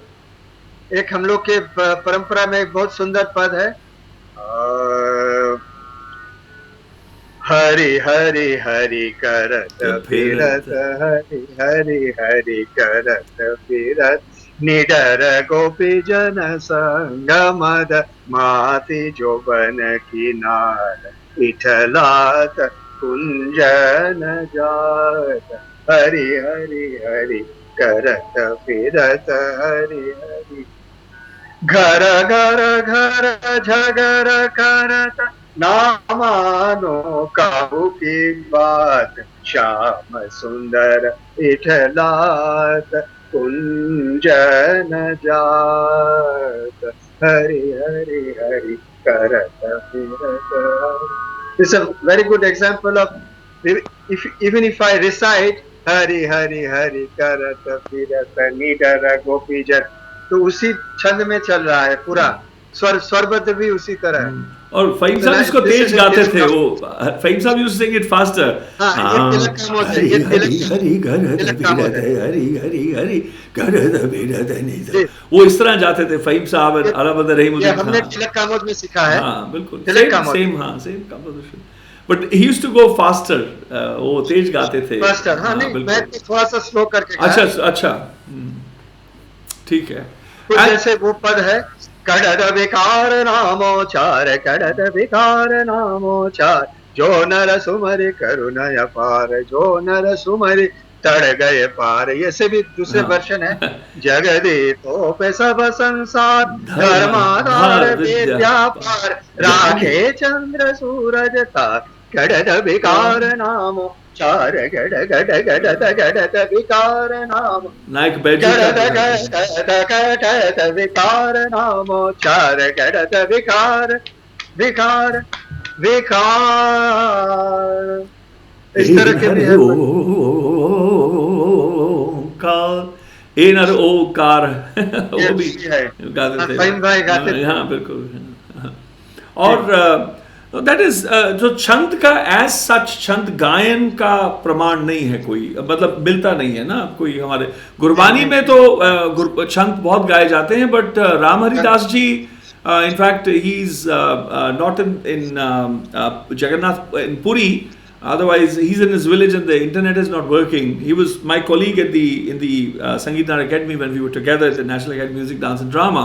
एक हम लोग के परंपरा में एक बहुत सुंदर पद है, हरि हरि हरि करत फिरत, हरि हरि हरि करत फिरत, निडर गोपी जन संग मद माति जोबन किनार, विठलात कुंजन जात, हरि हरि हरि करत फिरत, हरि हरि घर घर घर झगर करत, ना मानो काहू की बात, श्याम सुंदर विठलात कुंजन जात, हरि हरि हरि करत फिरत. This is a very good example of, even if I recite Hari Hari Hari करत फिरत, निडर गोपी जन, तो उसी छंद में चल रहा है पूरा. स्वरबद्ध भी उसी तरह है. और फहीम साहब इसको तेज गाते थे. वो Faheem sahab used to sing it faster. Hari Hari Hari करत फिरत, हरि हरि हरि करत फिरत, वो इस तरह जाते थे फहीम साहब. अलाबद रहीम, हमने तिलक कामोद में सीखा है. हाँ बिल्कुल same composition. But he used to go faster. वो तेज गाते थे. Faster, हाँ नहीं, मैं थोड़ा सा स्लो करके. अच्छा ठीक है. तो जैसे वो पद है, कड़द विकार नामोचार, कड़द विकार नामोचार, जो नर सुमरि करुणय पार, जो नर सुमरि तड़ गए पार. ये से भी दूसरे वर्षन है. जगदीप सब संसार, धर्माधार विद्या पार, राखे चंद्र सूरज तार, गड़द विकार नामो चार, गड़ गड़ गड़द गड़द विकार नाम, नायक गड़द गड़द विकार नामो चार, गड़द विकार विकार विकार. इस तरह के भी नर ओकार वो भी गाते थे. फहीम भाई गाते थे. हाँ बिल्कुल. और दैट इज जो छंद का एज सच छंद गायन का प्रमाण नहीं है कोई, मतलब मिलता नहीं है ना कोई. हमारे गुरबानी में तो छंद बहुत गाए जाते हैं, but Ram Haridas ji in fact he is not in Jagannath in Puri. Otherwise, he's in his village and the internet is not working. He was my colleague at in the Sangeet Academy when we were together at the National Academy of Music, Dance and Drama.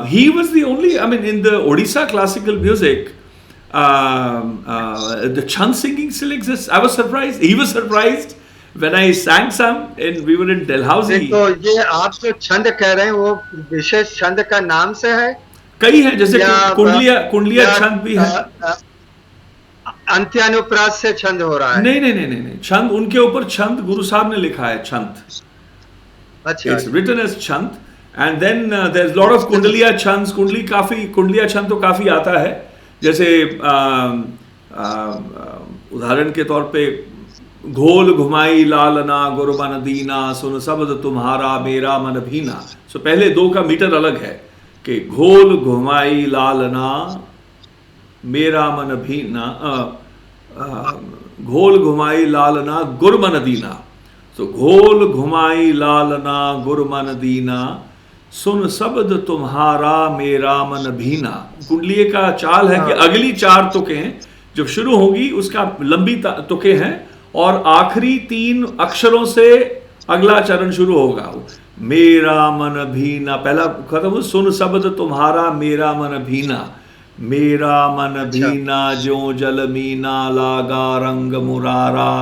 He was the only, I mean, in the Odisha classical music, the chant singing still exists. I was surprised. He was surprised when I sang some and we were in Dalhousie. तो ये आप जो छंद कह रहे हैं वो विशेष छंद का नाम से है? कई है, जैसे कुंडलिया छंद भी है. अंत्यानुप्रास से छंद हो रहा है? नहीं. छंद उनके ऊपर छंद गुरु साहब ने लिखा है. छंद, अच्छा, it's written as छंद. And then there's lot of कुंडलिया छंद. कुंडलिया छंद तो काफी आता है. जैसे उदाहरण के तौर पे घोल घुमाई लालना गुरबन दीना सुन शब्द तुम्हारा मेरा मन भीना। सो पहले दो का मीटर अलग है कि घोल घुमाई लालना मेरा मन भीना, घोल घुमाई लालना गुरमन दीना। तो घोल घुमाई लालना गुरमन दीना सुन शब्द तुम्हारा मेरा मन भीना। कुंडलीय का चाल है कि अगली 4 तुकें जब शुरू होगी उसका लंबी तुकें हैं और आखिरी 3 अक्षरों से अगला चरण शुरू होगा। मेरा मन भीना पहला खत्म हो, सुन शब्द तुम्हारा मेरा मन भीना, मेरा मन भीना ज्यों जल मीना लागा रंग मुरारा,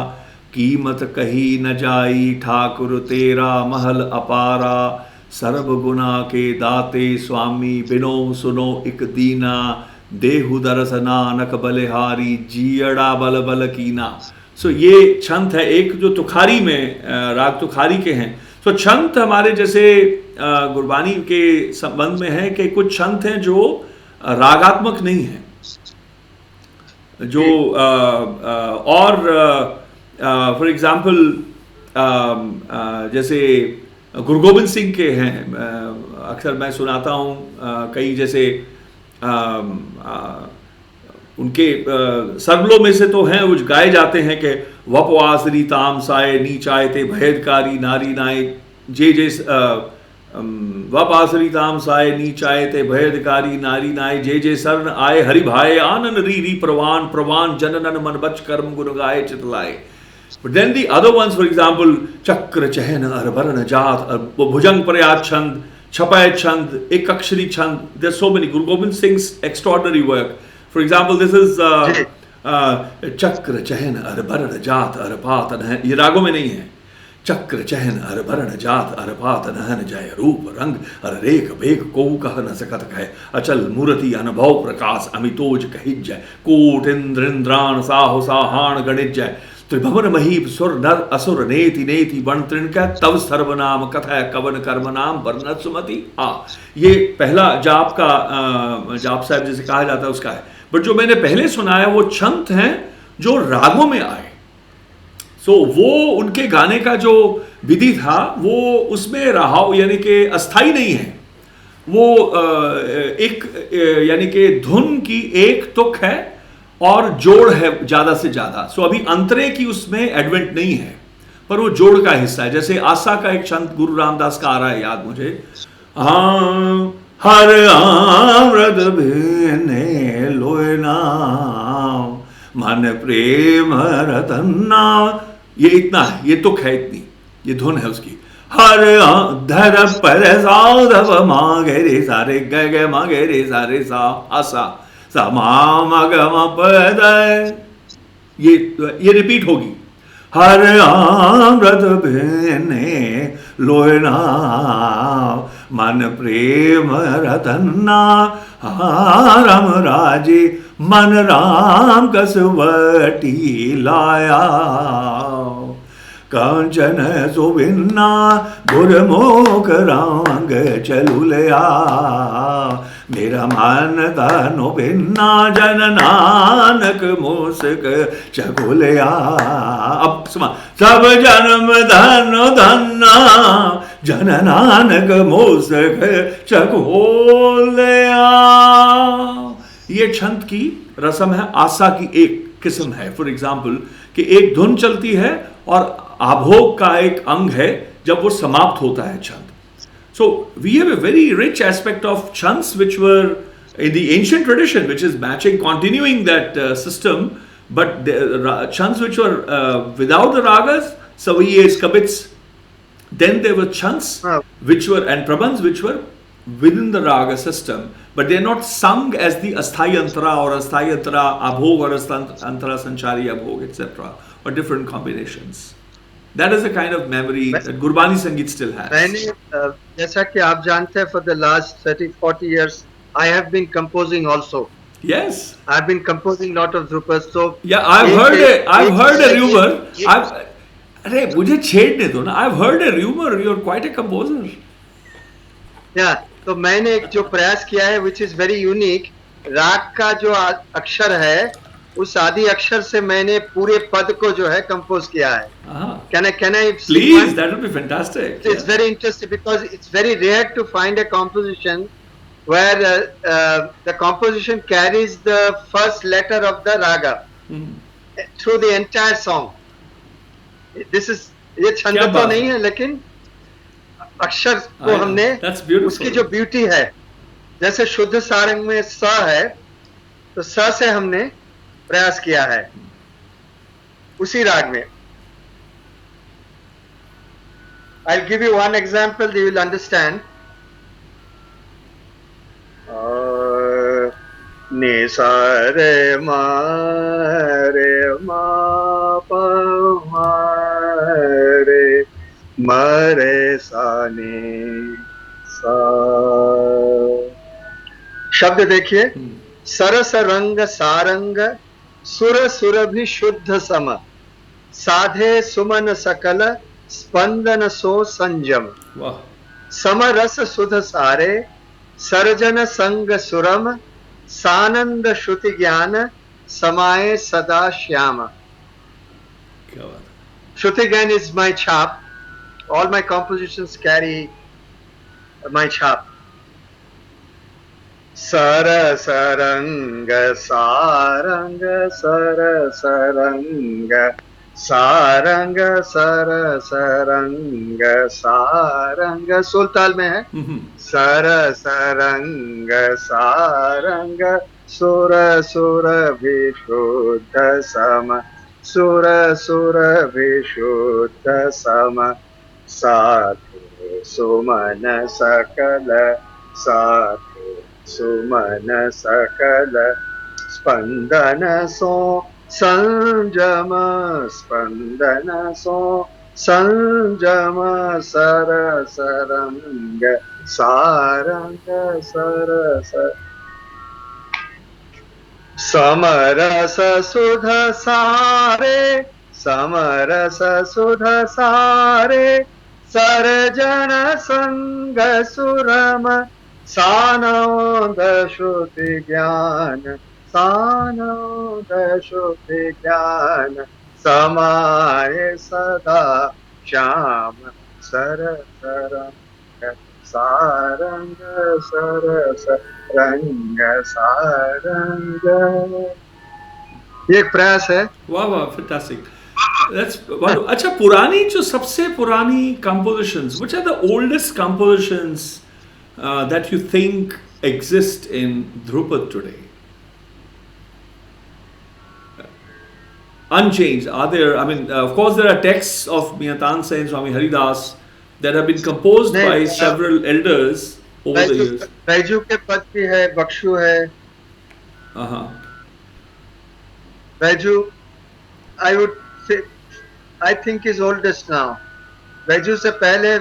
कीमत कही न जाई ठाकुर तेरा महल अपारा, सर्व गुना के दाते स्वामी बिनो सुनो एक दीना, देहु दरस नानक बलिहारी जियड़ा बल बल कीना। सो ये छंद है एक जो तुखारी में राग तुखारी के हैं। सो छंद हमारे जैसे गुरबानी के संबंध में है कि कुछ छंद हैं जो रागात्मक नहीं है, जो और फॉर एग्जाम्पल जैसे गुरु गोविंद सिंह के हैं, अक्सर मैं सुनाता हूँ कई जैसे उनके सरबलों में से तो हैं वो गाए जाते हैं कि वपवासरी ताम साए नीचाए ते भयदकारी नारी नाए जे जे वपासरी ताम साए नीचाए ते भयदकारी नारी नाए जे जे शरण आए हरि भाए आनन री री प्रवान प्रवान जननन मन बच कर्म गुण गाए चितलाए। But then the other ones, for example, चक्र चहन अरबरन जात, भुजंग प्रयात छंद, छपाय छंद, एक अक्षरी छंद. There's so many. Guru Gobind Singh's extraordinary work. For example, this is चक्र चहन अरबरन जात अरपात नहन. ये रागों में नहीं है. चक्र चहन अरबरन जात अरपात नहन जय रूप रंग अर रेख बेख को कह न सकत कह अचल मूर्ति अनुभव प्रकाश अमितोज कहिज जय कोट इंद्र इंद्राण साहो साहाण गणित जय त्रिभुवन महीप सुर नर असुर नेति नेति वन तृणक तव सर्वनाम कथा कवन कर्म नाम वर्णत सुमति. ये पहला जाप का जाप साहब जिसे कहा जाता है उसका है. बट जो मैंने पहले सुनाया वो छंद हैं जो रागों में आए. सो वो उनके गाने का जो विधि था वो उसमें रहा यानी कि अस्थाई नहीं है. वो एक यानी कि धुन की एक तुक है और जोड़ है ज्यादा से ज्यादा. सो अभी अंतरे की उसमें एडवेंट नहीं है पर वो जोड़ का हिस्सा है. जैसे आशा का एक छंद गुरु रामदास का आ रहा है याद मुझे. हर आम्रत भेने लोयना मन प्रेम रतना. ये इतना है, ये तुक है इतनी, ये धुन है उसकी. हर धर पर साधव मागे रे सारे ग ग मागे रे सारे सा आशा पद. ये रिपीट होगी. हर अमृत भेने लोयना मन प्रेम रतना राम राजे मन राम कसवटी लाया कंचन सुभिन्ना गुरमुख रांग चलुलया मेरा मन तनु भिन्ना जन नानक मुस्क चकुलया. अब सुना सब जन्म धन धन्ना जन नानक मुस्क चकुलया. ये छंद की रस्म है. आशा की एक किस्म है. फॉर एग्जाम्पल कि एक धुन चलती है और आभोग का एक अंग है जब वो समाप्त होता है छंद. So we have a very rich aspect of chants which were in the ancient tradition, which is matching, continuing that system. But the chants which were without the ragas, saviyes, kabits. Then there were chants which were and prabandhs which were within the raga system, but they are not sung as the asthai antara or asthai antara abhog or antara sanchari abhog, etc. or different combinations. That is the kind of memory that Gurbani Sangeet still has. मैंने जैसा कि आप जानते हैं for the last 30-40 years I have been composing also. Yes. I've been composing lot of Dhrupads. So yeah, I've heard a rumor. अरे मुझे छेड़ने दो ना. I've heard a rumor you're quite a composer. Yeah. तो मैंने एक जो प्रयास किया है which is very unique. राग का जो अक्षर है उस आदि अक्षर से मैंने पूरे पद को जो है कंपोज किया है. Can I Please, that would be fantastic. It's very interesting because it's very rare to find a composition where the composition carries the first letter of the raga through the entire song. This is ये छंद तो नहीं है लेकिन अक्षर को हमने उसकी जो ब्यूटी है, जैसे शुद्ध सारंग में स है तो स से हमने प्रयास किया है उसी राग में. I'll give you one example, you will understand. Ni sa re ma pa ma re sa ni sa. शब्द देखिए. सरस रंग सारंग सुर सुरभि शुद्ध सम साधे सुमन सकल स्पंदन सो संजम. समरस सुध सारे सर्जन संग सुरम सानंद श्रुति ज्ञान समाये सदा Shyam. Shruti Gyan is my chap. All my compositions carry my chap. Sara sarang sarang sara sarang sarang sara sarang sarang सोल ताल में है. सर सरंग सारंग सुर सुर विशुद्ध सम सुर सुर विशुद्ध सम साधु सुमन सकल साधु सुमन सकल स्पंदन सो संजम स्पंदन सो संजम सर सरंग सारंग सर सर समरस सुध सारे समरस सुध सारे सर्जन संग सुरम सानोद श्रुति ज्ञान सानोद श्रुति ज्ञान समाये सदा श्याम सर सरंग सारंग सर सरंग सारंग. ये एक प्रयास है. वाह वाह, फैंटास्टिक. That's अच्छा, पुरानी जो सबसे पुरानी compositions, which are the oldest compositions that you think exist in Dhrupad today? Unchanged, are there? I mean, of course, there are texts of Miyatan Sain Swami Haridas that have been composed by several elders over the years. Baiju के पद भी है, बख्शू है. Baiju, I would say, I think is oldest now. Baiju से पहले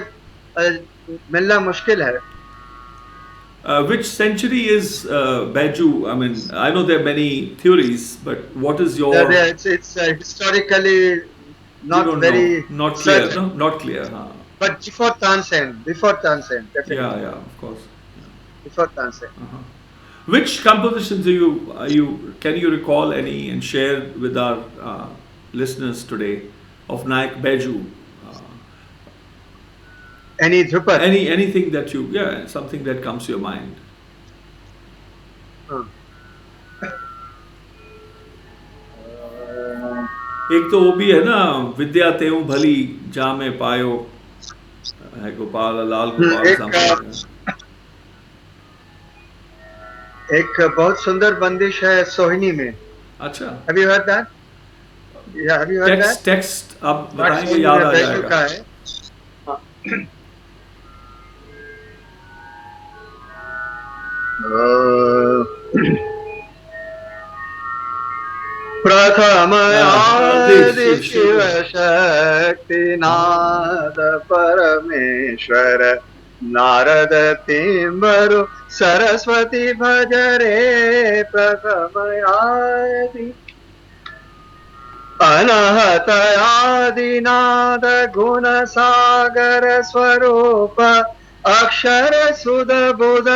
मिलना मुश्किल है. Which century is Baiju? I mean, I know there are many theories, but what is your? It's historically not very not clear. certain. No? Not clear. Huh? But before Tansen, definitely. Yeah, of course. Yeah. Before Tansen. Which compositions can you recall any and share with our listeners today of Nayak Baiju? Any Dhrupad? Anything that something that comes to your mind. एक तो वो भी है ना, विद्या तेऊ भली जा में पायो है गोपाल लाल गोपाल. एक बहुत सुंदर बंदिश है सोहिनी में. अच्छा. Have you heard that? Yeah, have you heard that? Text आप बताएंगे, याद आ जाएगा. प्रथम आदि शिव शक्ति नाद परमेश्वर नारद तिम्बरु सरस्वती भजरे. प्रथम आदि अनहत आदिनाद गुण सागर स्वरूप अक्षर सुध बुध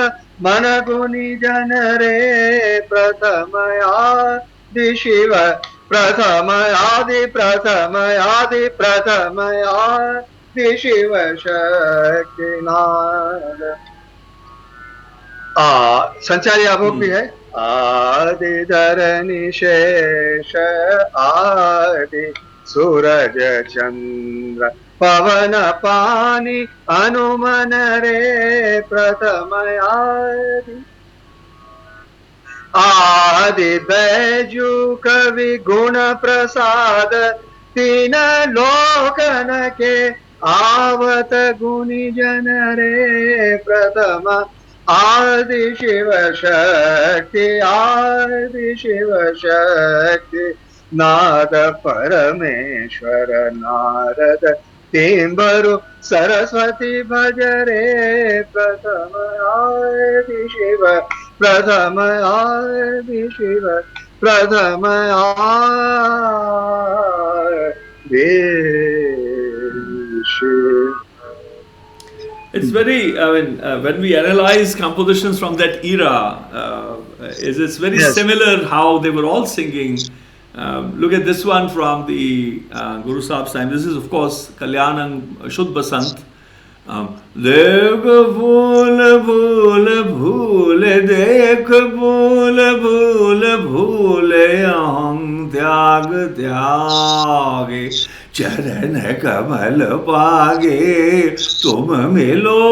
मन गुनी जन रे. प्रथम शिव प्रथम आदि प्रथम आदि प्रथम आदि शिव शक्तिनाद। संचारी अभोग भी है। आदि धरणी शेष आदि सूरज चंद्र पवन पानी हनुमन रे प्रथम आदि। आदि बैजू कवि गुण प्रसाद तीन लोकन के आवत गुणी जन रे प्रथम आदि शिव शक्ति आदि शिव शक्ति। नाद परमेश्वर नारद तिम्बरु सरस्वती भजरे प्रथम आदि शिव प्रथम आदि शिव प्रथम आदि Shiv. It's very, I mean, when we analyze compositions from that era, it's very Yes. similar how they were all singing. Look at this one from the Guru Sahib's time. This is, of course, Kalyanam Shuddh Basant. Dekh bhool bhool bhool, dekh bhool bhool bhool, aham tyag tyage, चरण कमल पागे, तुम मिलो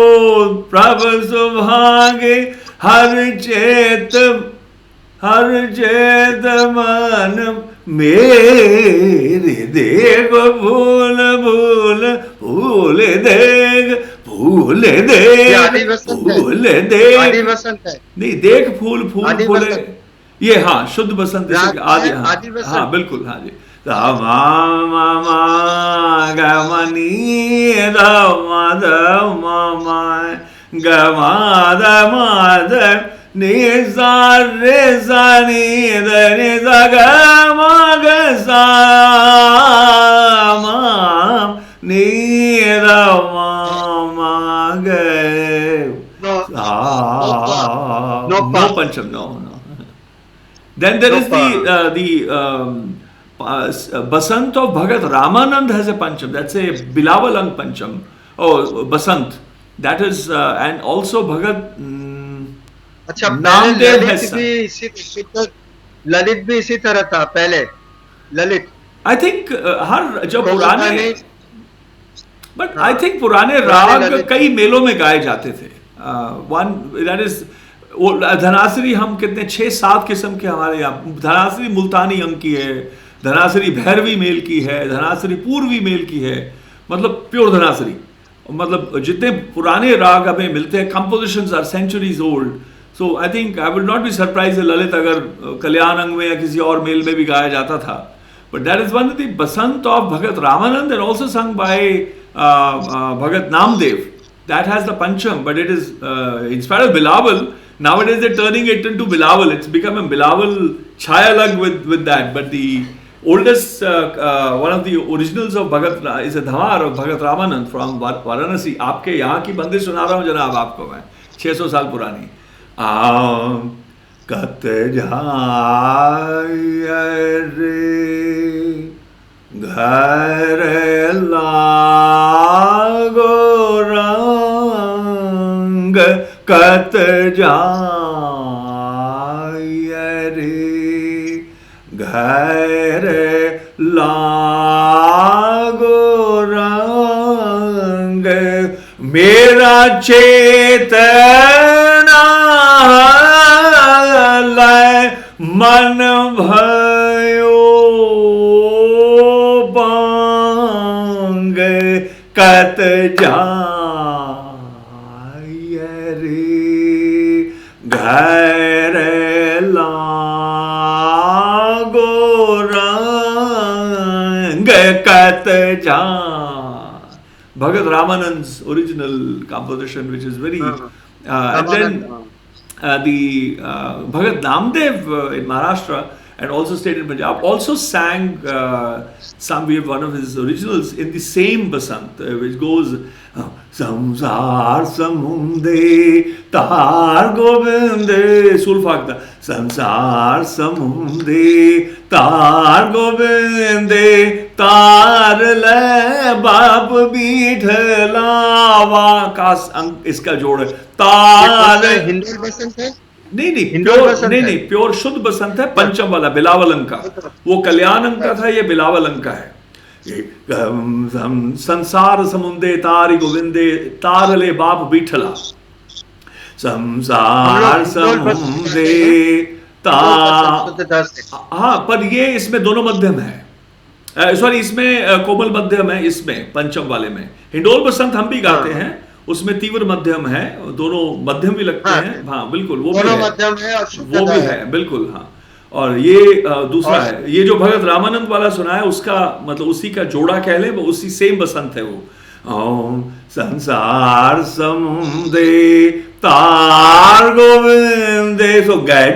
प्रभु सुभागे, हर चेत मन मेरे देख भूल भूल भूल देख भूल देख आदि वसंत है। भूल देख आदि वसंत है। नहीं, देख फूल फूल आदि फूले, वसंत। ये हाँ शुद्ध बसंत राग इसे आदि, है, हाँ आदि वसंत। हाँ बिल्कुल, हाँ जी। मा गमनी मद मा गमाद मद नि सा रे सा नि द नि सा ग मा ग सा मा नि द मा ग No no pancham, no. Then there is the Basant of Bhagat Ramanand has a pancham. That's a Bilavalang pancham. Oh, Basant. That is, and also Bhagat अच्छा, Namdev has ललित भी ललित भी इसी तरह था पहले। ललित I think हर जो कोलकाता पुराने, में but I think पुराने पुराने राग ललित- कई मेलों में गाए जाते थे। One that is वो धनासरी, हम कितने 6-7 किस्म के हमारे यहाँ, धनासरी मुल्तानी अंग की है, धनासरी भैरवी मेल की है, धनासरी पूर्वी मेल की है, मतलब प्योर धनासरी। मतलब जितने पुराने राग हमें मिलते हैं, compositions are centuries old. So I think I would not be surprise Lalit अगर कल्याण अंग में या किसी और मेल में भी गाया जाता था। But that is one of the Basant of Bhagat Ramanand and also sung by Bhagat Namdev. That has the pancham, but it is inspired of Bilawal. Nowadays they're turning it into Bilawal. It's become a Bilawal Chayalag with that. But the oldest, one of the originals of Bhagat is a Dhamar of Bhagat Ramanand from Varanasi. आपके यहाँ की बंदिश सुना रहा हूँ जनाब आपको मैं, 600 साल पुरानी. कत जाय रे घर लागो रंग, कत जाय रे घर लागो रंग, मेरा चेतना लय मन भयो बांग, कत जाय रे घर लागो रंग, कत जा. Bhagat Ramanand's original composition, which is very and then the Bhagat Namdev in Maharashtra, and also stayed in Punjab. Also sang some, we have one of his originals in the same Basant, which goes Samsar Samunde Tar Govinde Sulfakta Samsar Samunde Tar Govinde Tar Le Bab Bithalawa कास अंक इसका जोड़ है तार हिंदू बसंत है नहीं Hindu pure बसंत नहीं है। नहीं प्योर शुद्ध बसंत है पंचम वाला बिलावल अंक का वो कल्याण अंक का था ये बिलावल अंक का है संसार समुंदे तारी गोविंदे तारले बाप बीठला संसार समुंदे हाँ पर ये इसमें दोनों मध्यम है सॉरी इसमें कोमल मध्यम है इसमें पंचम वाले में हिंडोल बसंत हम भी गाते हैं उसमें तीव्र मध्यम है दोनों मध्यम भी लगते हैं हाँ बिल्कुल वो भी है मध्यम है और वो भी है बिल्कुल हाँ और ये दूसरा है ये जो भगत रामानंद वाला सुना है उसका मतलब उसी का जोड़ा कह ले वो उसी सेम बसंत है वो ओम संसार समुंदे तार गोविंदे सो गए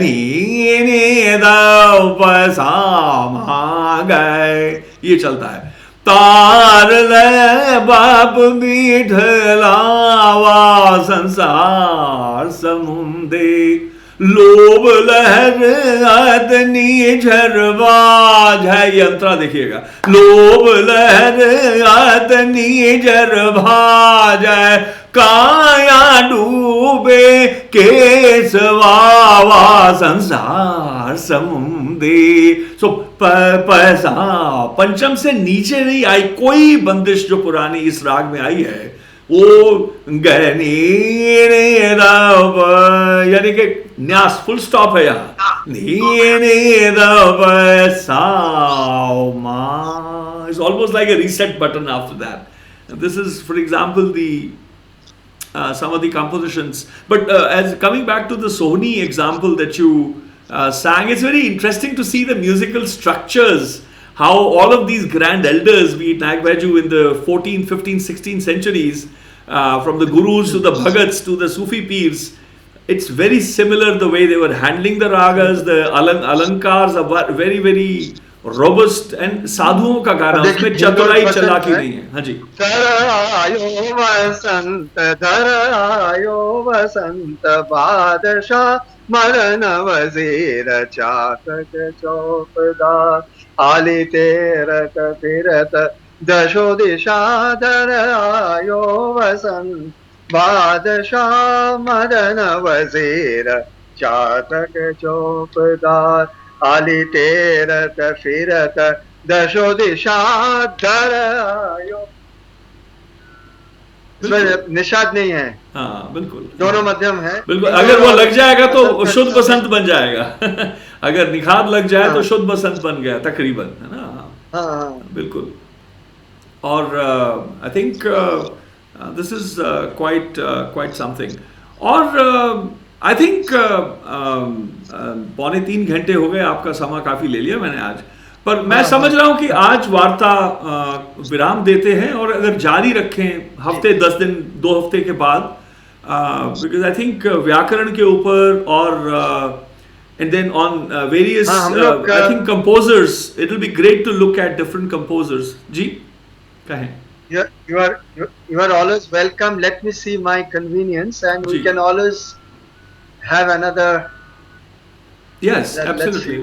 गए ये चलता है तार ले बाप बीठलावा संसार समुंदे लोभ लहर अदनी झरवाज है ये अंतरा देखिएगा लोभ लहर अदनी झरवाज है काया डूबे केसवावा संसार समुंदे सो पैसा पंचम से नीचे नहीं आई कोई बंदिश जो पुरानी इस राग में आई है वो गनी यानी कि न्यास फुल स्टॉप है यहाँ it's almost like a reset button after that. And this is, for example, the some of the compositions. But as coming back to the Sohni example that you sang, it's very interesting to see the musical structures. How all of these grand elders, be it Nagvaju in the 14th, 15th, 16th centuries, from the gurus to the bhagats to the Sufi peers, it's very similar the way they were handling the ragas, the alankars are very, very robust and साधुओं का गाना उसमें चतुराई चालाकी नहीं है हाँ जी धरायो वसंत बादशाह मरण वजीर चातक चौपदार आली तेरत फिरत दशो दिशा धरायो वसंत बादशाह मरण वजीर चातक चौपदार आली तेरत फिरत दशो दिशा धरायो निषाद नहीं है हाँ बिल्कुल दोनों मध्यम है बिल्कुल अगर वो लग जाएगा तो शुद्ध बसंत बन जाएगा अगर निखात लग जाए तो शुद्ध बसंत बन गया तकरीबन है ना हाँ बिल्कुल और I think this is quite something और आई थिंक 2.25 घंटे हो गए आपका समय काफी ले लिया मैंने आज पर मैं समझ रहा हूं कि आज वार्ता विराम देते हैं और अगर जारी रखें हफ्ते 10 दिन 2 हफ्ते के बाद बिकॉज आई थिंक व्याकरण के ऊपर और and then on various I think composers it will be great to look at different composers जी कहें you are always welcome. Let me see my convenience and we can always have another yes absolutely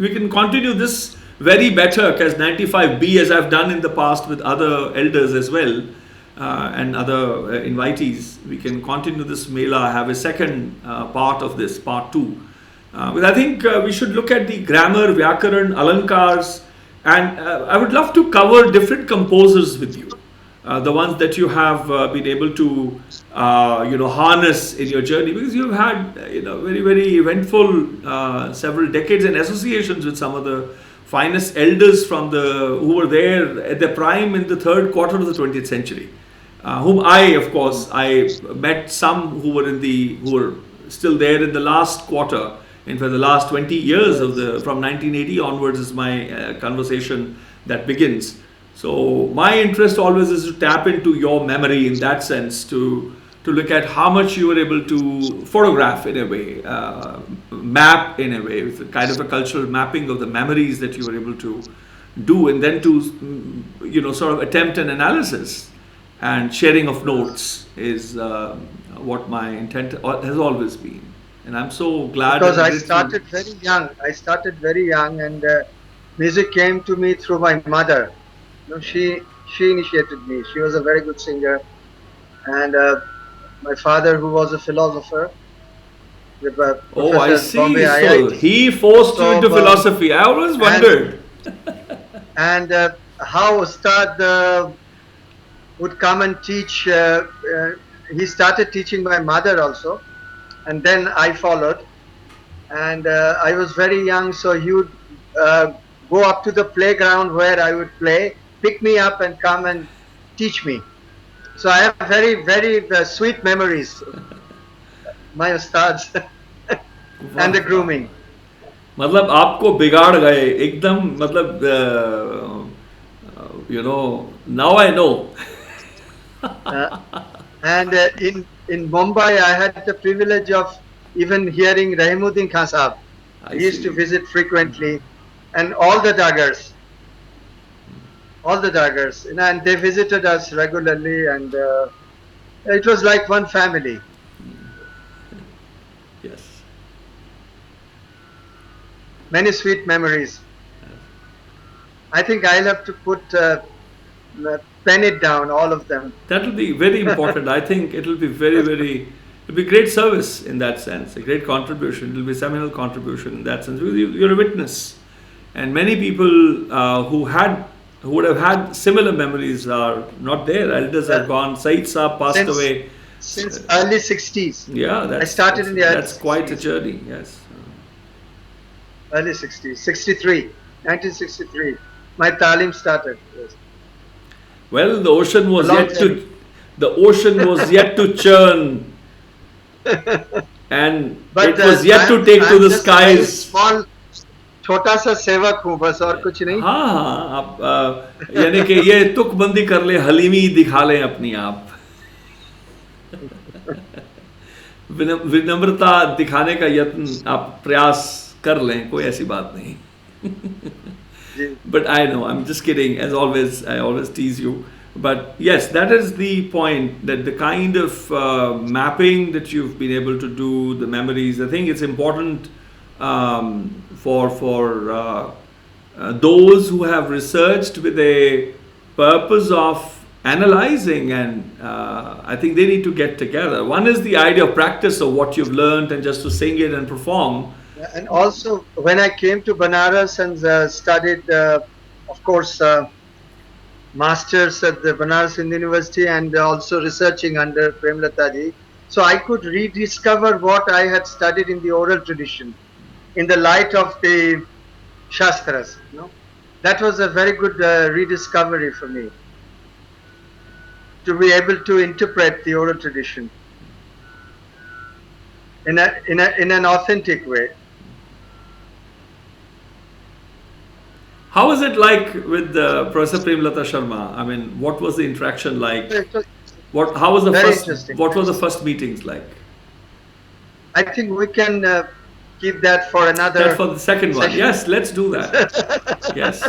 we can continue this very Baiṭhak as 95B as I've done in the past with other elders as well and other invitees. We can continue this Mēlā, have a second part of this, part 2. But I think we should look at the grammar, Vyakaran, Alankars, and I would love to cover different composers with you. The ones that you have been able to, harness in your journey, because you've had, very, very eventful several decades and associations with some of the finest elders who were there at their prime in the third quarter of the 20th century. Whom I met some who were still there in the last quarter. And for the last 20 years from 1980 onwards is my conversation that begins. So my interest always is to tap into your memory in that sense, to to look at how much you were able to photograph in a way, map in a way, with a kind of a cultural mapping of the memories that you were able to do, and then to sort of attempt an analysis and sharing of notes is what my intent has always been. And I'm so glad. Because I started very young. And music came to me through my mother. She initiated me. She was a very good singer. And my father, who was a philosopher, with oh, I see. Bombay so IIT. He forced you into philosophy. I always wondered. And how Ustad would come and teach. He started teaching my mother also, and then I followed. And I was very young, so he would go up to the playground where I would play, pick me up and come and teach me. So I have very, very sweet memories. My Ustads and the grooming. मतलब आपको बिगाड़ गए एकदम, मतलब now I know. And in Mumbai, I had the privilege of even hearing Mohiuddin Khan Sahab. He used to visit frequently, and all the Dagars, and they visited us regularly, and it was like one family. Yes. Many sweet memories. I think I'll have to pen it down, all of them. That will be very important. I think it will be it'll be great service in that sense, a great contribution. It will be a seminal contribution in that sense. Because you're a witness. And many people who would have had similar memories are not there. Elders have gone. Saeed Saab passed away. Since early 60s. Yeah, I started in the early that's quite 60s. a journey, yes. Early 60s, 1963. My talim started. Yes. Well, the ocean was yet to churn, and it was yet to take to the skies. Small, छोटा सा सेवक हूँ बस और कुछ नहीं. हाँ, आप यानी कि ये तुकबंदी कर ले, हलीमी दिखा लें अपनी आप. विनम्रता दिखाने का यत्न आप प्रयास कर लें, कोई ऐसी बात नहीं. But I know, I'm just kidding. As always, I always tease you. But yes, that is the point, that the kind of mapping that you've been able to do, the memories, I think it's important for those who have researched with a purpose of analyzing, and I think they need to get together. One is the idea of practice of what you've learned and just to sing it and perform. And also, when I came to Banaras and studied, of course, masters at the Banaras Hindu University, and also researching under Prem Lata ji, so I could rediscover what I had studied in the oral tradition in the light of the Shastras. That was a very good rediscovery for me, to be able to interpret the oral tradition in an authentic way. How is it like with Professor Prem Lata Sharma? I mean, what was the interaction like? How was the first? What were the first meetings like? I think we can keep that for another. That for the second one. Yes, let's do that. Yes,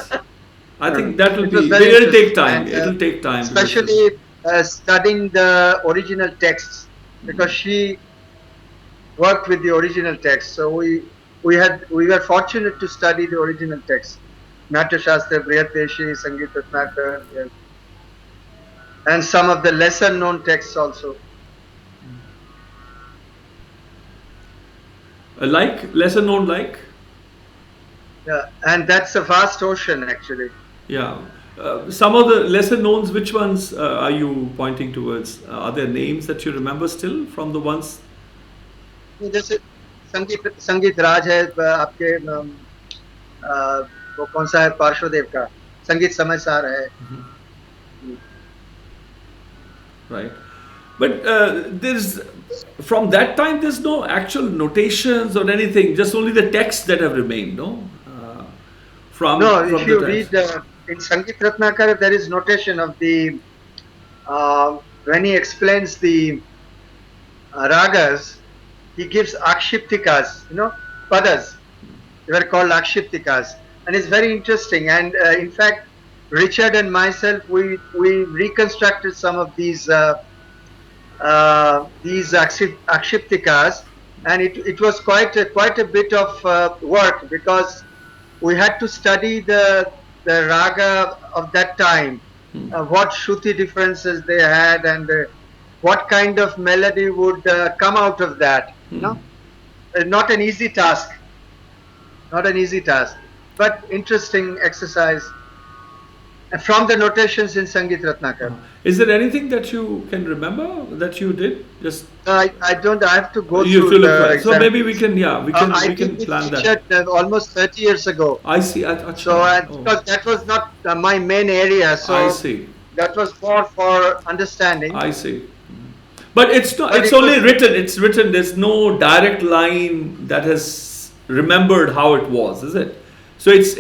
I think that will be. It will take time. It will take time. Especially studying the original texts, because she worked with the original text. So we were fortunate to study the original text. Natya Shastra, Brihadeshi, Saṅgīta Ratnakar, yes. And some of the lesser known texts also. Lesser known like? Yeah, and that's a vast ocean actually. Yeah. Some of the lesser knowns, which ones are you pointing towards? Are there names that you remember still from the ones? जैसे संगीत राज है आपके वो कौन सा है पार्श्वदेव का संगीत समय सार है. Right, but there's from that time there's no actual notations or anything, just only the texts that have remained. If you read in Saṅgīta Ratnakar, there is notation of the when he explains the ragas, he gives akshiptikas, padas. They were called akshiptikas, and it's very interesting. And in fact, Richard and myself, we reconstructed some of these akshiptikas, and it was quite a bit of work, because we had to study the raga of that time, what shruti differences they had, and what kind of melody would come out of that. Not an easy task. Not an easy task, but interesting exercise. And from the notations in Sangeet Ratnakar. Is there anything that you can remember that you did? Just I don't. I have to go you through feel the it. So maybe we can, we I can did plan this that. Richard, almost 30 years ago. I see. So because that was not my main area, so I see. that was more for understanding. I see. But it's not. But It's it only was- written. It's written. There's no direct line that has remembered how it was, is it? So it's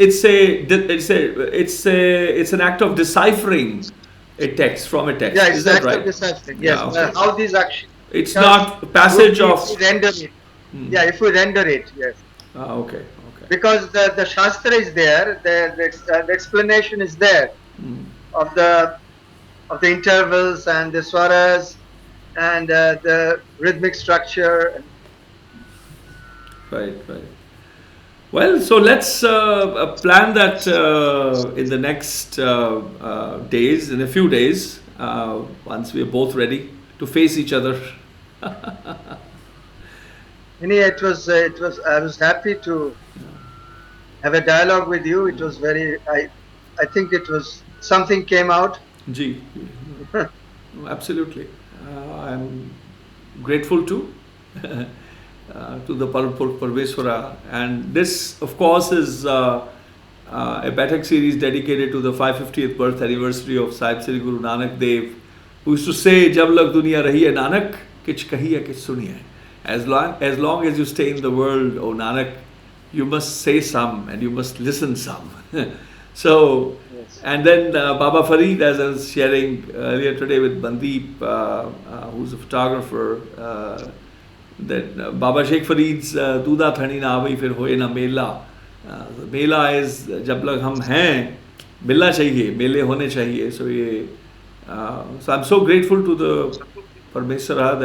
an act of deciphering a text from a text. Yeah, Is that exactly right? the same thing. Yeah, Yes, okay. how these actually. It's not a passage if of. we render it. Yeah, if we render it, yes. Okay. Because the Shastra is there, the explanation is there of the intervals and the swaras and the rhythmic structure. Right. Well, so let's plan that in the next days, in a few days, once we are both ready to face each other. It was. I was happy to have a dialogue with you. It was very. I think it was something came out. Gee, absolutely. I'm grateful to the Parmeshwara, and this, of course, is a Baiṭhak series dedicated to the 550th birth anniversary of Sahib Sri Gurū Nānak Dēv, who used to say, "Jab lag duniya rahi hai Nanak, kich kahi hai, kich suni hai." As long as you stay in the world, O Nanak, you must say some and you must listen some. So, Yes. and then Baba Farid, as I was sharing earlier today with Bandeep, who's a photographer, that Baba Sheikh Farid's Duda Thani na avi fir hoye na Mēlā. Mēlā is jab lag hum hain, mila chahiye, mele hone chahiye. So I'm so grateful to the Parmeshwara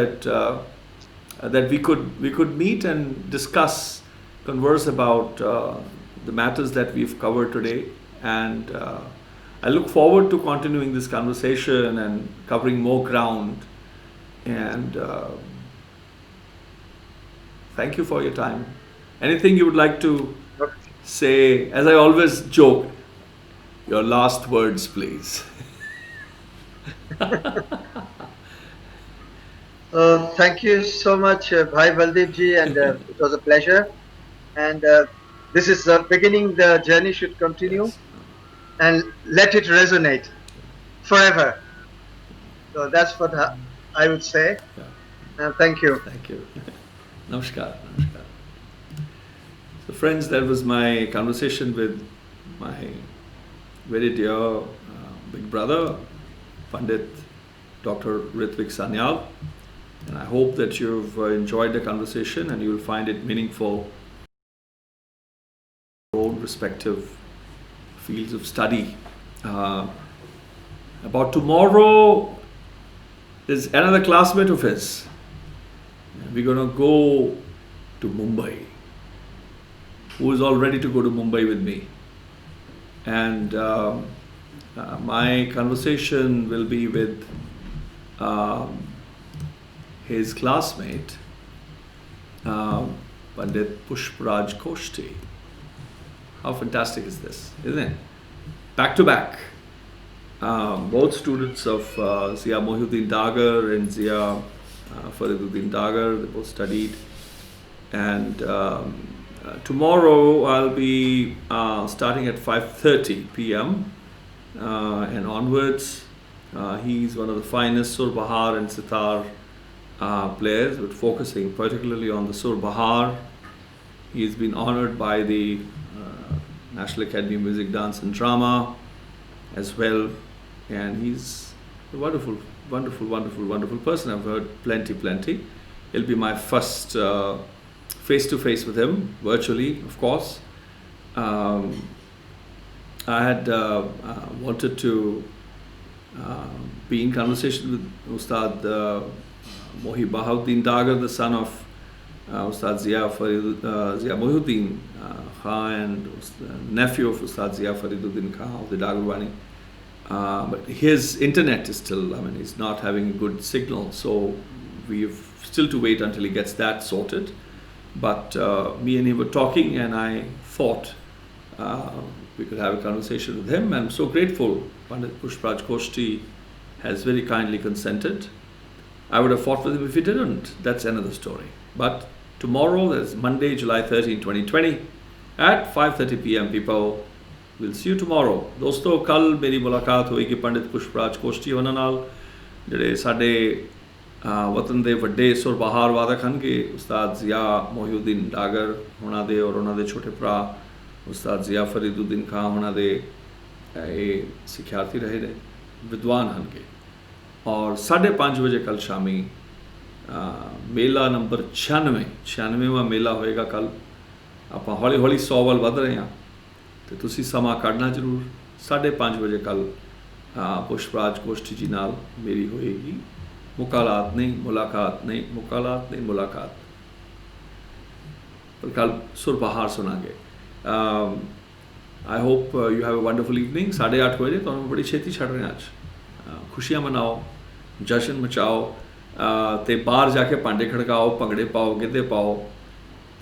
that we could meet and discuss, converse about the matters that we've covered today, and I look forward to continuing this conversation and covering more ground. And thank you for your time. Anything you would like to say? As I always joke, your last words, please. Thank you so much, Bhai Baldeep ji, and it was a pleasure. And this is the beginning. The journey should continue, and let it resonate forever. So that's what I would say. Thank you. Thank you. Namaskar. So friends, that was my conversation with my very dear big brother, Paṅḍit Dr. Ritwik Sanyal. And I hope that you've enjoyed the conversation and you'll find it meaningful in your own respective fields of study. About tomorrow, there's another classmate of his. We're going to go to Mumbai, who is all ready to go to Mumbai with me. And my conversation will be with his classmate, Pandit Pushparaj Koshti. How fantastic is this, isn't it? Back to back. Both students of Zia Mohiuddin Dagar and Zia Fariduddin Dagar, they both studied. And tomorrow I'll be starting at 5:30 p.m. And onwards. He's one of the finest Sur Bahar and Sitar players, but focusing particularly on the Sur Bahar. He's been honored by the National Academy of Music, Dance and Drama as well, and he's a wonderful person. I've heard plenty. it'll be my first face-to-face with him, virtually, of course. I had wanted to be in conversation with Ustad Mohiuddin Dagar, the son of Ustad Zia Mohiuddin Khan, and nephew of Ustad Zia Fariduddin Khan of the Dagarwani. But his internet is still, I mean, he's not having a good signal, so we've still to wait until he gets that sorted. But me and him were talking, and I thought we could have a conversation with him. And I'm so grateful Pandit Pushpraj Koshti has very kindly consented. I would have fought with him if he didn't. That's another story. But tomorrow, that's Monday, July 13, 2020, at 5:30 p.m. people. We'll see you tomorrow. दोस्तों, कल मेरी मुलाकात होगी पंडित पुष्पराज कोष्टी होना नाल, ਜਿਹੜੇ ਸਾਡੇ वतन ਦੇ ਵੱਡੇ ਸੁਰਬਹਾਰ ਵਾਦਕ ਹਨ ਕਿ ਉਸਤਾਦ ਜ਼ਿਆ ਮੋਹਿਉਦੀਨ ਡਾਗਰ ਹੋਣਾ ਦੇ ਔਰ ਉਹਨਾਂ ਦੇ ਛੋਟੇ ਭਰਾ ਉਸਤਾਦ ਜ਼ਿਆ ਫਰੀਦੁੱਦੀਨ ਖਾਂ ਹੋਣਾ ਦੇ ਇਹ ਸਿੱਖਿਆਰਥੀ ਰਹੇ ਨੇ, ਵਿਦਵਾਨ ਹਨ ਕਿ। ਔਰ 5:30 ਵਜੇ ਕੱਲ ਸ਼ਾਮੀ ਮੇਲਾ ਨੰਬਰ 96ਵਾਂ ਮੇਲਾ ਹੋਏਗਾ ਕੱਲ। ਆਪਾਂ ਹੌਲੀ ਹੌਲੀ 100 ਵੱਲ ਵੱਧ ਰਹੇ ਹਾਂ ਤੇ ਤੁਸੀਂ ਸਮਾਂ ਕੱਢਣਾ ਜ਼ਰੂਰ। 5:30 ਵਜੇ ਕੱਲ ਪੁਸ਼ਪਰਾਜ ਕੋਸ਼ਟੀ ਜੀ ਨਾਲ ਮੇਰੀ ਹੋਏਗੀ ਮੁਕਾਲਾਤ ਨਹੀਂ, ਮੁਲਾਕਾਤ ਨਹੀਂ, ਮੁਕਾਲਾਤ ਨਹੀਂ, ਮੁਲਾਕਾਤ। ਪਰ ਕੱਲ ਸੁਰਬਹਾਰ ਸੁਣਾਂਗੇ। I hope you have a wonderful evening. 8:30 ਵਜੇ ਤੁਹਾਨੂੰ ਬੜੀ ਛੇਤੀ ਛੱਡ ਰਹੇ ਅੱਜ। ਖੁਸ਼ੀਆਂ ਮਨਾਓ, ਜਸ਼ਨ ਮਚਾਓ ਤੇ ਬਾਹਰ ਜਾ ਕੇ ਭਾਂਡੇ ਖੜਕਾਓ, ਭੰਗੜੇ ਪਾਓ, ਗਿੱਧੇ ਪਾਓ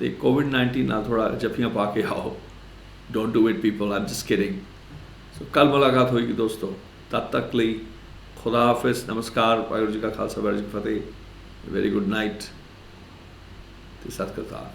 ਤੇ COVID-19 ਨਾਲ ਥੋੜਾ ਜੱਫੀਆਂ ਪਾ ਕੇ ਆਓ। Don't do it, people. I'm just kidding. So, कल मुलाकात होगी दोस्तों। तब तक लिए खुदा हाफिज, नमस्कार, वाहिगुरू जी का खालसा, वाहिगुरू जी की फतेह, वेरी गुड नाइट, सत करतार।